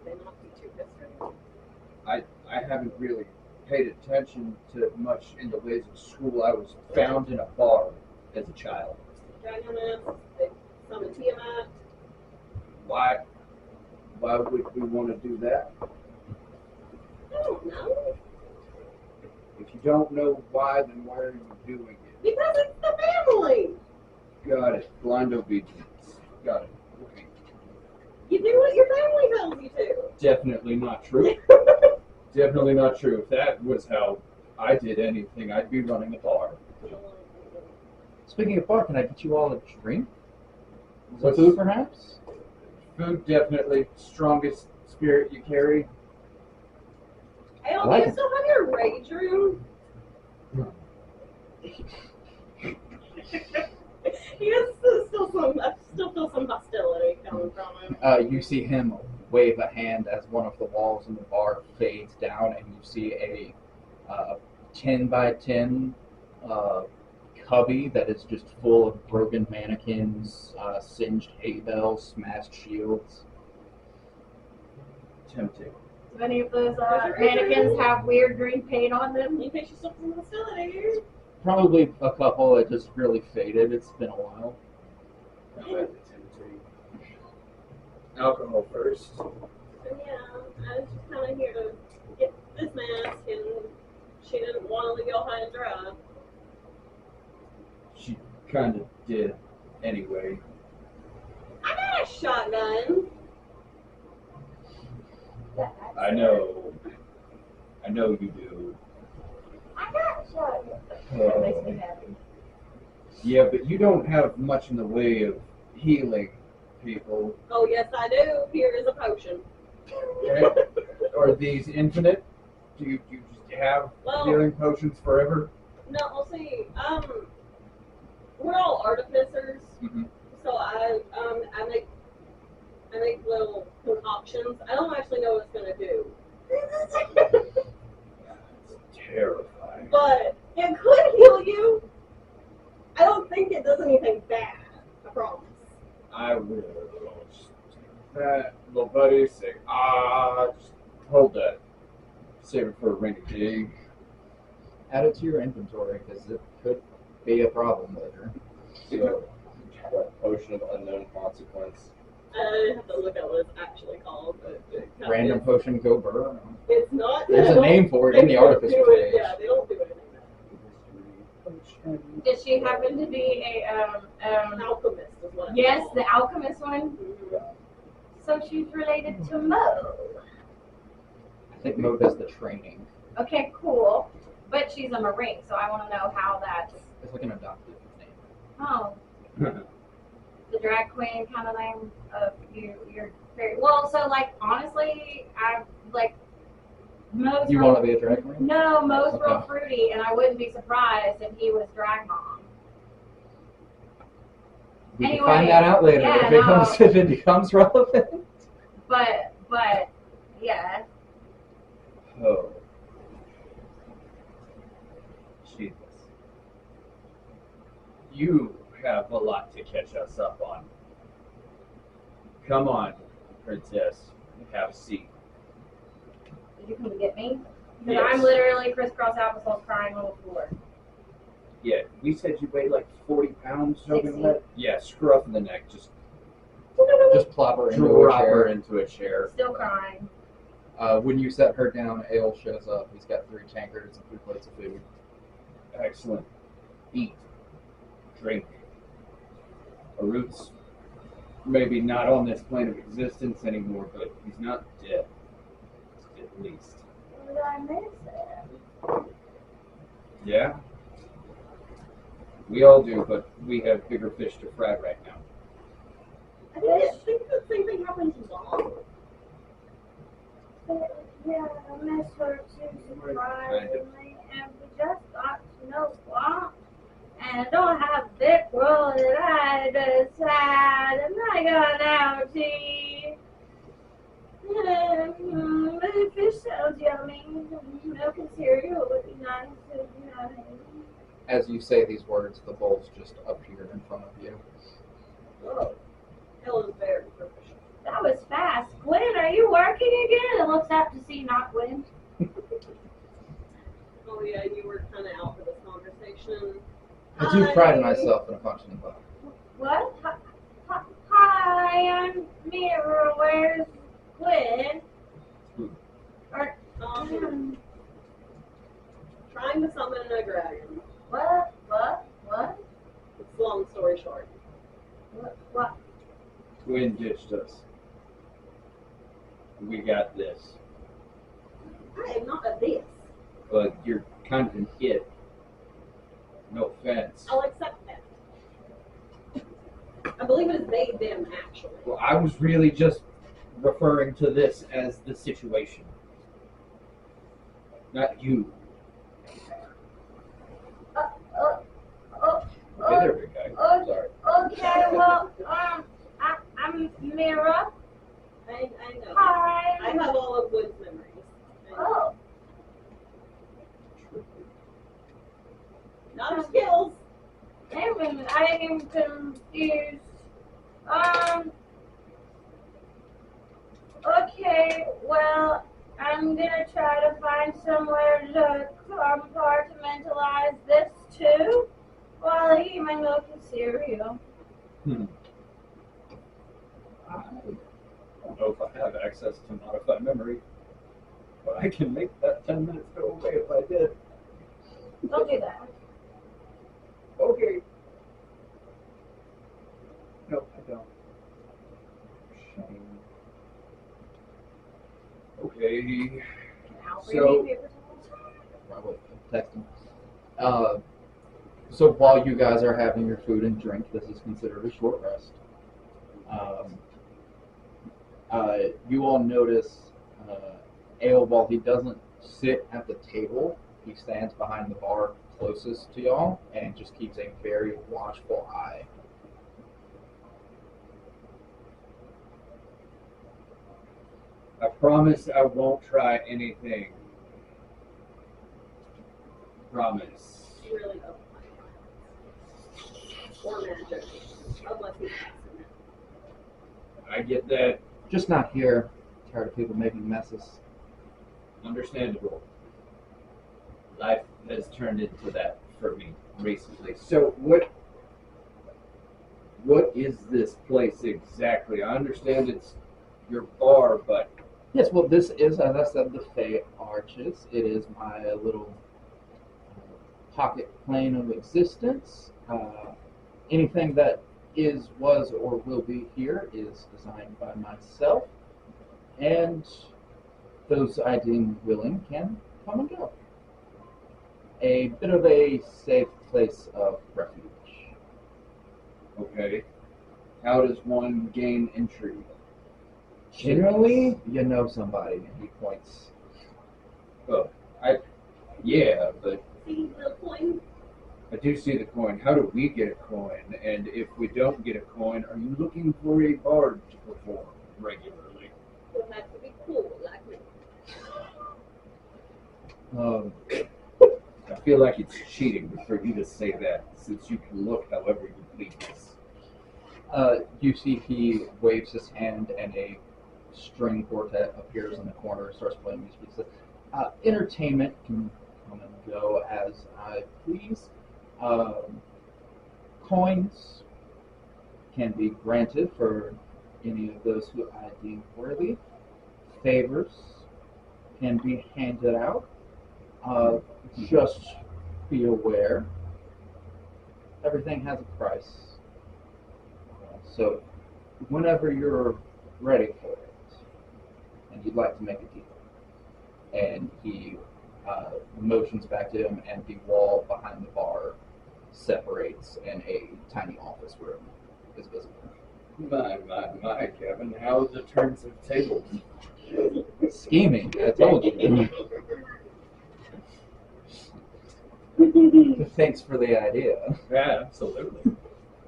They not be too distant. I haven't really paid attention to much in the ways of school. I was found in a bar as a child. Dragoness, they summon Tiamat. Why would we want to do that? I don't know. If you don't know why, then why are you doing it? Because it's the family. Got it. Blind obedience. Got it. Okay. You do what your family tells you to. Definitely not true. Definitely not true. If that was how I did anything, I'd be running a bar. Speaking of bar, can I get you all a drink? Some What's- food, perhaps? Food, definitely. Strongest spirit you carry. Hey, I like do you it. still have your rage room? Yes, still some. I still feel some hostility coming from him. You see him wave a hand as one of the walls in the bar fades down, and you see a 10 by 10 cubby that is just full of broken mannequins, singed hay bales, smashed shields. Tempting. Do any of those mannequins have weird green paint on them? In case you still some hostility. Probably a couple that just really faded. It's been a while. Alcohol first. So yeah, I was just kind of here to get this mask, and she didn't want to leave y'all high and dry. She kind of did anyway. I got a shotgun. I know. I know you do. I got a shotgun. Uh, That makes me happy. Yeah, but you don't have much in the way of healing people. Oh yes, I do. Here is a potion. Are these infinite? Do you just have Well- healing potions forever? No, we'll see. We're all artificers, Mhm. so I make little concoctions. I don't actually know what it's gonna do, It's terrifying. but it could heal you. I don't think it does anything bad. I promise. I will. That little buddy say, just hold that. Save it for a rainy day. add it to your inventory because it could be a problem later. So, what potion of unknown consequence? I have to look at what it's actually called, but Random potion go burr. It's not. There's a name for it in the artificer page. Yeah, they don't do anything. Does she happen to be a Alchemist is what. it's yes, called. the alchemist one? So she's related to Mo. I think Mo does the training. Okay, cool. But she's a marine, so I want to know how that's. It's like an adopted name. Oh, the drag queen kind of name of you. You're very well. So like honestly, I'm like Mo's. You want to be a drag queen? No, Mo's real Okay. fruity, and I wouldn't be surprised if he was drag mom. We Anyway, can find that out later yeah, if it becomes relevant. But yeah. Oh. Jesus. You have a lot to catch us up on. Come on, princess. Have a seat. Did you come to get me? Because Yes. I'm literally crisscross applesauce crying on the floor. Yeah, we said you weighed like 40 pounds, soaking 60. wet. Yeah, scruff in the neck. Just Just plop her into a drop her chair. into a chair. Still crying. When you set her down, Ale shows up. He's got 3 tankards and 3 plates of food. Excellent. Eat. Drink. Arut's maybe not on this plane of existence anymore, but he's not dead. At least. Did I miss it? Yeah? We all do, but we have bigger fish to fry right now. I think the same thing happened to Mom. Yeah, I miss her too, surprisingly. And we just got to know what. And I don't have a big roll that I just had. And I got an outie. The fish sounds yummy. Milk and cereal would be nice. As you say these words, the bowls just appear in front of you. Oh, Helen is very proficient. That was fast. Gwen, are you working again? It looks up to see not Gwen. Oh yeah, you were kind of out for this conversation. I do pride Hi. myself in a punch in the butt. What? Hi, I'm Mira. Where's Gwen? Um, trying to summon a dragon. What? It's a long story short. What? Gwen ditched us. We got this. I am not a this. But you're kind of an it. No offense. I'll accept that. I believe it is they, them, actually. Well, I was really just referring to this as the situation. Not you. Okay, there we go. Sorry. Okay, well, I'm Mira. I know. Hi. I have all of Wood's memories. Oh. Not her skills. I am confused. Okay, well, I'm gonna try to find somewhere to compartmentalize this too while I eat my milk and cereal. I don't know if I have access to modified memory, but I can make that 10 minutes go away if I did. Don't do that. Okay. No, I don't. Shame. Okay. Can Al bring So- me paper towels? Probably text him. So while you guys are having your food and drink, this is considered a short rest. You all notice Ale, while he doesn't sit at the table, he stands behind the bar closest to y'all and just keeps a very watchful eye. I promise I won't try anything. Promise. She really doesn't like or magic. Unless he's passing I get that. Just not here. Tired of people making messes. Understandable. Life has turned into that for me recently. So what is this place exactly? I understand it's your bar, but Yes, well, this is, as I said, the Fey Arches. It is my little pocket plane of existence. Anything that is, was, or will be here is designed by myself, and those I deem willing can come and go. A bit of a safe place of refuge. okay. How does one gain entry? Generally, you know somebody, and he points. Yeah, but See the coin? I do see the coin. How do we get a coin? And if we don't get a coin, are you looking for a bard to perform regularly? Would have to be cool, like me. I feel like it's cheating for you to say that, since you can look however you please. You see he waves his hand and a string quartet appears in the corner and starts playing music. He says, entertainment can come and go as I please. Coins can be granted for any of those who I deem worthy. Favors can be handed out. Just be aware, everything has a price. So whenever you're ready for it, and you'd like to make a deal, and he motions back to him, and the wall behind the bar separates, and a tiny office room is visible. My, Kevin, how the turns of tables. Scheming, I told you. Thanks for the idea. Yeah, absolutely.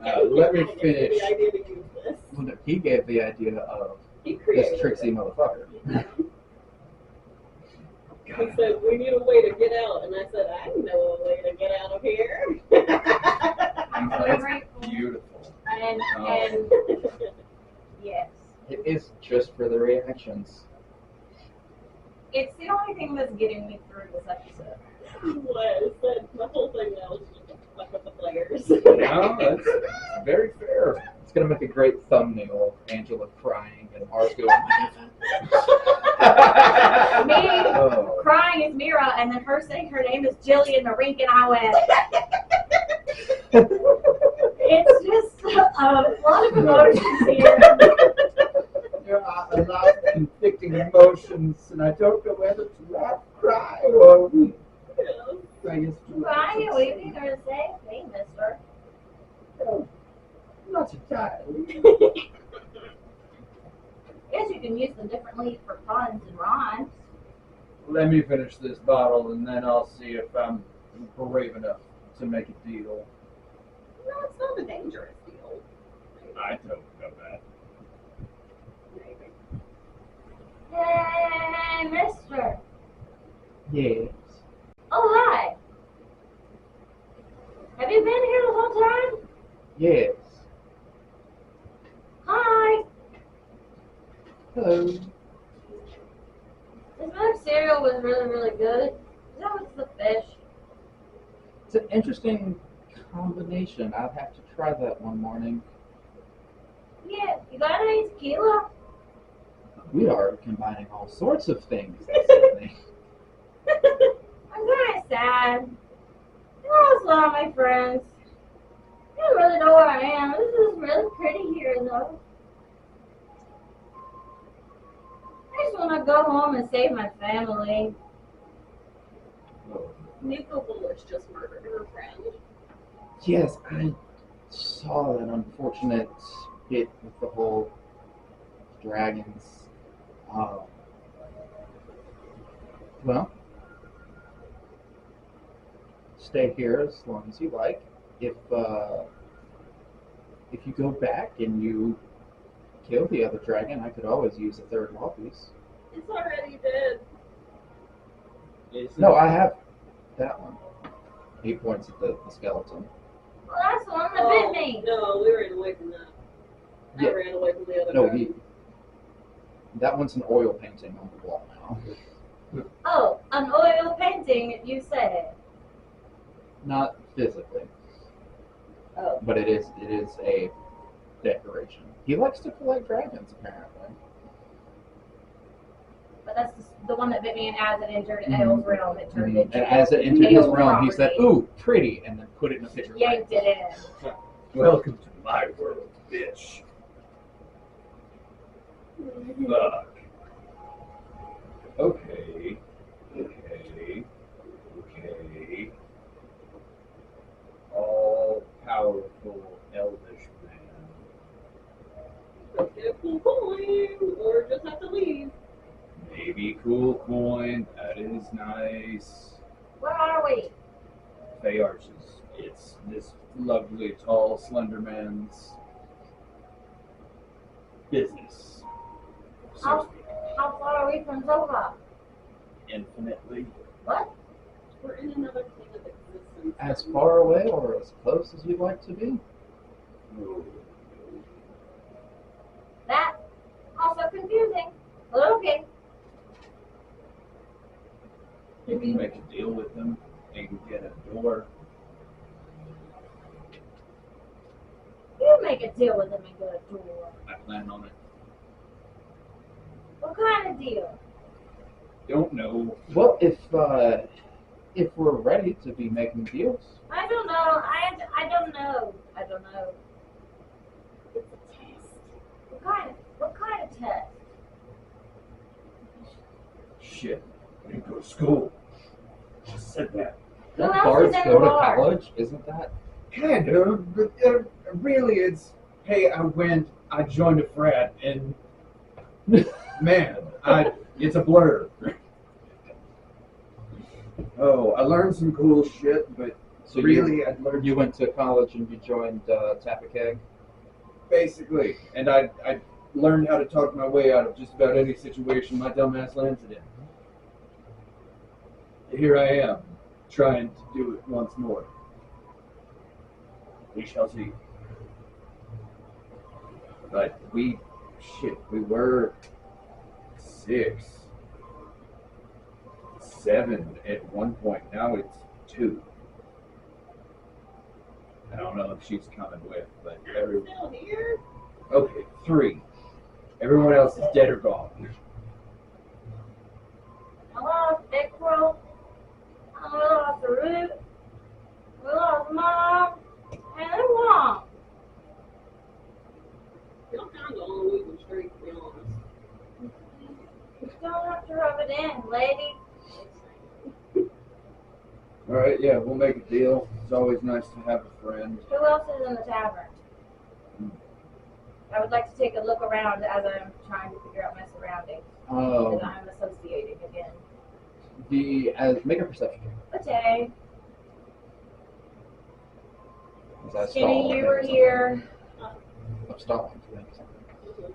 Let me finish. The idea to use this. Well, no, he gave the idea of He this created tricksy motherfucker. He said, we need a way to get out. And I said, I know a way to get out of here. That's Grateful. beautiful. And yes, It is just for the reactions. it's the only thing that's getting me through this episode. Was that my whole thing now was just to fuck with the players. No, that's very fair. It's gonna make a great thumbnail of Angela crying and Mars going. Me Oh. crying is Mira, and then her saying her name is Jillian the Rink, and I went. It's just a lot of emotions here. There are a lot of conflicting emotions, and I don't know whether to laugh, cry, or I guess to Crying and weeping are the same thing, mister. not entirely. Guess you can use them differently for puns and rhymes. Let me finish this bottle, and then I'll see if I'm brave enough to make a deal. No, it's not a dangerous deal. I don't know that. Maybe. Hey, mister. Yes. Oh, hi. Have you been here the whole time? Yes. Hi. Hello. This milk cereal was really, really good. That was the fish. It's an interesting combination. I'd have to try that one morning. Yeah, you got any tequila? We are combining all sorts of things this evening. I'm kind of sad. I lost a lot of my friends. I don't really know where I am. This is really pretty here, though. I just want to go home and save my family. Nico Bullish just murdered her friend. Yes, I saw that unfortunate bit with the whole dragons. Well, stay here as long as you like. If you go back and you kill the other dragon, I could always use a third law piece. It's already dead. No, I have that one. He points at the skeleton. Well, that's the one that bit me. No, we ran away from that. Yeah. I ran away from the other No, guy. that one's an oil painting on the wall now. Oh, an oil painting, you said. Not physically, Oh. but it is a decoration. He likes to collect dragons, apparently. But that's the one that bit me, and as it entered Ael's realm, it turned into. And as it entered his Ael's realm, he said, property. "Ooh, pretty," and then put it in a picture. Yanked it in. Welcome to my world, bitch. Fuck. Okay. All powerful elvish man. Let's get a cool coin, or just have to leave. Maybe cool coin. That is nice. Where are we? Fayarches. It's this lovely, tall, slender man's business. So to How, speak. how far are we from Zova? Infinitely. What? We're in another plane of existence. As far away or as close as you'd like to be. That also confusing. But okay. You can make a deal with them and you get a door. You make a deal with him and get a door. I plan on it. What kind of deal? Don't know. Well, if we're ready to be making deals, I don't know. I don't know. I don't know. It's a test. What kind of test? Shit. I didn't go to school. Just said that. Who don't else bards is in go the to bar? college? Isn't that? Kind of, but really it's, hey, I joined a frat, and man, it's a blur. Oh, I learned some cool shit, but So really I learned you went to college and you joined Tapakeg? basically, and I learned how to talk my way out of just about any situation my dumbass landed in. Here I am, trying to do it once more. We shall see. But we were 6, 7 at one point. Now it's 2. I don't know if she's coming with, but I'm still here. okay, 3. Everyone else is dead or gone. I lost Big Crow. I lost the root. We lost Mom. And then Mom. Y'all kind of on losing streak, to be honest. You don't have to rub it in, lady. All right, yeah, we'll make a deal. It's always nice to have a friend. Who else is in the tavern? I would like to take a look around as I'm trying to figure out my surroundings. Because I'm associating again. Make a perception check. Okay. Is that Skinny, stalling? you were here. I'm stalling. to make something.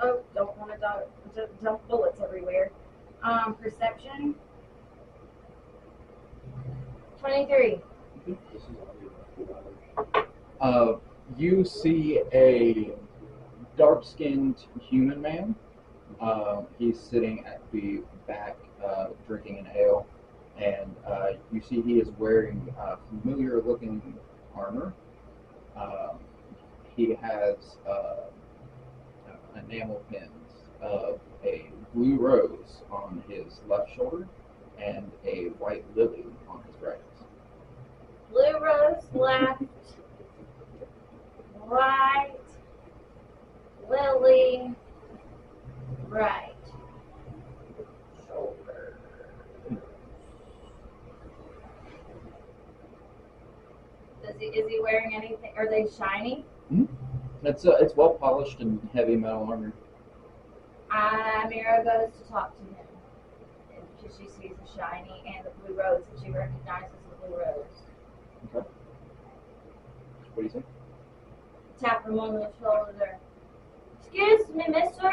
Oh, don't want to dump bullets everywhere. Perception. 23. You see a dark-skinned human man. He's sitting at the back drinking an ale, and you see he is wearing familiar-looking armor. He has enamel pins of a blue rose on his left shoulder and a white lily on his right. Blue rose left. White. Lily. Right. Shoulder. Is he wearing anything? Are they shiny? It's well polished and heavy metal armor. Mira goes to talk to him. And she sees the shiny and the blue rose, and she recognizes the blue rose. Okay. What do you say? Tap him on the shoulder. Excuse me, mister.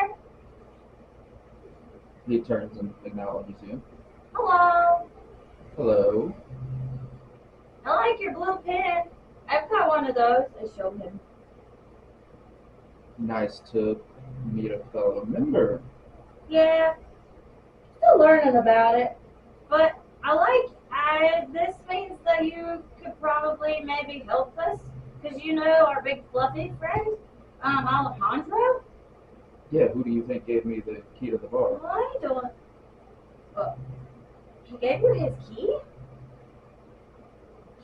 He turns and acknowledges you. Hello. Hello. I like your blue pen. I've got one of those. I showed him. Nice to meet a fellow member. Yeah. still learning about it. But this means that you could probably maybe help us. Because you know our big fluffy friend, Alejandro? Yeah, who do you think gave me the key to the bar? Well, I don't. He gave you his key?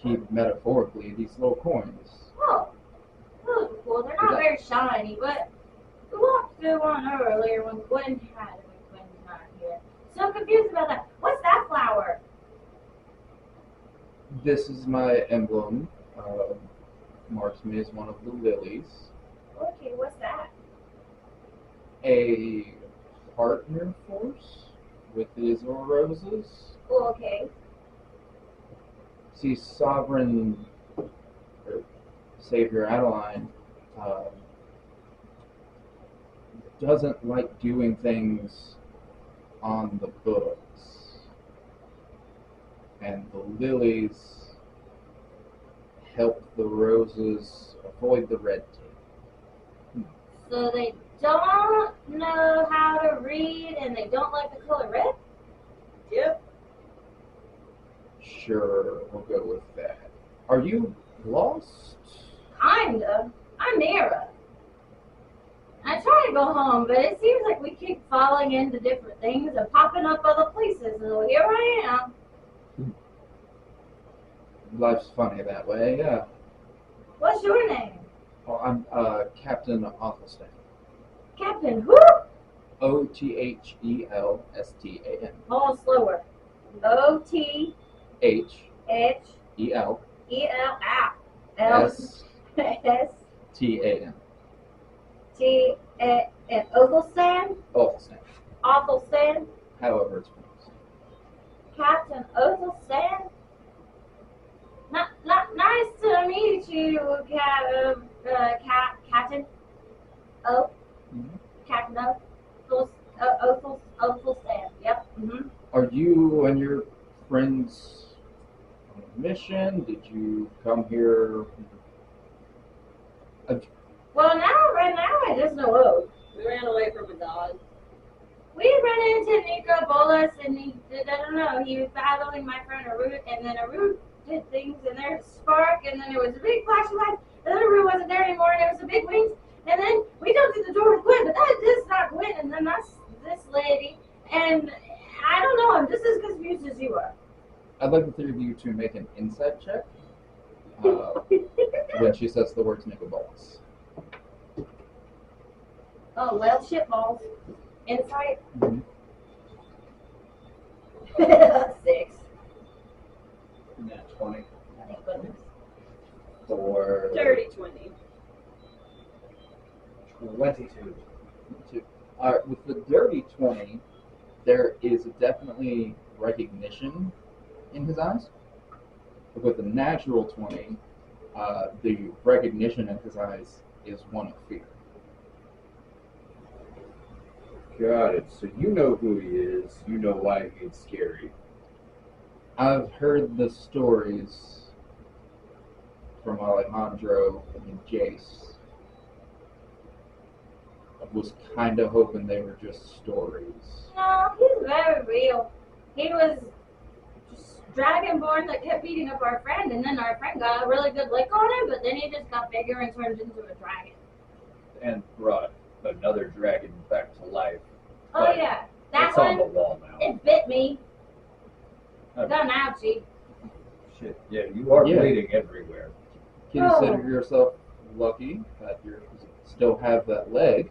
Key, metaphorically, these little coins. Oh, those are cool. They're not very shiny, but we walked through one earlier when Gwen had it when Gwen's not here. So I'm confused about that. What's that flower? This is my emblem. Marks me as one of the lilies. Okay, what's that? A partner force with the Azure roses. Oh, okay. See, Sovereign or Savior Adeline doesn't like doing things on the books. And the lilies help the roses avoid the red tape. So they don't know how to read and they don't like the color red? Yep. Sure, we'll go with that. Are you lost? Kinda. I'm Mira. I try to go home, but it seems like we keep falling into different things and popping up other places, so here I am. Life's funny that way, yeah. What's your name? Oh, I'm Captain Othelstan. Captain who? Othelstan. Hold slower. O-T-H-E-L. H-E-L. L. S-T-A-N. T-A-N. Othelstan? Othelstan. Othelstan? However it's pronounced. Captain Othelstan? Nice to meet you, Captain. Oh, Captain Othelstan. Yep. Mm-hmm. Are you and your friends on a mission? Did you come here? Well, right now I just know Oath. We ran away from a god. We ran into Nico Bolas, and I don't know, he was battling my friend Arut, and then Arut did things, and there's a spark, and then there was a big flash of light, and then Arut wasn't there anymore, and there was a big wings, and then we jumped through the door with Gwen, but that's not Gwen, and then that's this lady, and I don't know, I'm just as confused as you are. I'd like the three of you to make an insight check when she says the words Nicobolus. Oh, well, shitballs. Insight? Mm-hmm. 6. Nat 20. Thank goodness. For Dirty 20. 22. Alright, with the dirty 20, there is definitely recognition in his eyes. But with the natural 20, the recognition in his eyes is one of fear. Got it. So you know who he is. You know why he's scary. I've heard the stories from Alejandro and Jace. I was kind of hoping they were just stories. No, he's very real. He was just dragonborn that kept beating up our friend, and then our friend got a really good lick on him, but then he just got bigger and turned into a dragon. And brought another dragon back to life. Oh But yeah, that It's on the one, wall now. it bit me. Oh, Got an ouchie. shit. Yeah, you are Yeah. bleeding everywhere. Consider Oh. yourself lucky that you still have that leg.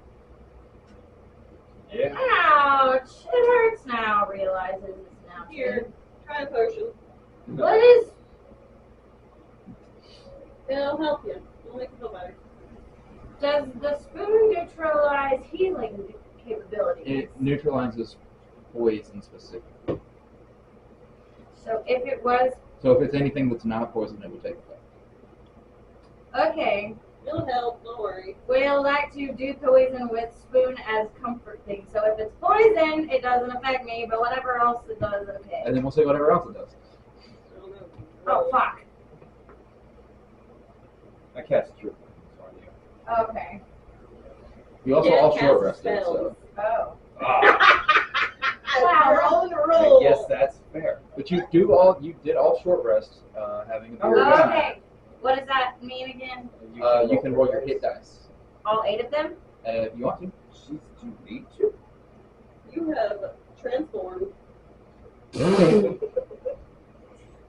Yeah. Ouch! It hurts now. Realizes it's now. Here, try a potion. What is? It'll help you. It'll make you feel better. Does the spoon neutralize healing capabilities? It neutralizes poison specifically. So if it was So if it's anything that's not poison, it would take effect. okay, It'll help. Don't worry. we'll like to do poison with spoon as comfort thing. So if it's poison, it doesn't affect me, but whatever else it does, okay. And then we'll say whatever else it does. It'll go. Oh fuck. I cast Cure Wounds on you. Okay. You also Yeah, all cast short rested, spells. so Oh. Ah, Wow. For all But you did all short rest, having a beer. Oh, okay. What does that mean again? You can roll your hit dice All 8 of them? if you want to. Jeez, do you need to? You have transformed.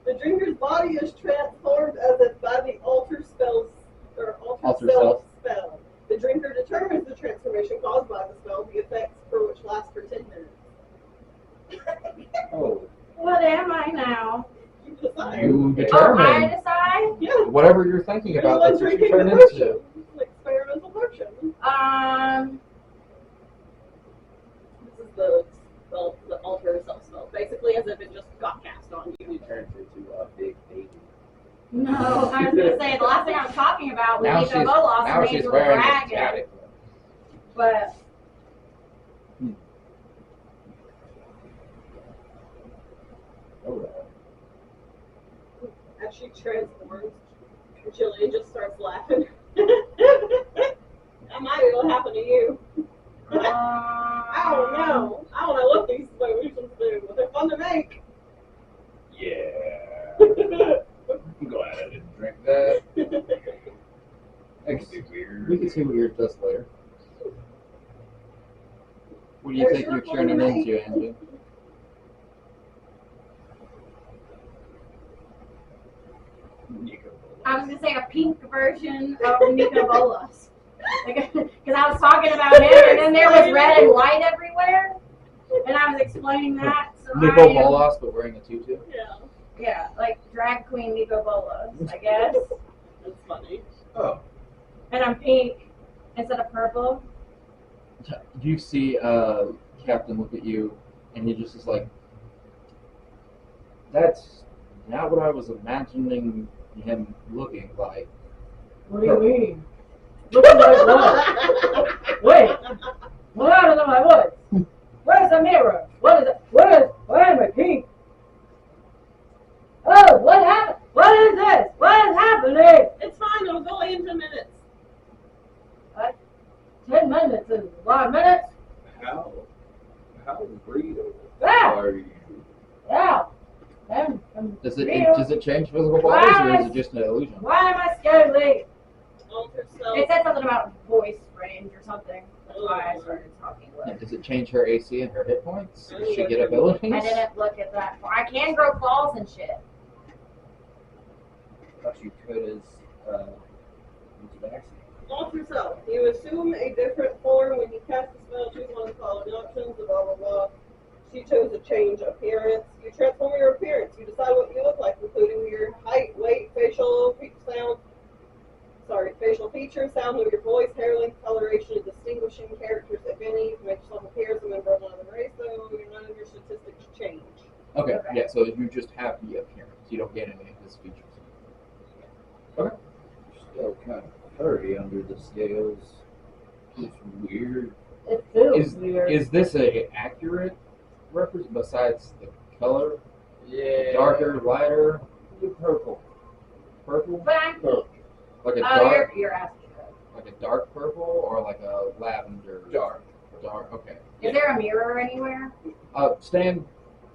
The drinker's body is transformed as if by the alter spell or alter self spell. The drinker determines the transformation caused by the spell, the effects for which lasts for 10 minutes. Oh. What am I now? You decide. You Oh, I determine decide? Yeah. whatever you're thinking about. Anyone That's what you drinking turn the into. potion. It's an experimental potion. This is the spell, the alter self spell. Basically, as if it just got cast on you. You turned into a big baby. No, I was gonna say the last thing I was talking about was Now Nico she's Bolas now and she's Angel wearing a Dragon. jacket. But Oh, As she transforms, Jillian just starts laughing. That might be what happened to you. I don't know. I don't know what these solutions do, but they're fun to make. yeah. I'm glad I didn't drink that. That could be weird. We can see what yours does later. What do you There's think your you're turning fun to into, Angie? I was gonna say a pink version of Nico Bolas. Because I was talking about him, and then there was red and white everywhere, and I was explaining that. So Nico I am- Bolas, but wearing a tutu. Yeah, Yeah, like drag queen Nico Bolas, I guess. that's funny. Oh. And I'm pink instead of purple. You see Captain look at you, and he just is like, "That's not what I was imagining him looking like." What do you mean? Looking like what? Wait, what out of my voice? Where's the mirror? What is it? Where am I pink? Oh, what happened? What is this? What is happening? It's fine, it'll go away in 10 minutes. 10 minutes is a lot of minutes. How real Yeah, are you? yeah. I'm Does it real. change physical bodies, or is it just an illusion? Why am I scared, Lee? Alter self. It said something about voice range or something. That's why I started talking with. Does it change her AC and her hit points? Does she get abilities? I didn't look at that. I can grow claws and shit. Thought you could as Tabaxi. Alter self. You assume a different form when you cast a spell, choose one of the following options, blah blah blah. She chose a change appearance. You transform your appearance. You decide what you look like, including your height, weight, facial features, sound of your voice, hair length, coloration, and distinguishing characters, if any. You can make yourself appear as a member of another race, though none of your statistics change. Okay, yeah, so you just have the appearance. You don't get any of his features. Still kind of furry under the scales. It's weird. It feels Is weird. is this a accurate represent besides the color? Yeah. Darker, lighter, Purple. purple? But I'm pink. Like a Oh, dark you're asking. like a dark purple or like a lavender? Dark. Dark, okay. Is there a mirror anywhere? Stand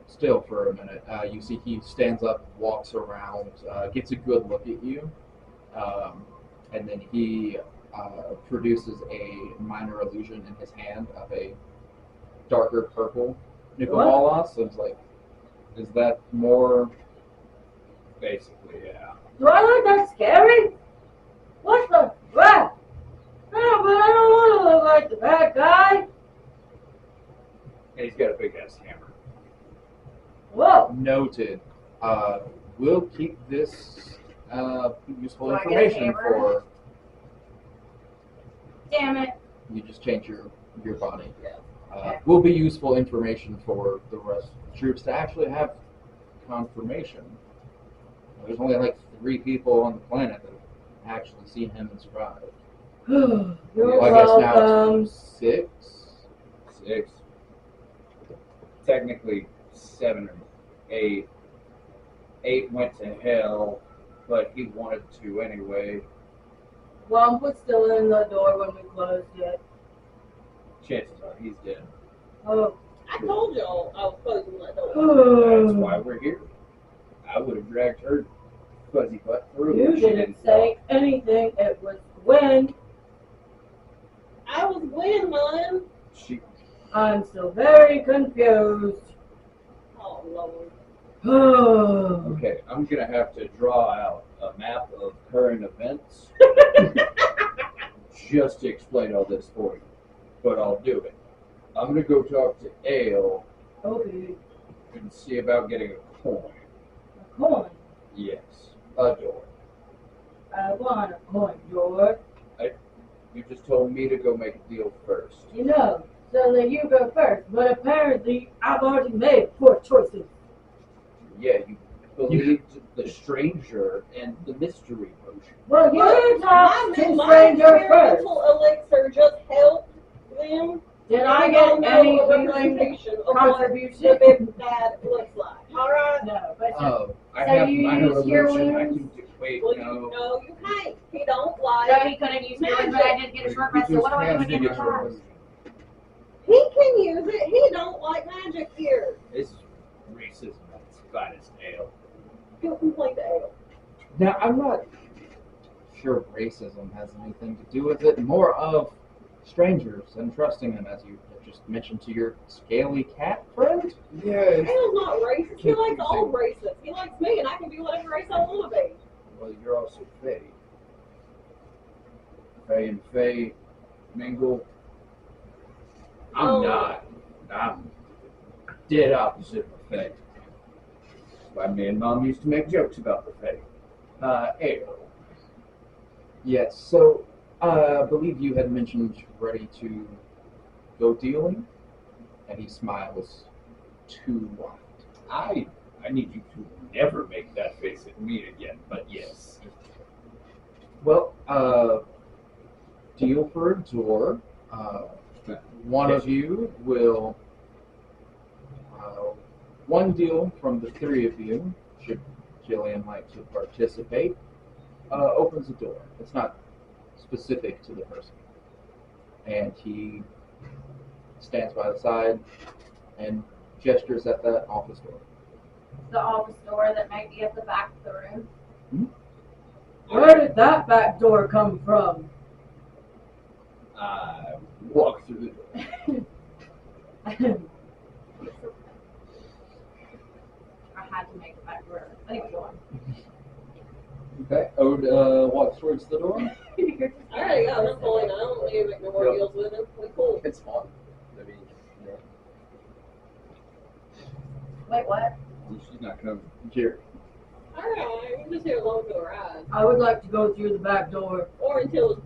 still for a minute. You see he stands up, walks around, gets a good look at you, and then he produces a minor illusion in his hand of a darker purple Nicobolas. So it's like, is that more? Basically, yeah. Do I look that scary? What the? What? No, but I don't want to look like the bad guy. And he's got a big ass hammer. Whoa. Noted. We'll keep this useful Do I get a information hammer? for. Damn it. You just change your body. Yeah. Okay. Will be useful information for the rest of the troops to actually have confirmation. There's only like 3 people on the planet that have actually seen him and survived. You're Well, I guess now welcome. it's 6. 6. Technically 7 or 8. 8 went to hell, but he wanted to anyway. One was still in the door when we closed it. Chances are he's dead. Oh. I told y'all I was closing my door. That's why we're here. I would have dragged her fuzzy butt through. You She didn't say anything. It was when. I was when, man. She. I'm still very confused. Oh, Lord. Okay, I'm gonna have to draw out a map of current events just to explain all this for you. But I'll do it. I'm gonna go talk to Ale Okay. and see about getting a coin. A coin. Yes, a door. I want a coin, George. You just told me to go make a deal first. You know, so that you go first. But apparently, I've already made poor choices. Yeah, you believed the stranger and the mystery potion. Well, you talked to My stranger first. experimental elixir just helped them. Did I don't get know any a healing representation of what contribution? the big bad looks like. All right. No, but Oh, I So have you minor use your illusion. I wounds? can do. Wait, Well, no. no, you can't. He don't So like. he couldn't use healing, but I did get a short rest. So what do I do again? He can use it. He don't like magic here. This is racism at its finest, Ale. He'll complain to Ale. Now, I'm not sure racism has anything to do with it. More of strangers and trusting them, as you have just mentioned to your scaly cat friend. Yeah. Ale's not racist. He likes all races. He likes me, and I can be whatever race I want to be. Well, you're also Faye. Faye and Faye mingle. I'm Oh. not. I'm dead opposite of Faye. That's why me and Mom used to make jokes about the Faye. Ale. Yes, so I believe you had mentioned ready to go dealing, and he smiles too wide. I need you to never make that face at me again, but yes. Well, deal for a door. One of you will, one deal from the three of you, should Jillian like to participate, opens a door. It's not specific to the person. And he stands by the side and gestures at that office door. The office door that might be at the back of the room. Where did that back door come from? I walk through the door. I had to make it back door. Anyway, go on. Okay, Ode walks towards the door. I already got enough point. I don't need to make no more deals with him. We cool. It's fun. I mean, yeah. Wait, what? She's not coming. Jerry. All right, we're just here along for the ride, I would like to go through the back door. or until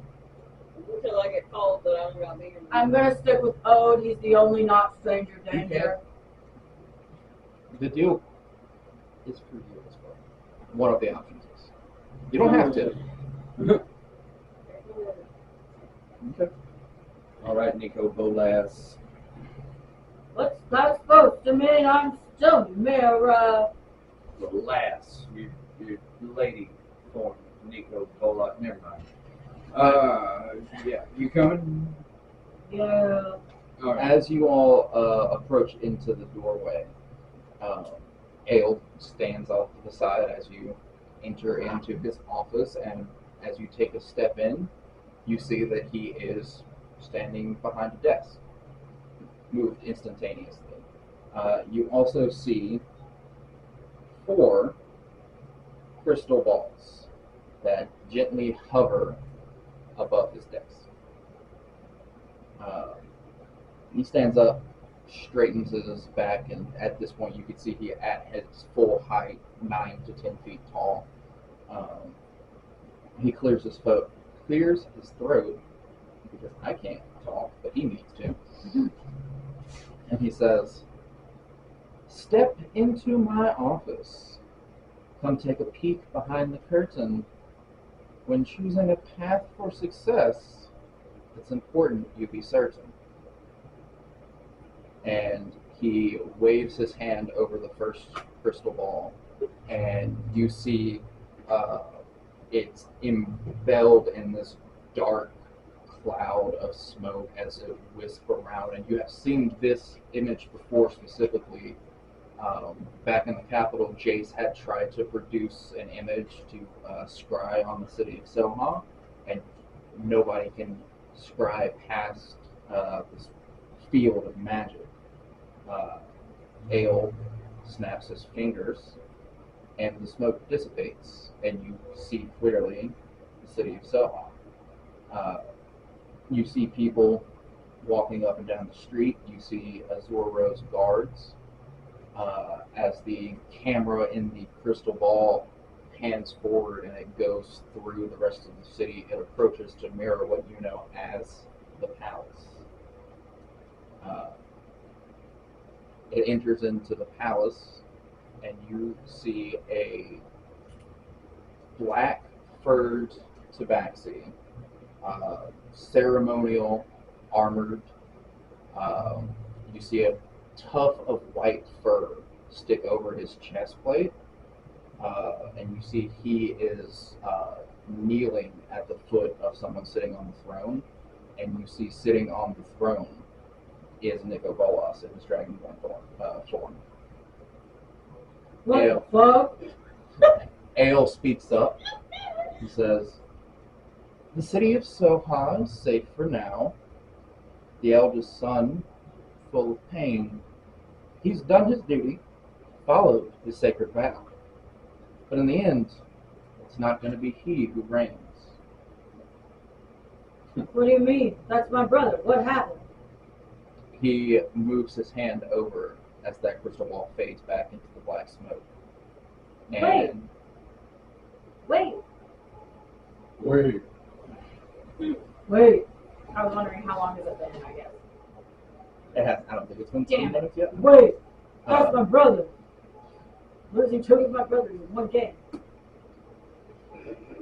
I get called that I don't got to be here. I'm gonna stick with Ode. He's the only not stranger danger. The deal is for you as well. One of the options is. You don't have to. Okay. All right, Nico Bolas. What's that supposed to mean? I'm still Mira. The lass, your lady form, Nico Bolas. Never mind. Yeah, you coming? Yeah. All right. As you all approach into the doorway, Ale stands off to the side as you enter into his office, and as you take a step in, you see that he is standing behind a desk, moved instantaneously. You also see 4 crystal balls that gently hover above his desk. He stands up, straightens his back, and at this point you can see he at his full height, 9 to 10 feet tall. He clears his throat because I can't talk, but he needs to. And he says, "Step into my office. Come take a peek behind the curtain. When choosing a path for success, it's important you be certain." And he waves his hand over the first crystal ball, and you see it's enveloped in this dark cloud of smoke as it wisps around. And you have seen this image before specifically Back in the capital, Jace had tried to produce an image to scry on the city of Soha, and nobody can scry past this field of magic. Ale snaps his fingers, and the smoke dissipates, and you see clearly the city of Soha. You see people walking up and down the street. You see Azoro's guards. As the camera in the crystal ball pans forward and it goes through the rest of the city, it approaches to mirror what you know as the palace. It enters into the palace, and you see a black furred tabaxi, ceremonial armored. You see a tuft of white fur stick over his chest plate, and you see he is kneeling at the foot of someone sitting on the throne, and you see sitting on the throne is Nico Bolas in his dragonborn form. What Ale. the fuck? Ale speaks up. He says, "The city of Soha is safe for now. The eldest son, full of pain, he's done his duty, followed his sacred vow. But in the end, it's not going to be he who reigns." What do you mean? That's my brother. What happened? He moves his hand over as that crystal ball fades back into the black smoke. And Wait. Wait. Wait, I was wondering how long has it been, I guess. it has, I don't think it's been 2 Damn it. minutes yet. wait. That's Uh, my brother. Losing two of my brothers in one game.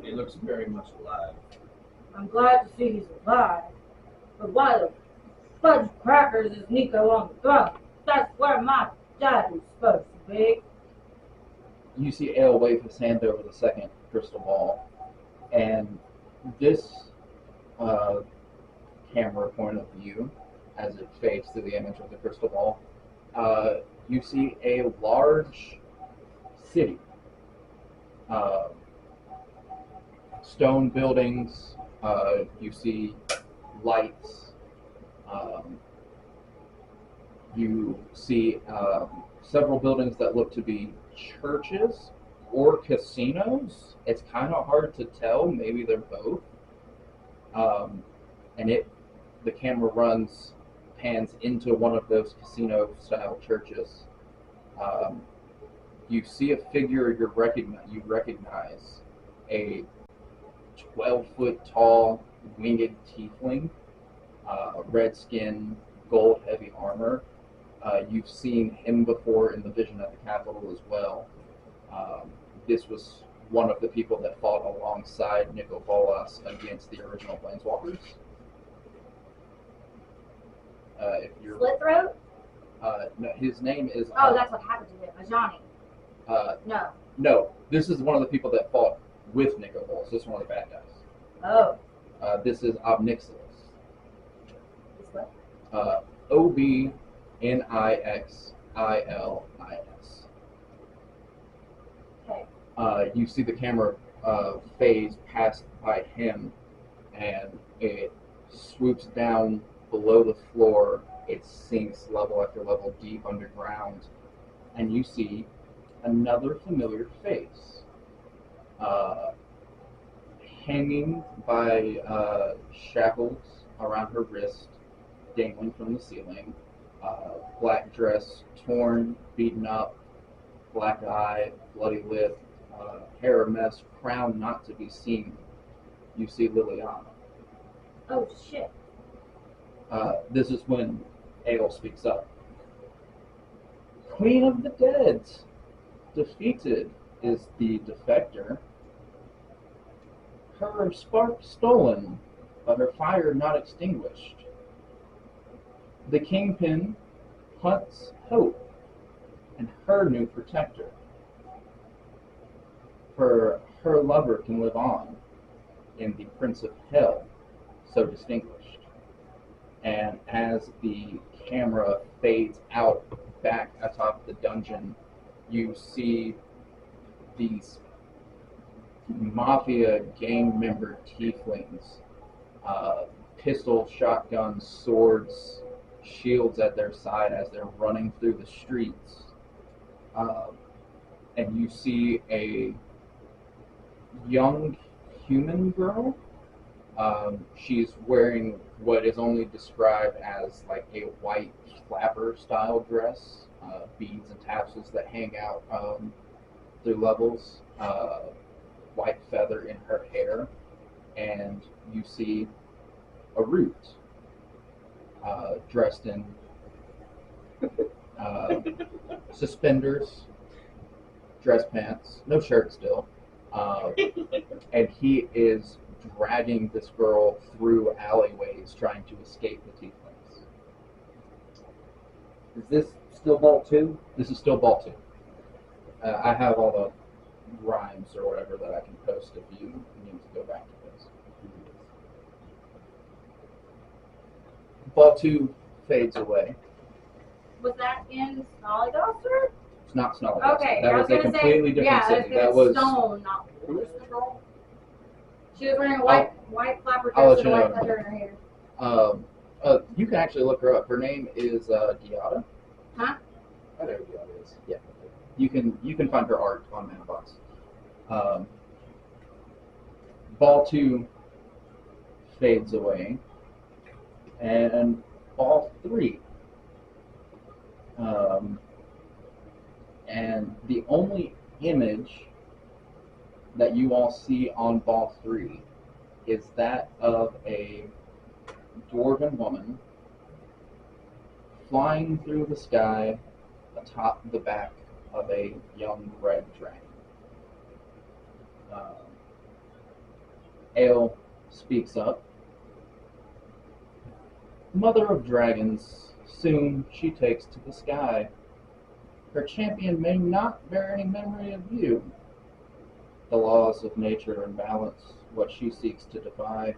He looks very much alive. I'm glad to see he's alive. But why the fudge crackers is Nico on the throne? That's where my dad was supposed to be. You see Ale wave his hand over the second crystal ball, and this camera point of view, as it fades to the image of the crystal ball, you see a large city. Stone buildings, you see lights, you see several buildings that look to be churches or casinos. It's kind of hard to tell. Maybe they're both. And the camera pans into one of those casino-style churches. You see a figure you recognize, a 12-foot tall winged tiefling, red skin, gold heavy armor. You've seen him before in the vision at the Capitol as well. This was one of the people that fought alongside Nico Bolas against the original Planeswalkers. If you're, Slit throat? no, his name is. Oh, that's what happened to him. Ajani. No. No, this is one of the people that fought with Nico Bolas. This is one of the bad guys. Oh. This is Obnixilis. This what? Obnixilis. Okay. You see the camera phase past by him, and it swoops down below the floor. It sinks level after level deep underground, and you see another familiar face. Hanging by shackles around her wrist, dangling from the ceiling. Black dress, torn, beaten up, black eye, bloody lip, hair a mess, crown not to be seen. You see Liliana. Oh, shit. This is when Ale speaks up. Queen of the Dead. Defeated is the defector. Her spark stolen, but her fire not extinguished. The Kingpin hunts Hope and her new protector. For her lover can live on in the Prince of Hell, so distinguished. And as the camera fades out back atop the dungeon, you see these mafia gang member tieflings, pistols, shotguns, swords, shields at their side as they're running through the streets. And you see a young human girl. She's wearing what is only described as like a white flapper style dress, beads and tassels that hang out through levels, white feather in her hair, and you see a root dressed in suspenders, dress pants, no shirt still, and he is dragging this girl through alleyways trying to escape the tieflings. Is this still Vault 2? This is still Vault 2. I have all the rhymes or whatever that I can post if you need to go back to this. Vault 2 fades away. Was that in Snollygoster? It's not Snollygoster. Okay, That I was was a gonna completely say, different yeah, city. That That was. Stone, not Who is the girl? She was wearing a white flapper I'll dress let and you a white know. feather in her hair. You can actually look her up. Her name is Giada. Huh? I know who the other is. Yeah. You can find her art on Manbox. Ball 2 fades away, and Ball 3. And the only image that you all see on Ball 3 is that of a dwarven woman flying through the sky atop the back of a young red dragon. Ale speaks up. Mother of dragons, soon she takes to the sky. Her champion may not bear any memory of you. The laws of nature and balance, what she seeks to defy.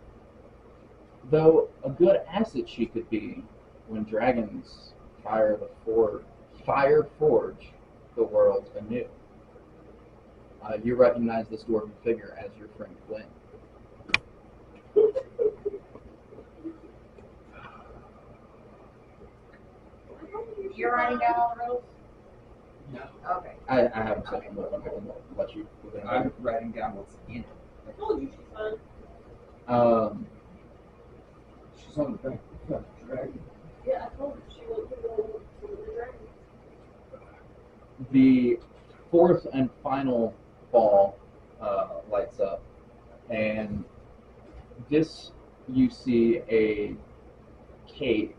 Though a good asset she could be when dragons fire forge the world anew. You recognize this dwarven figure as your friend Glenn. You're writing down all the rules? No. Okay. I haven't said them, but I can let you. I'm writing down what's in it. I told you she's fine. She's on the back of the dragon. Yeah, I told you she went to the dragon. The fourth and final ball lights up, and this you see a cave.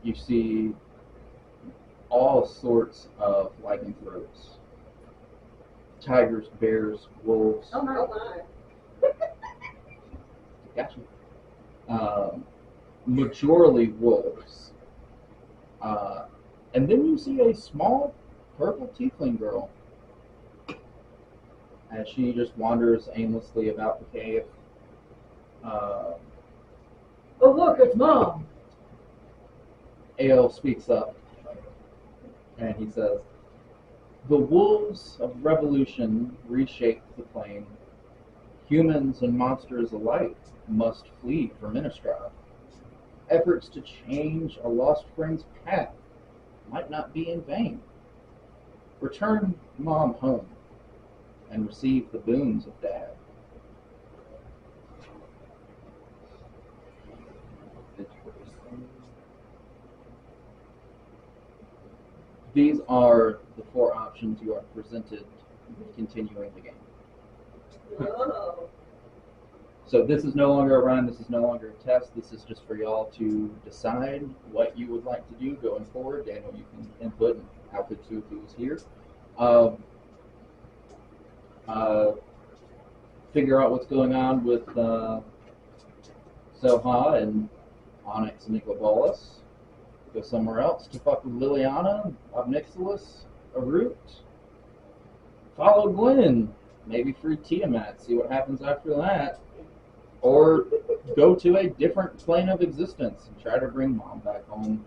You see all sorts of lycanthropes. Tigers, bears, wolves. Oh my. Oh my. Gotcha. Majorly wolves. And then you see a small purple tiefling girl as she just wanders aimlessly about the cave. Oh look, it's Mom. Ale speaks up and he says, "The wolves of revolution reshaped the plain. Humans and monsters alike must flee from Innistrad. Efforts to change a lost friend's path might not be in vain. Return Mom home and receive the boons of Dad." These are the four options you are presented with continuing the game. Oh. So this is no longer a run, this is no longer a test, this is just for y'all to decide what you would like to do going forward. Daniel, you can input, and Alfred too, if he was here. Figure out what's going on with Soha and Onyx and Nicobolus. Go somewhere else to fuck with Liliana, Obnixilis, Arut. Follow Glenn, maybe free Tiamat, see what happens after that. Or go to a different plane of existence and try to bring Mom back home.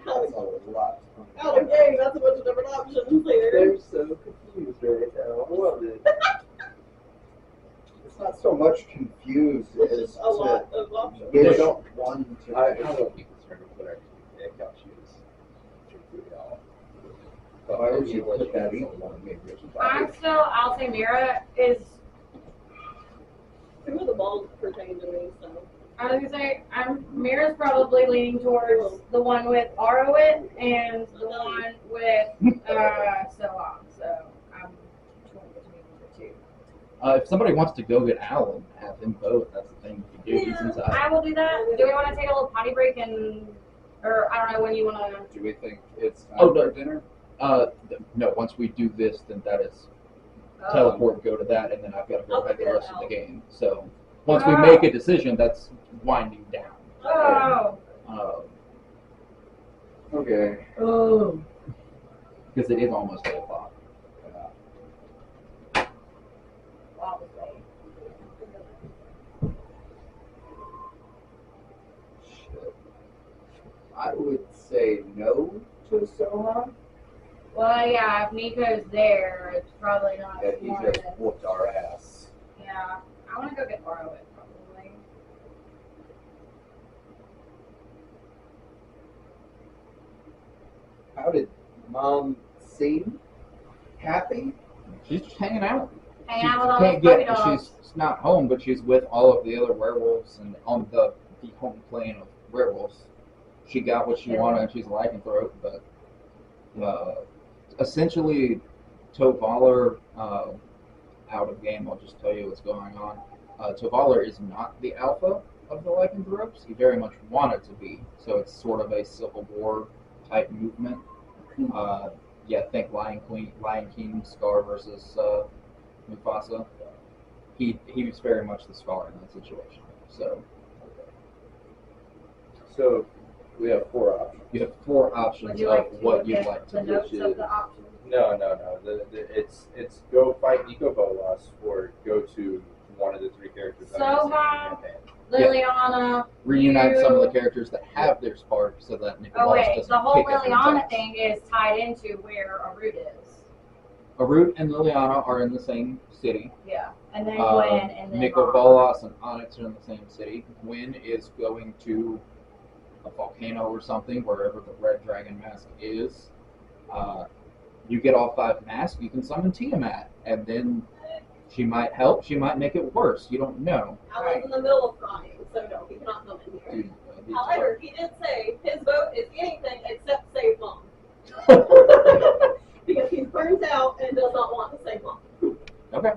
Out That's a lot. of game, that's a bunch of different options here. They're so confused right now. I love it. It's not so much confused It's as just a lot of options. they don't want to. I won't be concerned with whatever they count choose. Why would you put that in? I'll say Mira is, Two of the balls pertain to me, so. I was gonna say, Mira's probably leaning towards the one with Arrowit and the one with, Sohan, so I'm torn between the two. If somebody wants to go get Alan, have him vote. That's the thing you can do. He's I inside. will do that. Do we want to take a little potty break or I don't know when you want to. Do we think it's time Oh, no. for dinner? No. Once we do this, then that is Oh. teleport. Go to that, and then I've got to go I'll back the figure rest it of the out. game. So once we Oh. make a decision, that's winding down. Oh. Okay. Oh. Because it is almost 8:00. Shit. I would say no to Sohan. Well, yeah, if Nico's there, it's probably not And he smart. just whooped our ass. Yeah, I want to go get Arrowit probably. How did Mom seem? Happy? She's just hanging out. Hang She out with all can't those puppy get. dogs. She's not home, but she's with all of the other werewolves and on the home plane of werewolves. She got what she wanted, and she's a lycanthrope. But essentially, Tovaler out of game. I'll just tell you what's going on. Tovaler is not the alpha of the lycanthropes. He very much wanted to be. So it's sort of a civil war type movement. Yeah, think Lion King, Scar versus Mufasa. He was very much the Scar in that situation. So So we have 4 options. you have 4 Would options you of like to what look you'd at like to the do. notes of the options? No. It's go fight Nico Bolas or go to one of the 3 characters. that are in the Sohan. campaign. Liliana. Reunite some of the you- characters that have their spark, so that Nicolas Oh wait, doesn't the whole kick everyone's Liliana ass. thing is tied into where Arut is. Arut and Liliana are in the same city. Yeah, and then Gwen, and then Nico Mom. Bolas and Onyx are in the same city. Gwen is going to a volcano or something, wherever the red dragon mask is. You get all 5 masks, you can summon Tiamat, and then she might help, she might make it worse. You don't know. Alan's in the middle of crying, so no, he cannot come in here. Dude, these However, he did say his vote is anything except save Mom. are- Because he's burnt out and does not want to save Mom. Okay.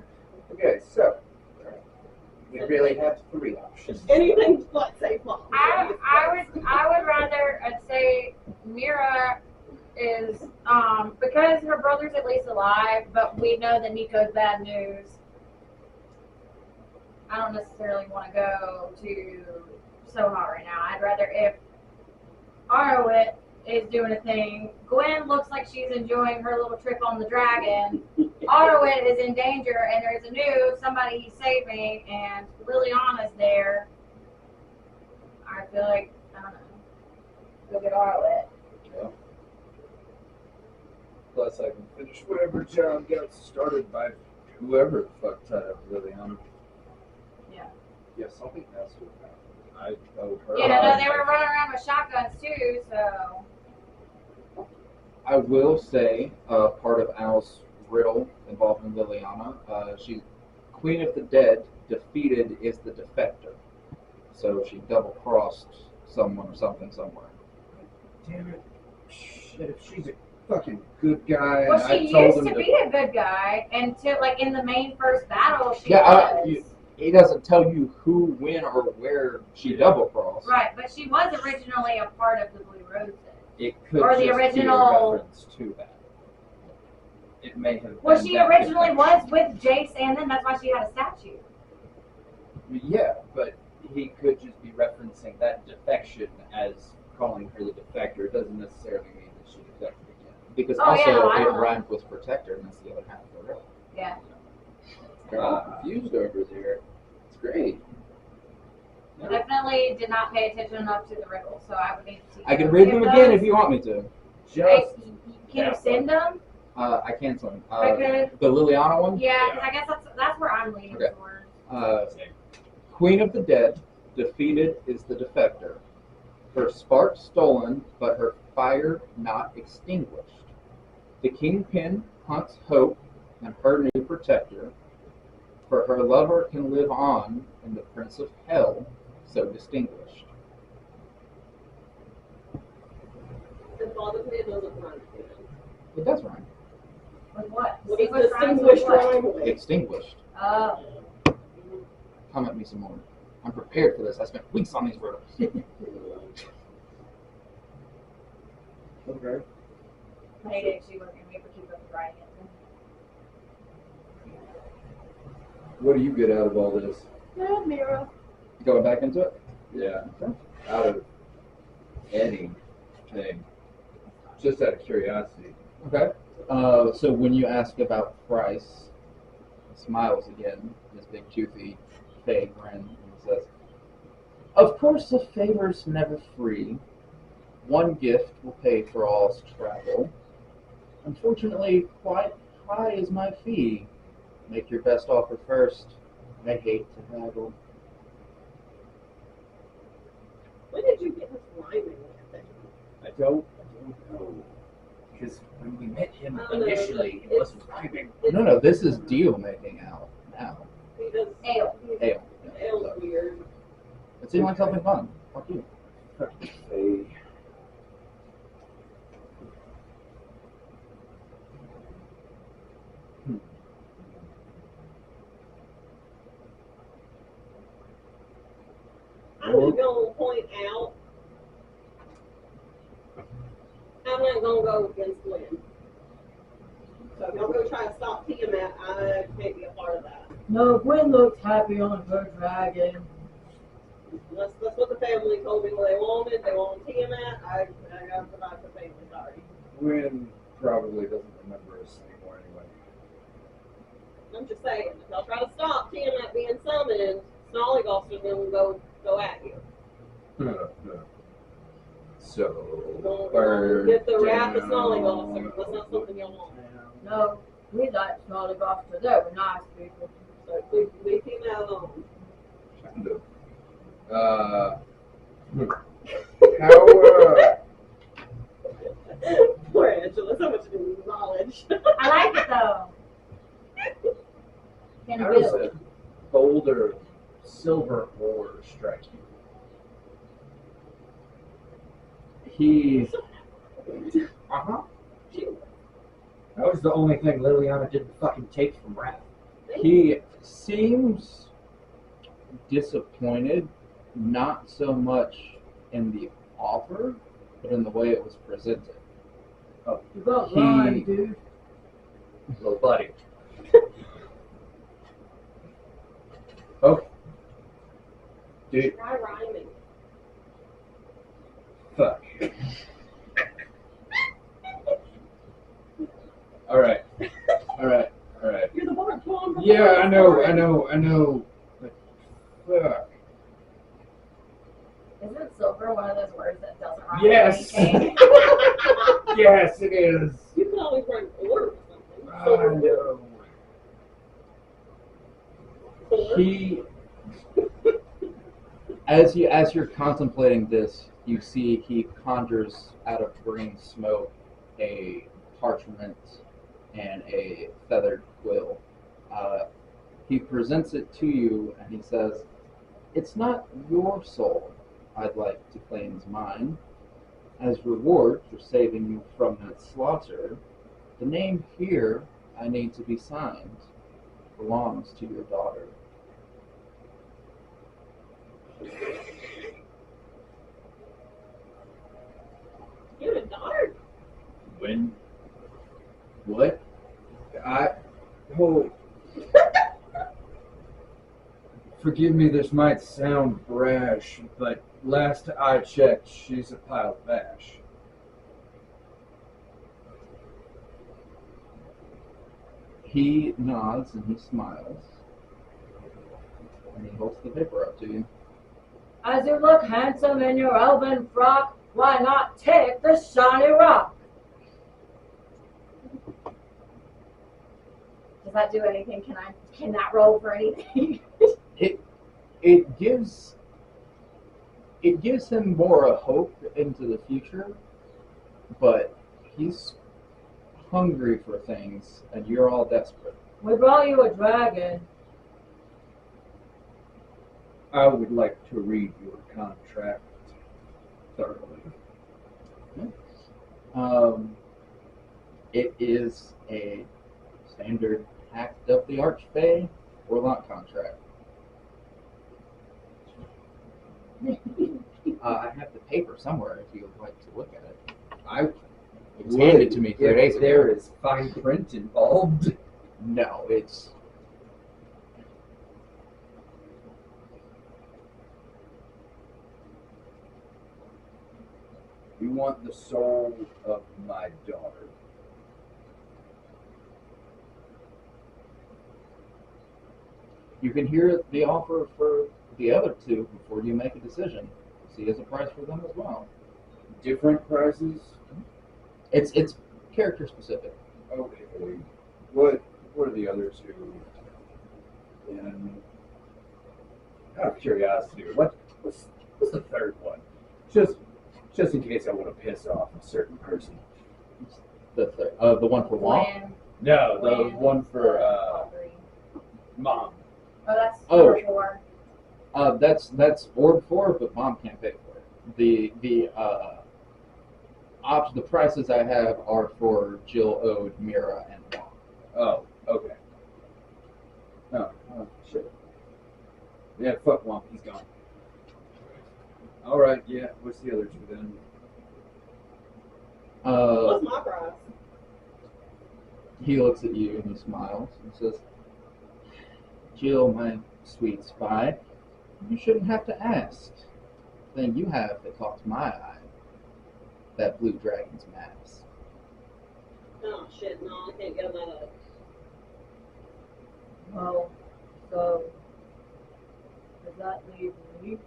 Okay, so we really have 3 options. Anything but save Mom. I would rather say Mira is because her brother's at least alive, but we know that Nico's bad news. I don't necessarily want to go to Soha right now. I'd rather if Arrowit is doing a thing. Gwen looks like she's enjoying her little trip on the dragon. Arrowit is in danger, and there's a new somebody he's saving, and Liliana's there. I feel like, I don't know, go get Arrowit. Plus, I can finish whatever job got started by whoever the fuck tied up Liliana. Yeah, something else would happen. I owe her. Yeah, no, they were running around with shotguns too, so. I will say, part of Al's riddle involving Liliana, she, Queen of the Dead, defeated is the defector. So she double-crossed someone or something somewhere. Damn it. Shit, if she's a fucking good guy Well, and she I told used him to be a good guy until, like, in the main first battle, she Yeah, was. He doesn't tell you who, when, or where she double-crossed. Right, but she was originally a part of the Blue Roses. It could Or just the be a original- reference to that. It may have Well, been she that originally defection. was with Jace, and then that's why she had a statue. Yeah, but he could just be referencing that defection as calling her the defector. It doesn't necessarily mean that she defected again. Because Oh, yeah, also no, I it don't know. rhymed with protector, and that's the other half of the riddle. Yeah. They're all confused over there. It's great. I definitely did not pay attention enough to the riddle, so I would need to see. I can read them again if you want me to. Hey, Just can you send them? I can send. Okay. The Liliana one. Yeah, 'cause I guess that's where I'm leaning Okay. towards. Queen of the dead, defeated is the defector. Her spark stolen, but her fire not extinguished. The kingpin hunts hope and her new protector. For her lover can live on in the prince of hell, so distinguished. It bothers me it doesn't rhyme. It does rhyme. With what? What is Distinguished rhymes with distinguished what? rhyme with? Extinguished. Oh. Come at me some more. I'm prepared for this. I spent weeks on these riddles. Okay. I hated she wasn't gonna be able to keep up with writing it. What do you get out of all this? Yeah, Mira. Going back into it? Yeah. Out of anything. Just out of curiosity. Okay. So when you ask about price, he smiles again, his big toothy fey grin, and says, "Of course, a favor's never free. One gift will pay for all's travel. Unfortunately, quite high is my fee. Make your best offer first. I hate to haggle." When did you get this rhyming thing? I don't know. Because when we met him I don't know, initially, it it's- wasn't rhyming. No, this is deal making out now. He does. Ale. Ale. Ale's weird. It seemed like something fun. Fuck you. Hey. I'm just gonna point out, I'm not gonna go against Lynn. So if y'all go try to stop Tiamat, I can't be a part of that. No, Gwen looks happy on her dragon. That's what the family told me what they wanted. They wanted Tiamat. I gotta provide for family, sorry. Gwen probably doesn't remember us anymore anyway. I'm just saying, if y'all try to stop Tiamat being summoned, Snollygoster's gonna go at you. So, Gonna get the wrath of down. Snollygoster. That's not something y'all want. No, we like Snollygoster. They were nice people. So leave Tiamat alone. Kind of. How, Poor Angela, so much new knowledge. I like it though. Can how does build. a gold or silver ore strike you? He. Uh-huh. That was the only thing Liliana didn't fucking take from Wrath. He seems disappointed, not so much in the offer, but in the way it was presented. You got He- lying, dude. Little buddy. Okay. Dude, Try rhyming. fuck. alright. You're the bard clone from Yeah, I know. But fuck. Isn't silver one of those words that doesn't rhyme? Yes. with anything? Yes, it is. You can always write ore or something. I Silver know. ore. He, as you're contemplating this, you see he conjures out of green smoke a parchment and a feathered quill. He presents it to you and he says, "It's not your soul I'd like to claim as mine. As reward for saving you from that slaughter, the name here I need to be signed belongs to your daughter." You have a daughter? When? What? Oh. Forgive me, this might sound brash, but last I checked, she's a pile of ash. He nods and he smiles. And he holds the paper up to you. As you look handsome in your elven frock, why not take the shiny rock? Does that do anything? Can that roll for anything? It gives him more a hope into the future, but he's hungry for things, and you're all desperate. We brought you a dragon. I would like to read your contract thoroughly. It is a standard Pact of the Archfey Warlock contract. I have the paper somewhere if you would like to look at it. It was handed to me 3 days If ago. there is fine print involved. No, it's. You want the soul of my daughter. You can hear the offer for the other two before you make a decision. See as a price for them as well. Different prices? It's character specific. Okay. What are the other two? And out of curiosity, what's the third one? Just in case I want to piss off a certain person. The one for Womp. When? No, the When? one for Mom. Oh, that's Oh. 4. That's orb for, but Mom can't pay for it. The prices I have are for Jill, Ode, Mira, and Womp. Oh, okay. Oh, shit. Yeah, fuck Womp, he's gone. Alright, yeah, what's the other two then? What's my price? He looks at you and he smiles and says, Jill, my sweet spy, you shouldn't have to ask. The thing you have that caught my eye, that blue dragon's mask. Oh shit, no, I can't get that up. Well, so does that leave me?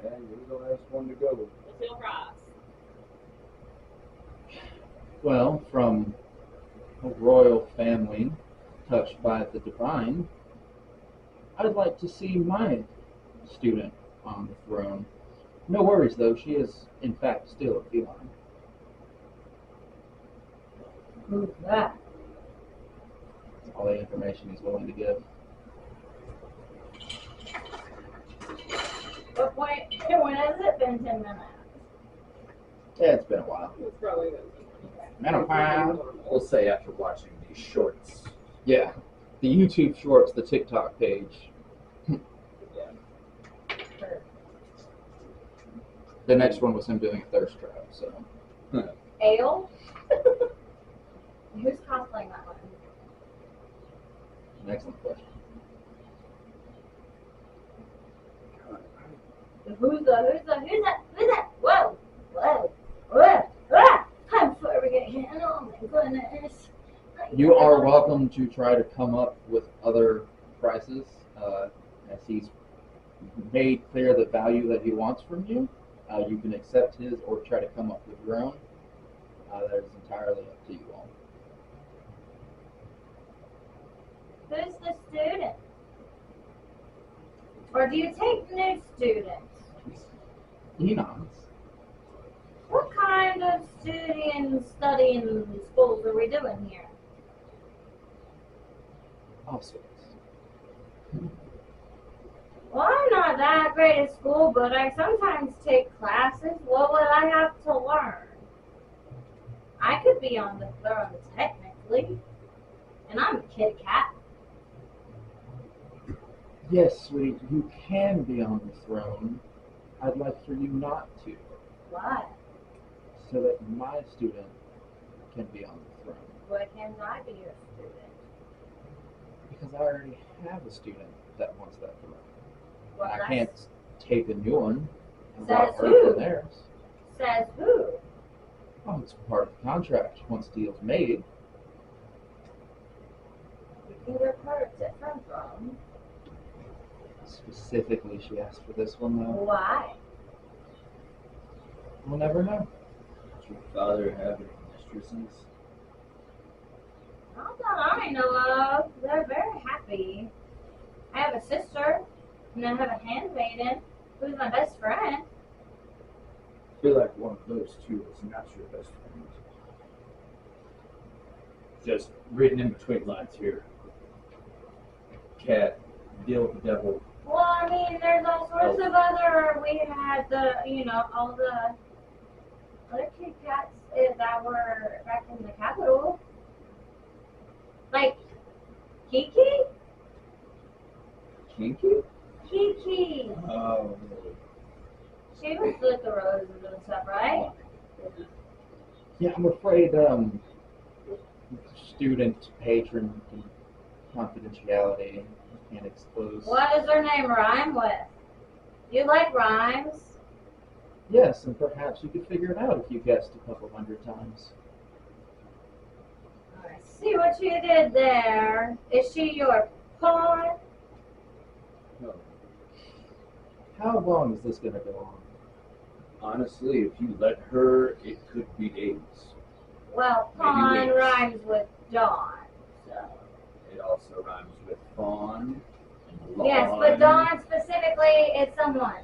Yeah, you're the last one to go. What's your price? Well, from a royal family touched by the divine, I'd like to see my student on the throne. No worries, though. She is, in fact, still a feline. Who's that? That's all the information he's willing to give. But when has it been 10 minutes? Yeah, it's been a while. It's probably good. Been a while. We'll say after watching these shorts. Yeah. The YouTube Shorts, the TikTok page. The next one was him doing a thirst trap, so. Ale? Who's cosplaying that one? An excellent question. Who's that? Whoa! Ah! I'm forgetting. Oh my goodness. You are welcome to try to come up with other prices, as he's made clear the value that he wants from you. You can accept his or try to come up with your own. That is entirely up to you all. Who's the student? Or do you take new students? He nods. What kind of studying schools are we doing here? All sorts. Well, I'm not that great at school, but I sometimes take classes. What would I have to learn? I could be on the throne technically, and I'm a kitty cat. Yes, sweetie, you can be on the throne. I'd like for you not to, Why? so that my student can be on the throne. Why can't I be your student? Because I already have a student that wants that throne. Well, I that's- can't take a new one and Says rob her who? from theirs. Says who? Oh, it's part of the contract once the deal's made. You can get parts at from. specifically she asked for this one, though. Why? We'll never know. Does your father have any mistresses? Not that I know of. They're very happy. I have a sister, and I have a handmaiden who's my best friend. I feel like one of those two is not your best friend. Just reading in between lines here. Cat, deal with the devil. Well, I mean, there's all sorts of other. We had all the other kitty cats that were back in the capital. Like Kiki? Kinky? Kiki. Oh, She was with the roses and stuff, right? Yeah, I'm afraid student patron confidentiality can't expose. What does her name rhyme with? You like rhymes? Yes, and perhaps you could figure it out if you guessed a couple hundred times. I see what you did there. Is she your pawn? no. How long is this going to go on? Honestly, if you let her, it could be days. Well, Maybe pawn weeks. rhymes with dawn. So. It also rhymes with fawn and lawn. Yes, but dawn specifically is someone.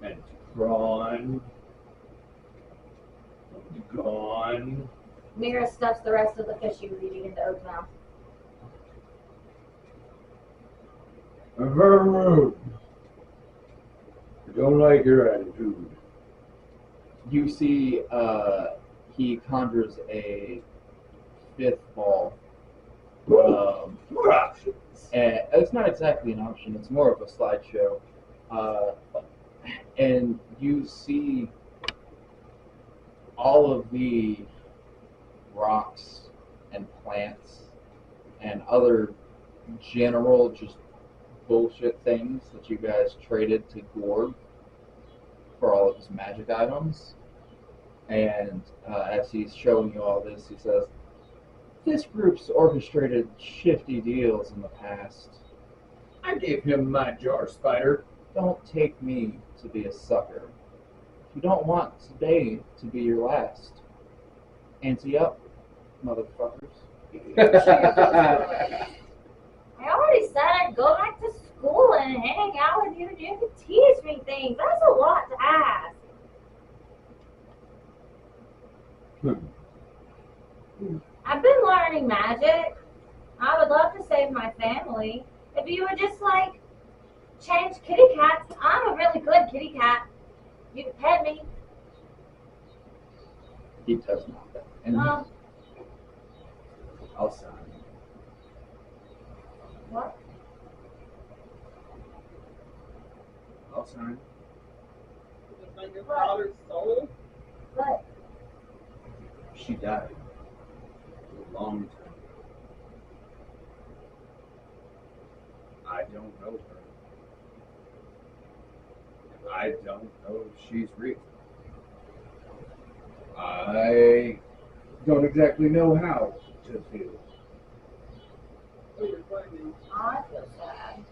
And prawn. Gone. Mira stuffs the rest of the fish she was eating into Oak's mouth. I don't like your attitude. You see, he conjures a fifth ball. More options. And it's not exactly an option, it's more of a slideshow. And you see all of the rocks and plants and other general just bullshit things that you guys traded to Gorg for all of his magic items. And as he's showing you all this, he says, "This group's orchestrated shifty deals in the past. I gave him my jar spider. Don't take me to be a sucker. If you don't want today to be your last, ante up, motherfuckers." I already said I'd go back to school and hang out with you and you could teach me things. That's a lot to ask. I've been learning magic. I would love to save my family. If you would just change kitty cats, I'm a really good kitty cat. You could pet me. He does not. And Well, I'll sign. what? I'll sign. To defend your father's soul? What? She died a long time ago. I don't know her. I don't know if she's real. I don't exactly know how to feel. So you're claiming. I feel sad.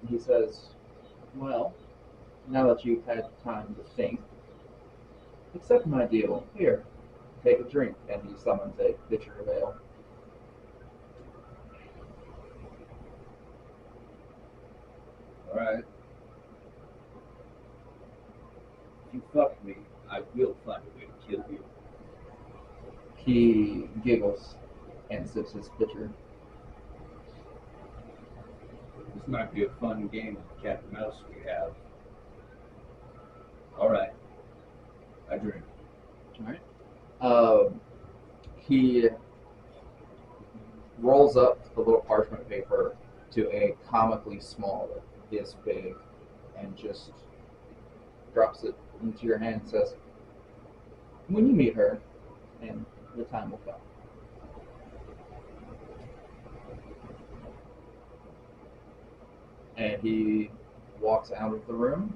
he says, "Well, now that you've had time to think, accept my deal. Here, take a drink." And he summons a pitcher of ale. Alright. If you fuck me, I will find a way to kill you. He giggles and sips his pitcher. This might be a fun game of cat and mouse we have. Alright. I drink. Alright. He rolls up the little parchment paper to a comically small, this big, and just drops it into your hand and says, "When you meet her, and the time will come." And he walks out of the room,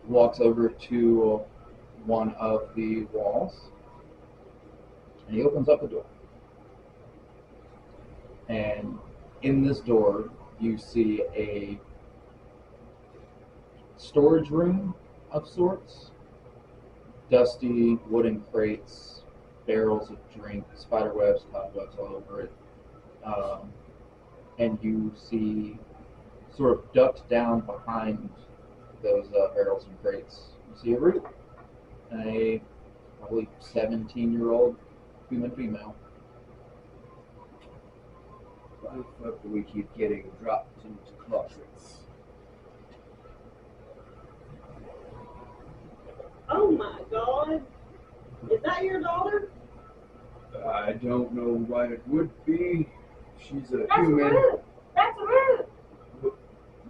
walks over to one of the walls, And he opens up a door. And in this door, you see a storage room of sorts. Dusty wooden crates, barrels of drink, spider webs, cobwebs all over it. And you see, sort of ducked down behind those barrels and crates, you see a root. A probably 17-year-old human female. Why the fuck do we keep getting dropped into closets? Oh my god. Is that your daughter? I don't know why it would be. She's a That's human. rude. That's rude.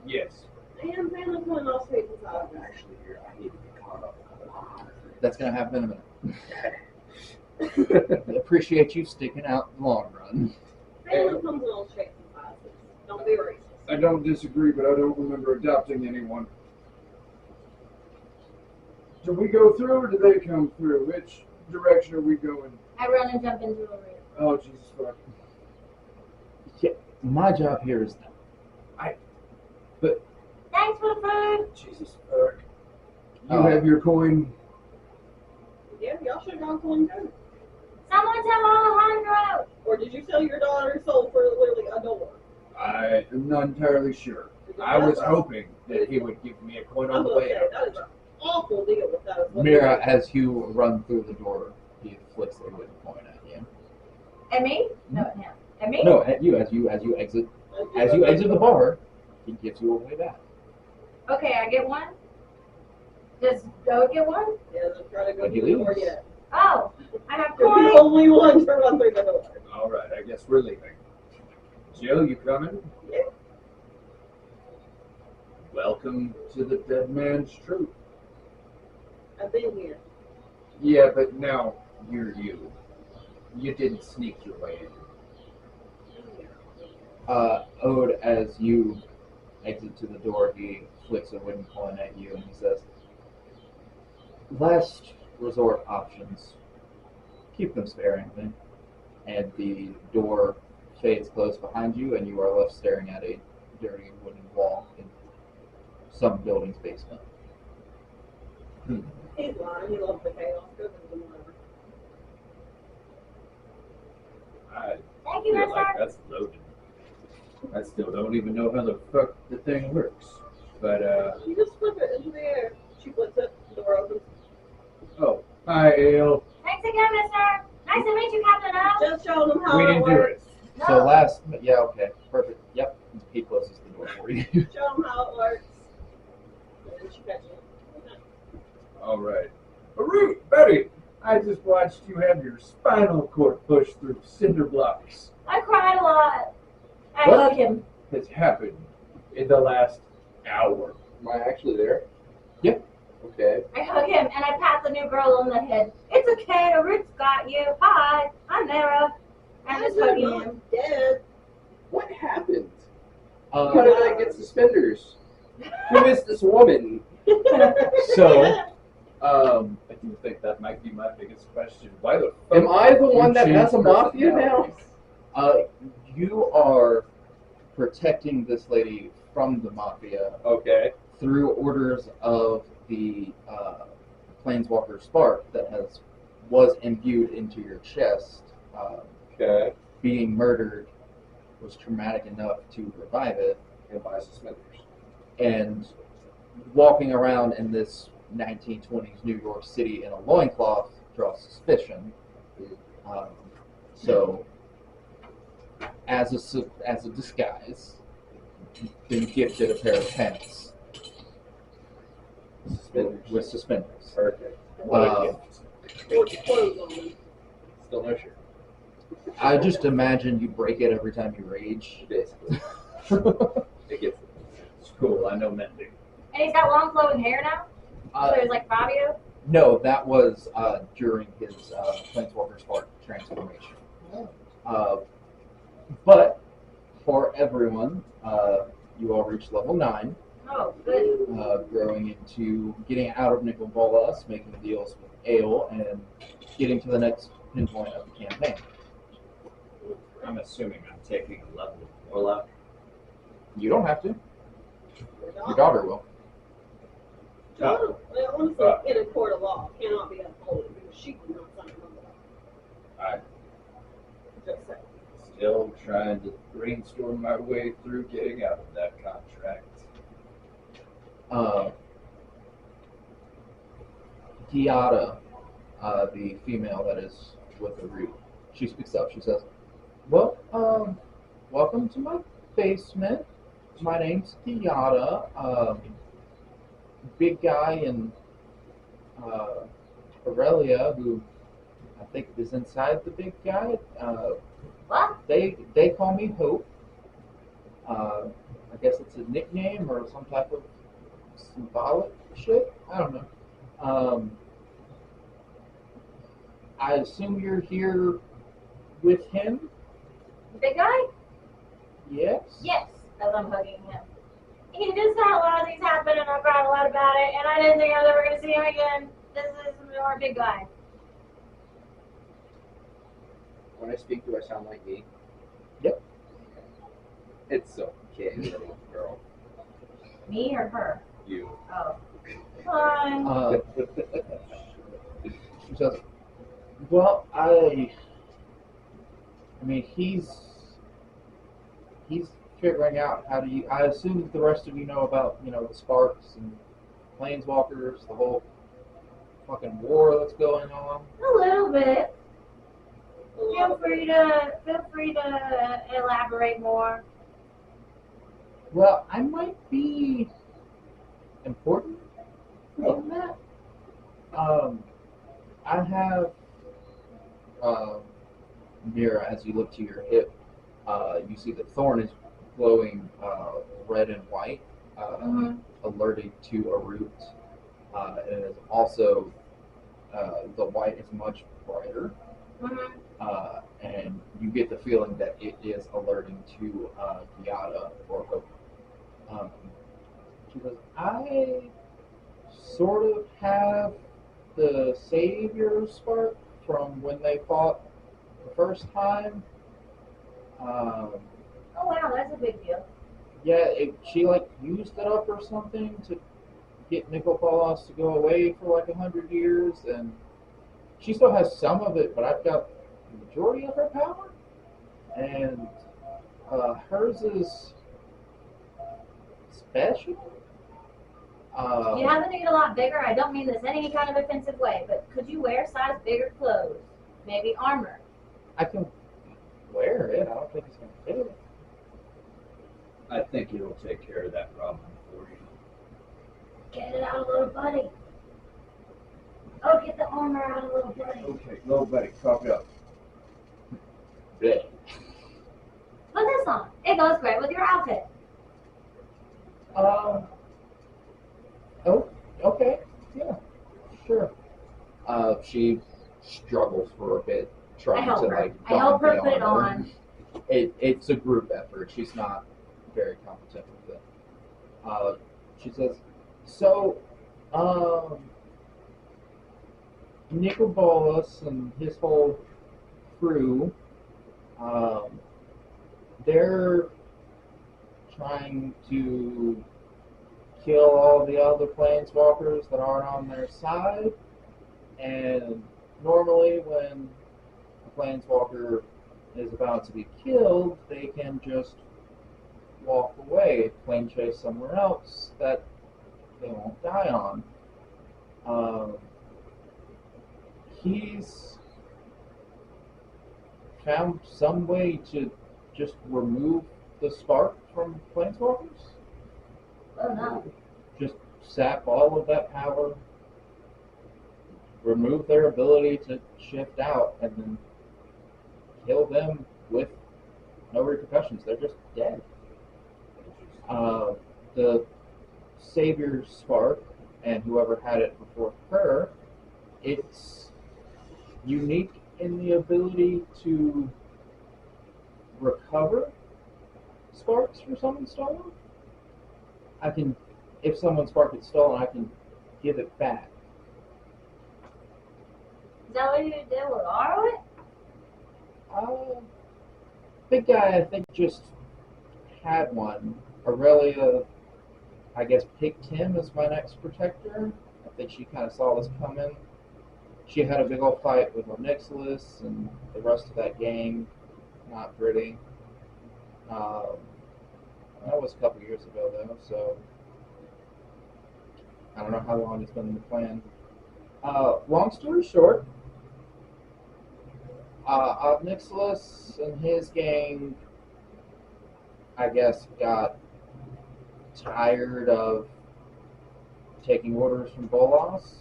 Yes. And family going off straight inside. Actually, here, I need to be caught up. That's going to happen in a minute. I appreciate you sticking out the long run. Family comes in all shapes and sizes. Don't be racist. I don't disagree, but I don't remember adopting anyone. Do we go through or do they come through? Which direction are we going? I run and jump into a room. Oh, Jesus fuck. Yeah, my job here is done. Thanks for the food. Jesus fuck. You have your coin. Yeah, y'all should have gone coin too. Someone tell Alejandro. Or did you sell your daughter's soul for literally a door? I am not entirely sure. I was hoping that he would give me a coin on I'm the gonna way say, out. that is an awful deal with that. is what Mira, it is. as you run through the door, he flicks the wooden coin at you. At me? No, at him. At me? No, at you as you exit the bar, he gives you a way back. Okay, I get one. Does Go get one? Yeah, just try to go When he to the door leaves. yet. Oh, I have You're the coin. only one to run through the door. All right, I guess we're leaving. Jill, you coming? Yeah. Welcome to the Dead Man's Troop. I've been here. Yeah, but now you're you. You didn't sneak your way in. Ode, as you exit to the door, he flicks a wooden coin at you and he says, "Last resort options. Keep them sparingly." And the door fades closed behind you, and you are left staring at a dirty wooden wall in some building's basement. He's lying. He loves the chaos. Go to the whatever. I Thank you, feel like mister. that's loaded. I still don't even know how the fuck the thing works. But, You just flip it into the air. She flips it. The door opens. oh, hi, Ale. Thanks again, mister. Nice to meet you, Captain O. Just show them how We it didn't do works. it. So okay, perfect. Yep, he closes the door for you. Show them how it works. And then she catches it. All right. Arut, Betty, I just watched you have your spinal cord pushed through cinder blocks. I cried a lot. I What? hug him. It's happened in the last hour. Am I actually there? Yep. Okay. I hug him and I pat the new girl on the head. It's okay, Arut's got you. Hi, I'm Mara. I'm just hugging him. Dead. What happened? How did Uh, I get suspenders? Who is this woman? So, I do think that might be my biggest question. Why the fuck? Am I the one you that has a changed mafia now? personalities? you are protecting this lady from the mafia Okay. through orders of the Planeswalker Spark that was imbued into your chest. Okay. Being murdered was traumatic enough to revive it, And buy suspenders. and walking around in this 1920s New York City in a loincloth draws suspicion. So, as a disguise, you've been gifted a pair of pants Suspenders. with suspenders. Perfect. What a Uh, gift. Or clothes on them. Still no shirt. I just imagine you break it every time you rage. Basically. It gets It's cool. I know mending. And he's got long flowing hair now. So he's like Fabio. No, that was during his Planeswalker Spark transformation. But for everyone, you all reached level 9, Oh, good. growing into getting out of Nicol Bolas, making deals with Ale, and getting to the next pinpoint of the campaign. I'm assuming I'm taking a level of warlock. You don't have to. Your Your daughter will. John, well, honestly, in a court of law, cannot be unholy because she would not sign a I Just saying. Still trying to brainstorm my way through getting out of that contract. Giada, the female that is with the root, she speaks up. She says, "Well, welcome to my basement. My name's Giada. Big guy and Aurelia, who I think is inside the big guy. What? They call me Hope. I guess it's a nickname or some type of symbolic shit. I don't know. I assume you're here with him? The big guy? Yes? Yes, as I'm hugging him. He just had a lot of things happen and I cried a lot about it and I didn't think I was ever going to see him again. This is our big guy. When I speak, do I sound like me? Yep. It's okay, little girl. Me or her? You. Oh. Fine. She says, well, I mean, he's figuring out how to use, I assume that the rest of you know about, the Sparks and Planeswalkers, the whole fucking war that's going on. A little bit. Feel free to elaborate more. Well, I might be important in that. I have Mira, as you look to your hip, you see the thorn is glowing red and white, alerting to a root. And it is also the white is much brighter. And you get the feeling that it is alerting to Giada or Hope. She goes, I sort of have the Savior spark from when they fought the first time. Oh wow, that's a big deal. Yeah, she used it up or something to get Nicopolos to go away for 100 years, and she still has some of it, but I've got the majority of her power, and hers is special. You happen to get a lot bigger. I don't mean this in any kind of offensive way, but could you wear size bigger clothes? Maybe armor. I can wear it. I don't think it's going to fit it. I think it'll take care of that problem for you. Get it out, little buddy. Oh, get the armor out, little buddy. Okay, little buddy, cough it up. Yeah. Put this on. It goes great with your outfit. Oh, okay. Yeah, sure. She struggles for a bit, trying I help to her. like. I help her don put the it armor. on. It's a group effort. She's not very competent with it. She says, so, Nicopolos and his whole crew, they're trying to kill all the other planeswalkers that aren't on their side, and normally when a planeswalker is about to be killed, they can just walk away, plane chase somewhere else that they won't die on. He's found some way to just remove the spark from planeswalkers. Oh no. Just sap all of that power, remove their ability to shift out, and then kill them with no repercussions. They're just dead. The Savior Spark, and whoever had it before her, it's unique in the ability to recover sparks for someone stolen. If someone's spark gets stolen, I can give it back. Is that what you did with Arwen? Big guy, I think, just had one. Aurelia, I guess, picked him as my next protector. I think she kind of saw this coming. She had a big old fight with Onyxilus and the rest of that gang. Not pretty. That was a couple years ago, though, so I don't know how long it's been in the plan. Long story short, Onyxilus and his gang, I guess, got tired of taking orders from Bolas,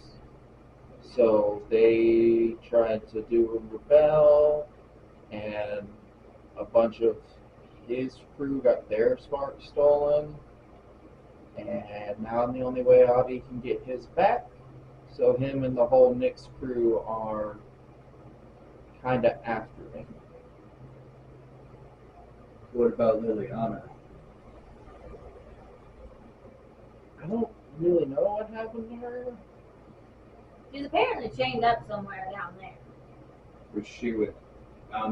so they tried to do a rebel, and a bunch of his crew got their spark stolen, and now the only way Avi can get his back, so him and the whole Nyx crew are kind of after him. What about Liliana? I don't really know what happened to her. She's apparently chained up somewhere down there. Was she with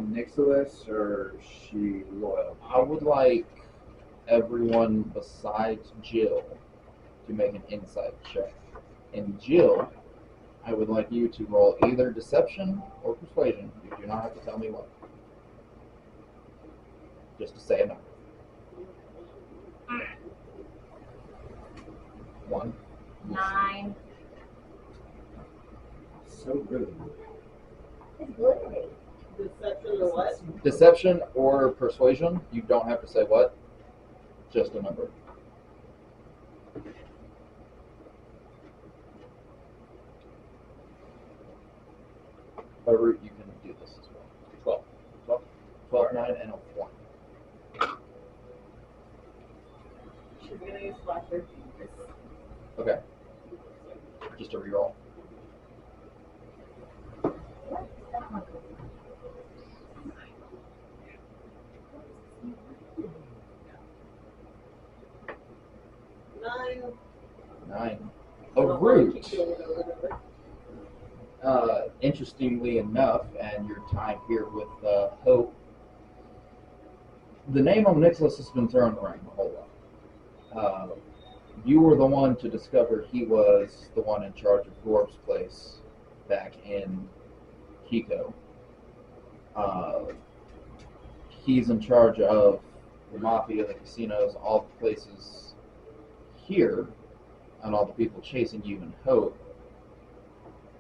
Nicholas or is she loyal? I would like everyone besides Jill to make an insight check. And Jill, I would like you to roll either deception or persuasion. You do not have to tell me what. Just to say a number. 1. 9. So good. It's glittery. Deception or what? Deception or persuasion. You don't have to say what. Just a number. By route, you can do this as well. 12. 12, 9, and a 1. She's gonna use flasher. Okay. Just a reroll. Nine. 9. A root. Interestingly enough, and your time here with Hope, the name of Nicholas has been thrown around a whole lot. You were the one to discover he was the one in charge of Gorb's place back in Kiko. He's in charge of the mafia, the casinos, all the places here, and all the people chasing you in Hope.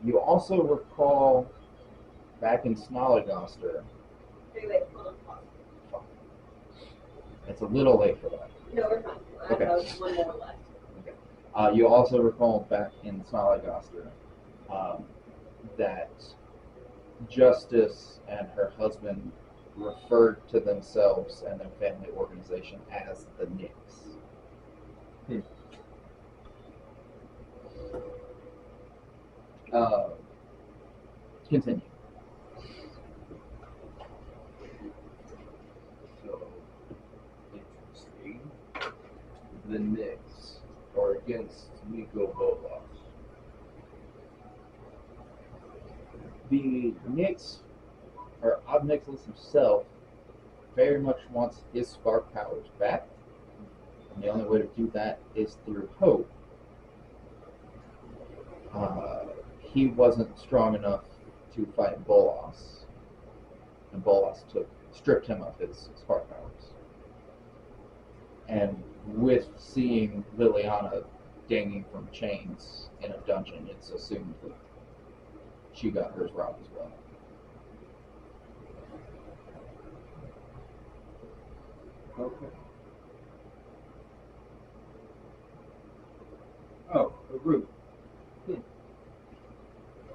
You also recall back in Snolligoster. It's a little late for that. No, we're fine. Okay. I have one more left. You also recall back in Snolligoster that Justice and her husband referred to themselves and their family organization as the Knicks. Continue. So, interesting. The Knicks are against Nico Bolas. The Knicks, or Ob Nicholas himself, very much wants his spark powers back. And the only way to do that is through Hope. He wasn't strong enough to fight Bolas, and Bolas stripped him of his spark powers. And with seeing Liliana dangling from chains in a dungeon, it's assumed that she got hers robbed as well. Okay. Oh, a root.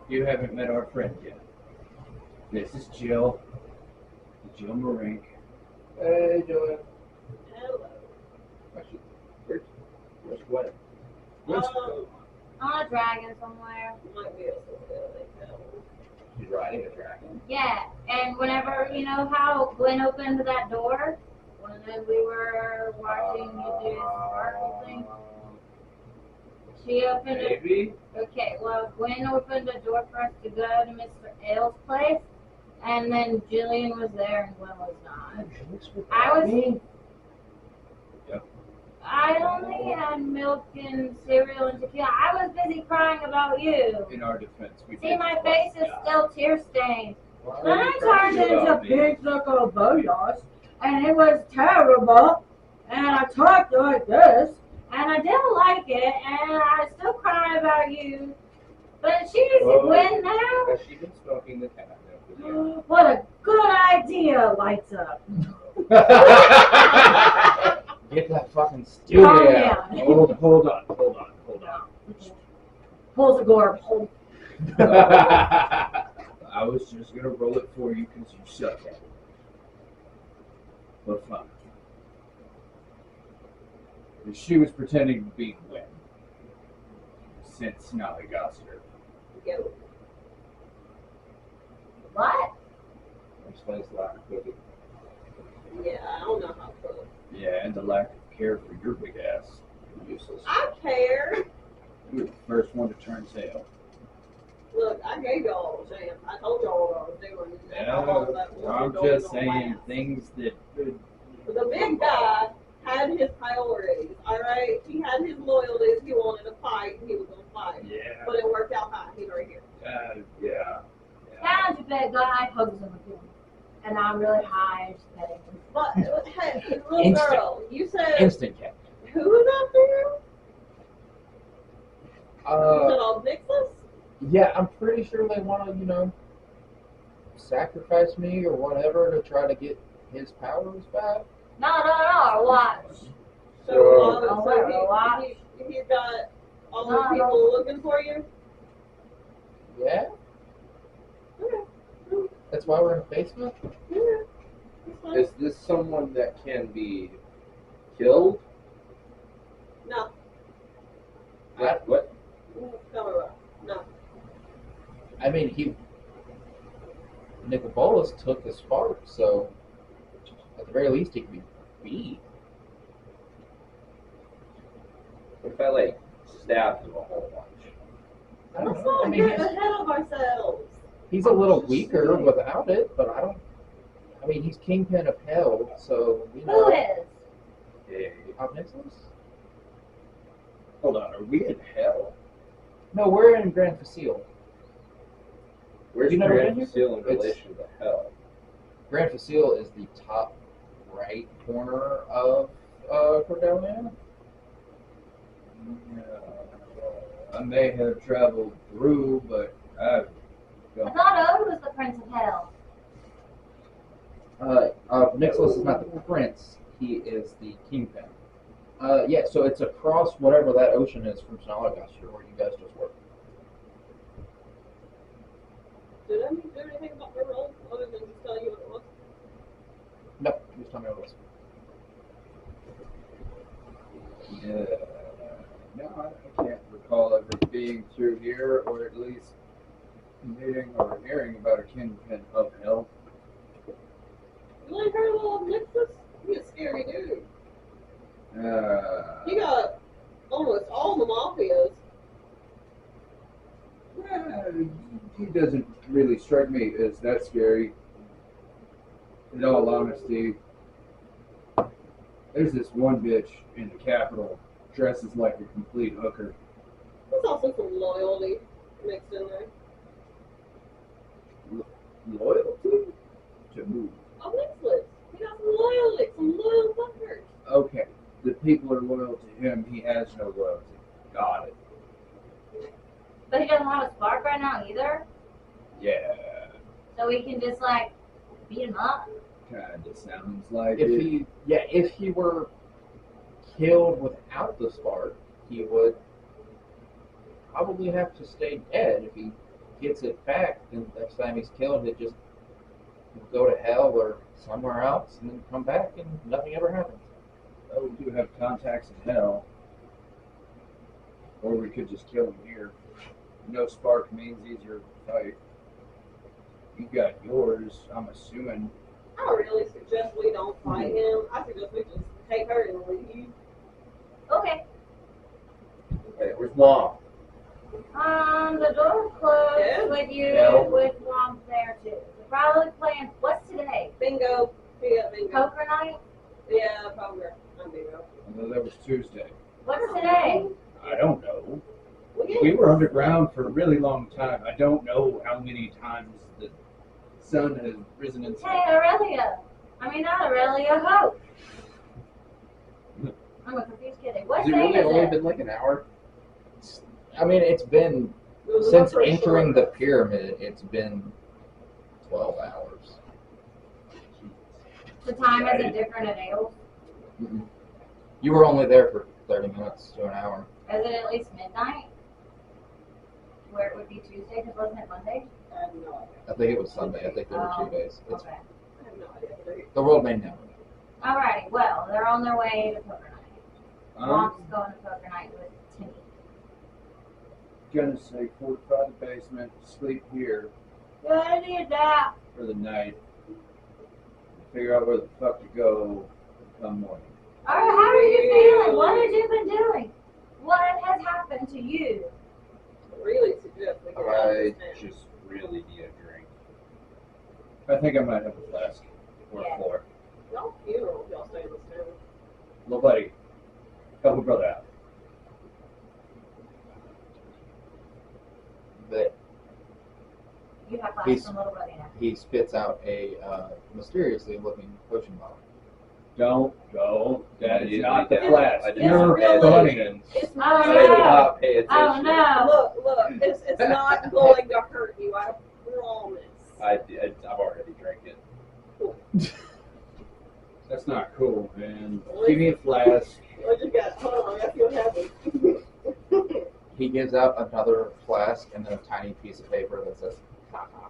You haven't met our friend yet. This is Jill. Jill Marink. Hey, Joanne. Hello. Actually, where's Gwen? On a dragon somewhere. Might be able to She's riding a dragon. Yeah, and whenever, you know how Gwen opened that door? When we were watching you do the sparkle thing? She opened it. Maybe. Okay, well, Gwen opened the door for us to go to Mr. Ailes' place, and then Jillian was there and Gwen was not. I only had milk and cereal and tequila. I was busy crying about you. In our defense, we See, did my trust face is God. still tear stained. Why Then are I you turned crying into about me? pizza bollos, and it was terrible. And I talked like this. And I didn't like it, and I still crying about you. But she's Well, Gwen now. Has she been smoking the catnip with you? What a good idea, lights up. Get that fucking studio Calm out. down. Hold on. Pulls a gore. Hold. I was just gonna roll it for you because you suck at it. But fine. She was pretending to be Gwen. Since Snallygaster. Go. What? Explains the lack of cooking. Yeah, I don't know how to cook. Yeah, and the lack of care for your big ass. Useless. I care. You were the first one to turn tail. Look, I gave y'all a chance. I told y'all what I was doing. And Yeah, all of that I'm bullshit just don't saying last. things that. The big guy had his priorities, alright? He had his loyalties. He wanted to fight, and he was going to fight. Yeah. But it worked out fine. He's right here. Yeah. Found you, big guy. Hugs him again. And I'm really high and just petting him. But, hey, little Instant. girl, you said, Instant cat. who was after you? You said all Nixus? Yeah, I'm pretty sure they want to, sacrifice me or whatever to try to get his powers back. No, watch. So he's got all those No. people looking for you? Yeah, Okay. that's why we're in the basement. Yeah. That's fine. Is this someone that can be killed? No. What? Tell me what. No. I mean, Nicobolus took the spark, so at the very least he could be beat. What if I stabbed him a whole bunch? I don't Let's know. not I mean, get ahead of ourselves. he's a little weaker without it, but I mean, he's kingpin of hell, so Who is? Hey, Obnixus? hold on, are we in hell? No, we're in Grand Facile. Where's You never Grand been here? Facile in It's- relation to hell? Grand Facile is the top right corner of Cordelia. I may have traveled through, but I've I thought Ode was the Prince of Hell. Nicholas is not the prince; he is the kingpin. Yeah, so it's across whatever that ocean is from Snallygaster, where you guys just were. Did I need to do anything about my role other than just tell you what it was? No, just tell me what it was. No, I can't recall ever being through here, or at least meeting or hearing about a kingpin of hell. You like her little Nixus? He's a scary dude. He got almost all the mafias. He doesn't really strike me as that scary. In all honesty, there's this one bitch in the Capitol dresses like a complete hooker. There's also some loyalty mixed in there. Loyalty to who? Oh, Nixless. He got some loyalty, some loyal fuckers. Okay, the people are loyal to him. He has no loyalty. Got it. But he doesn't have a spark right now either. Yeah, So we can just beat him up. kinda sounds like If it. if he were killed without the spark, he would probably have to stay dead. If he gets it back, then next time he's killed, he'd just go to hell or somewhere else, and then come back, and nothing ever happens. Oh, we do have contacts in hell. Or we could just kill him here. No spark means easier to fight. You got yours, I'm assuming. I don't really suggest we don't fight him. I suggest we just take her and leave. Okay. Okay, where's Mom? The door closed Yeah. with you, No. with Mom there too. We're probably playing, what's today? Bingo. Yeah, bingo. Poker night? Yeah, poker. I'm bingo. I know that was Tuesday. What's today? I don't know. We We were underground for a really long time. I don't know how many times the sun has risen and Hey, Aurelia. I mean, not Aurelia, Hope. I'm a confused kid. What Has it day really is only it? been like an hour? I mean, it's been It was since enough for a entering short- the pyramid. It's been 12 hours. The time isn't different at Ales. Mm-mm. You were only there for 30 minutes to an hour. Is it at least midnight? Where it would be Tuesday, because wasn't it Monday? I have no idea. I think it was Sunday. I think there were Oh, 2 days. It's, Okay. I have no idea. the world may never know. Alrighty, well, they're on their way to poker night. I'm Mom's going to poker night with Timmy. gonna say fortify the basement, sleep here Good idea, Dad. for the night, figure out where the fuck to go come morning. Alright, how are you feeling? What have you been doing? What has happened to you? Really suggest we get out of I this town. just really need a drink. I think I might have a flask or Yeah. a floor. Y'all funeral if y'all stay in this town. Little buddy, help a brother out. But You have He's- flashed from little buddy now. he spits out a mysteriously looking potion bottle. Don't. That is You- not the I flask. didn't You're pay funny. attention. It's Oh, I not. did no. not pay attention. Oh no. Look, it's not going to hurt you. I promise. I've already drank it. That's not cool, man. Give me a flask. I just got. Hold on. I got to see what happens. He gives out another flask and then a tiny piece of paper that says, "Ha ha."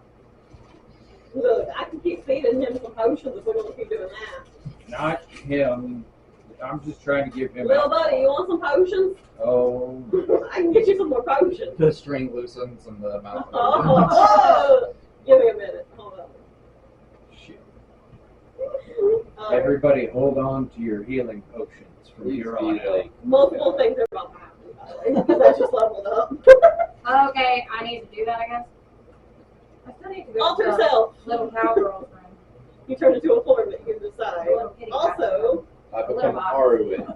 Look, I can keep feeding him some potions if we're gonna keep doing that. Not him. I'm just trying to give him Little a... buddy, you want some potions? Oh, I can get you some more potions. The string loosens and the mouth. Oh, give me a minute. Hold on. shit. Uh, Everybody hold on to your healing potions from Please here be on out. like, multiple things are about to happen, by the way, because I just leveled up. Okay, I need to do that, I guess. I still need to go Alter to the self. little cowgirl's room. You turn into a form that you can decide. The little kitty cat. Also, I become Haru in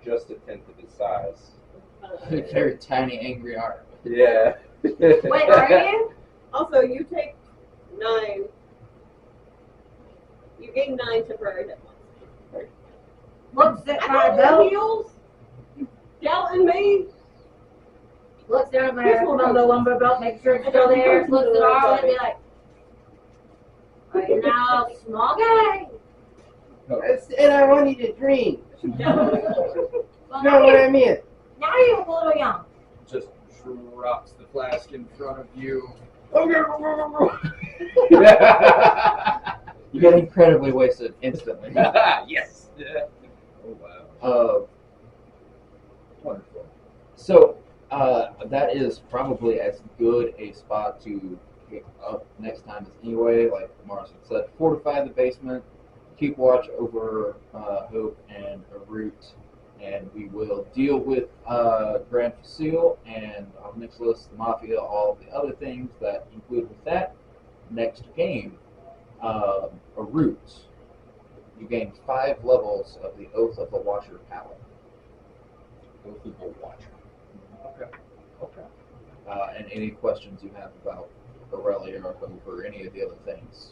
just a tenth of his size. Very tiny, angry arm. Yeah. Wait, are you? also, you take 9. You gain 9 temporary hit points. Looks at I my got belt. heals. Doubting me. Looks down at my Here's more Mondo lumber belt, makes sure it's still there. Looks at all and be like, are you now a small guy? I said I wanted a drink. Well, Not now, what you, I meant. now you look a little young. Just drops the flask in front of you. You get incredibly wasted instantly. Yes. Oh, wow. Wonderful. So that is probably as good a spot to pick up next time as anyway. Like Morrison said, fortify the basement, keep watch over Hope and Root, and we will deal with Grand Facile and Nicholas, the Mafia, all of the other things that include with that next game. A Root. You gain 5 levels of the Oath of the Watcher palette. Oath of the Watcher. Okay. And any questions you have about Aurelia or Hope or any of the other things,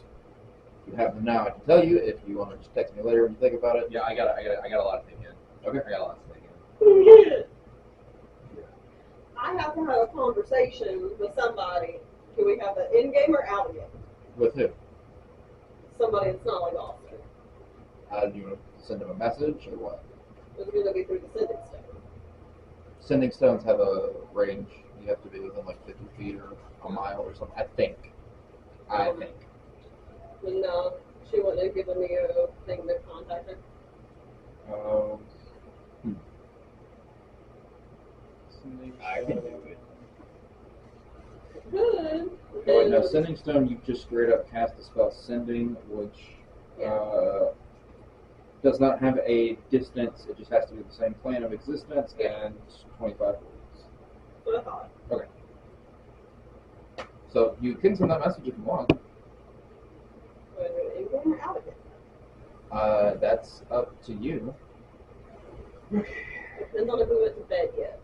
you have them now. I can tell you if you want to just text me later when you think about it. Yeah, I got a lot of thinking. Okay. I got a lot of thinking. I have to have a conversation with somebody. Do we have an in-game or out-game? With who? Somebody that's not like Austin. Do you want to send them a message or what? It's going to be through the sending stone. Sending stones have a range. You have to be within like 50 feet or a mile or something. I think. No, she wouldn't have given me a thing to contact her. I can do it. Good. Oh, wait, no, sending stone, you just straight up cast the spell sending, which does not have a distance. It just has to be the same plane of existence and 25 feet. So you can send that message if you want. Whether in or out of it. That's up to you. Depends on if we went to bed yet.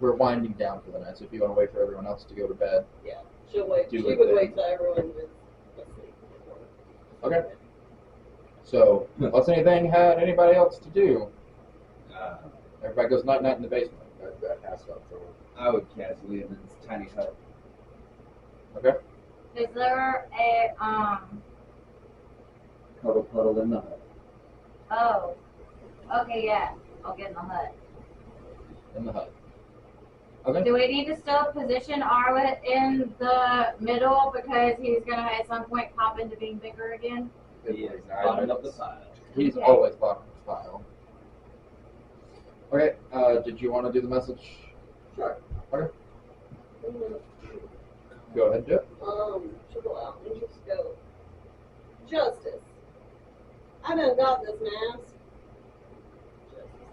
We're winding down for the night, so if you want to wait for everyone else to go to bed. Yeah, she'll wait. Do She it would then. wait till everyone was asleep. Okay. So, unless anything had anybody else to do, everybody goes night night in the basement. That has to for I would casually live in this tiny hut. Okay. Is there a Cuddle puddle in the hut. Oh. Okay, yeah. I'll get in the hut. In the hut. Okay. Do we need to still position Arlet in the middle because he's gonna at some point pop into being bigger again? He is bottom of the pile. He's Okay. always bottom of the pile. Okay. Did you want to do the message? Sure. Okay. Go ahead and do it. She'll go out and just go. Justice. I done got this mask.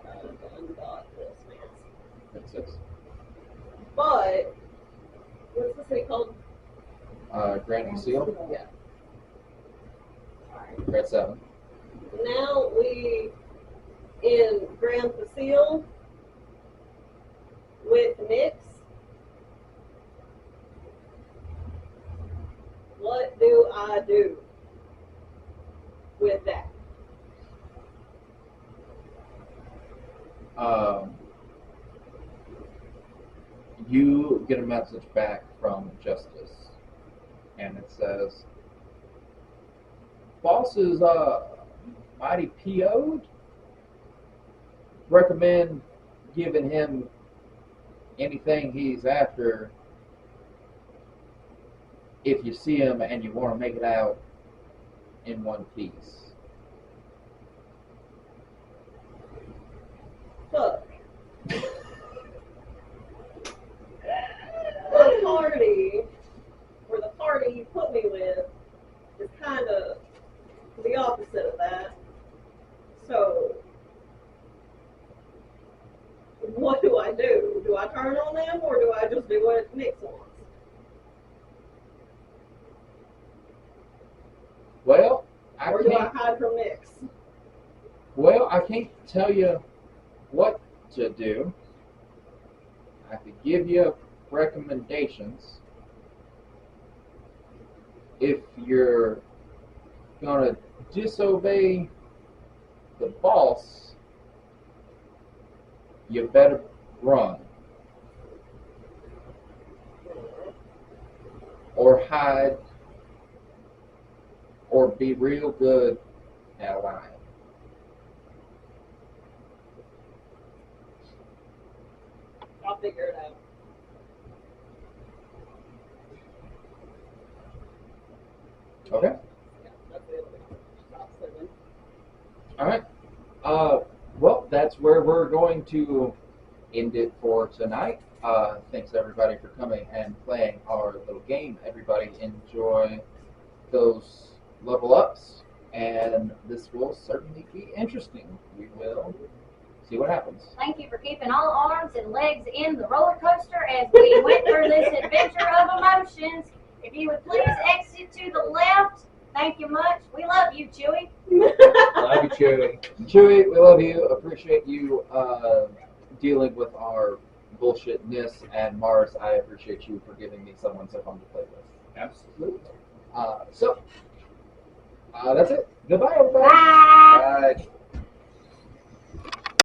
Justice, I done got this mask. That's 6. But, what's the city called? Grant and Seal. Yeah. Grant 7. Now we in Grand Facile with Nyx. What do I do with that? You get a message back from Justice, and it says, "Boss is mighty PO'd. Recommend giving him anything he's after if you see him and you want to make it out in one piece." Fuck. The party, or the party you put me with, is kind of the opposite of that. So, what do I do? Do I turn on them, or do I just do what Nyx wants? Well, I Or do I can't. hide from Nyx? Well, I can't tell you what to do. I could give you recommendations. If you're gonna disobey the boss, you better run. Or hide. Or be real good at lying. I'll figure it out. Okay? Yeah, that's the other way. Stop slipping. All right. Well, that's where we're going to end it for tonight. Thanks everybody for coming and playing our little game. Everybody enjoy those level ups, and this will certainly be interesting. We will see what happens. Thank you for keeping all arms and legs in the roller coaster as we went through this adventure of emotions. If you would please exit to the left. Thank you much. We love you, Chewy. Love you, Chewy. Chewy, we love you. Appreciate you dealing with our bullshitness. And Mars, I appreciate you for giving me someone so fun to play with. absolutely. So, that's it. Goodbye, everybody. Bye. Bye.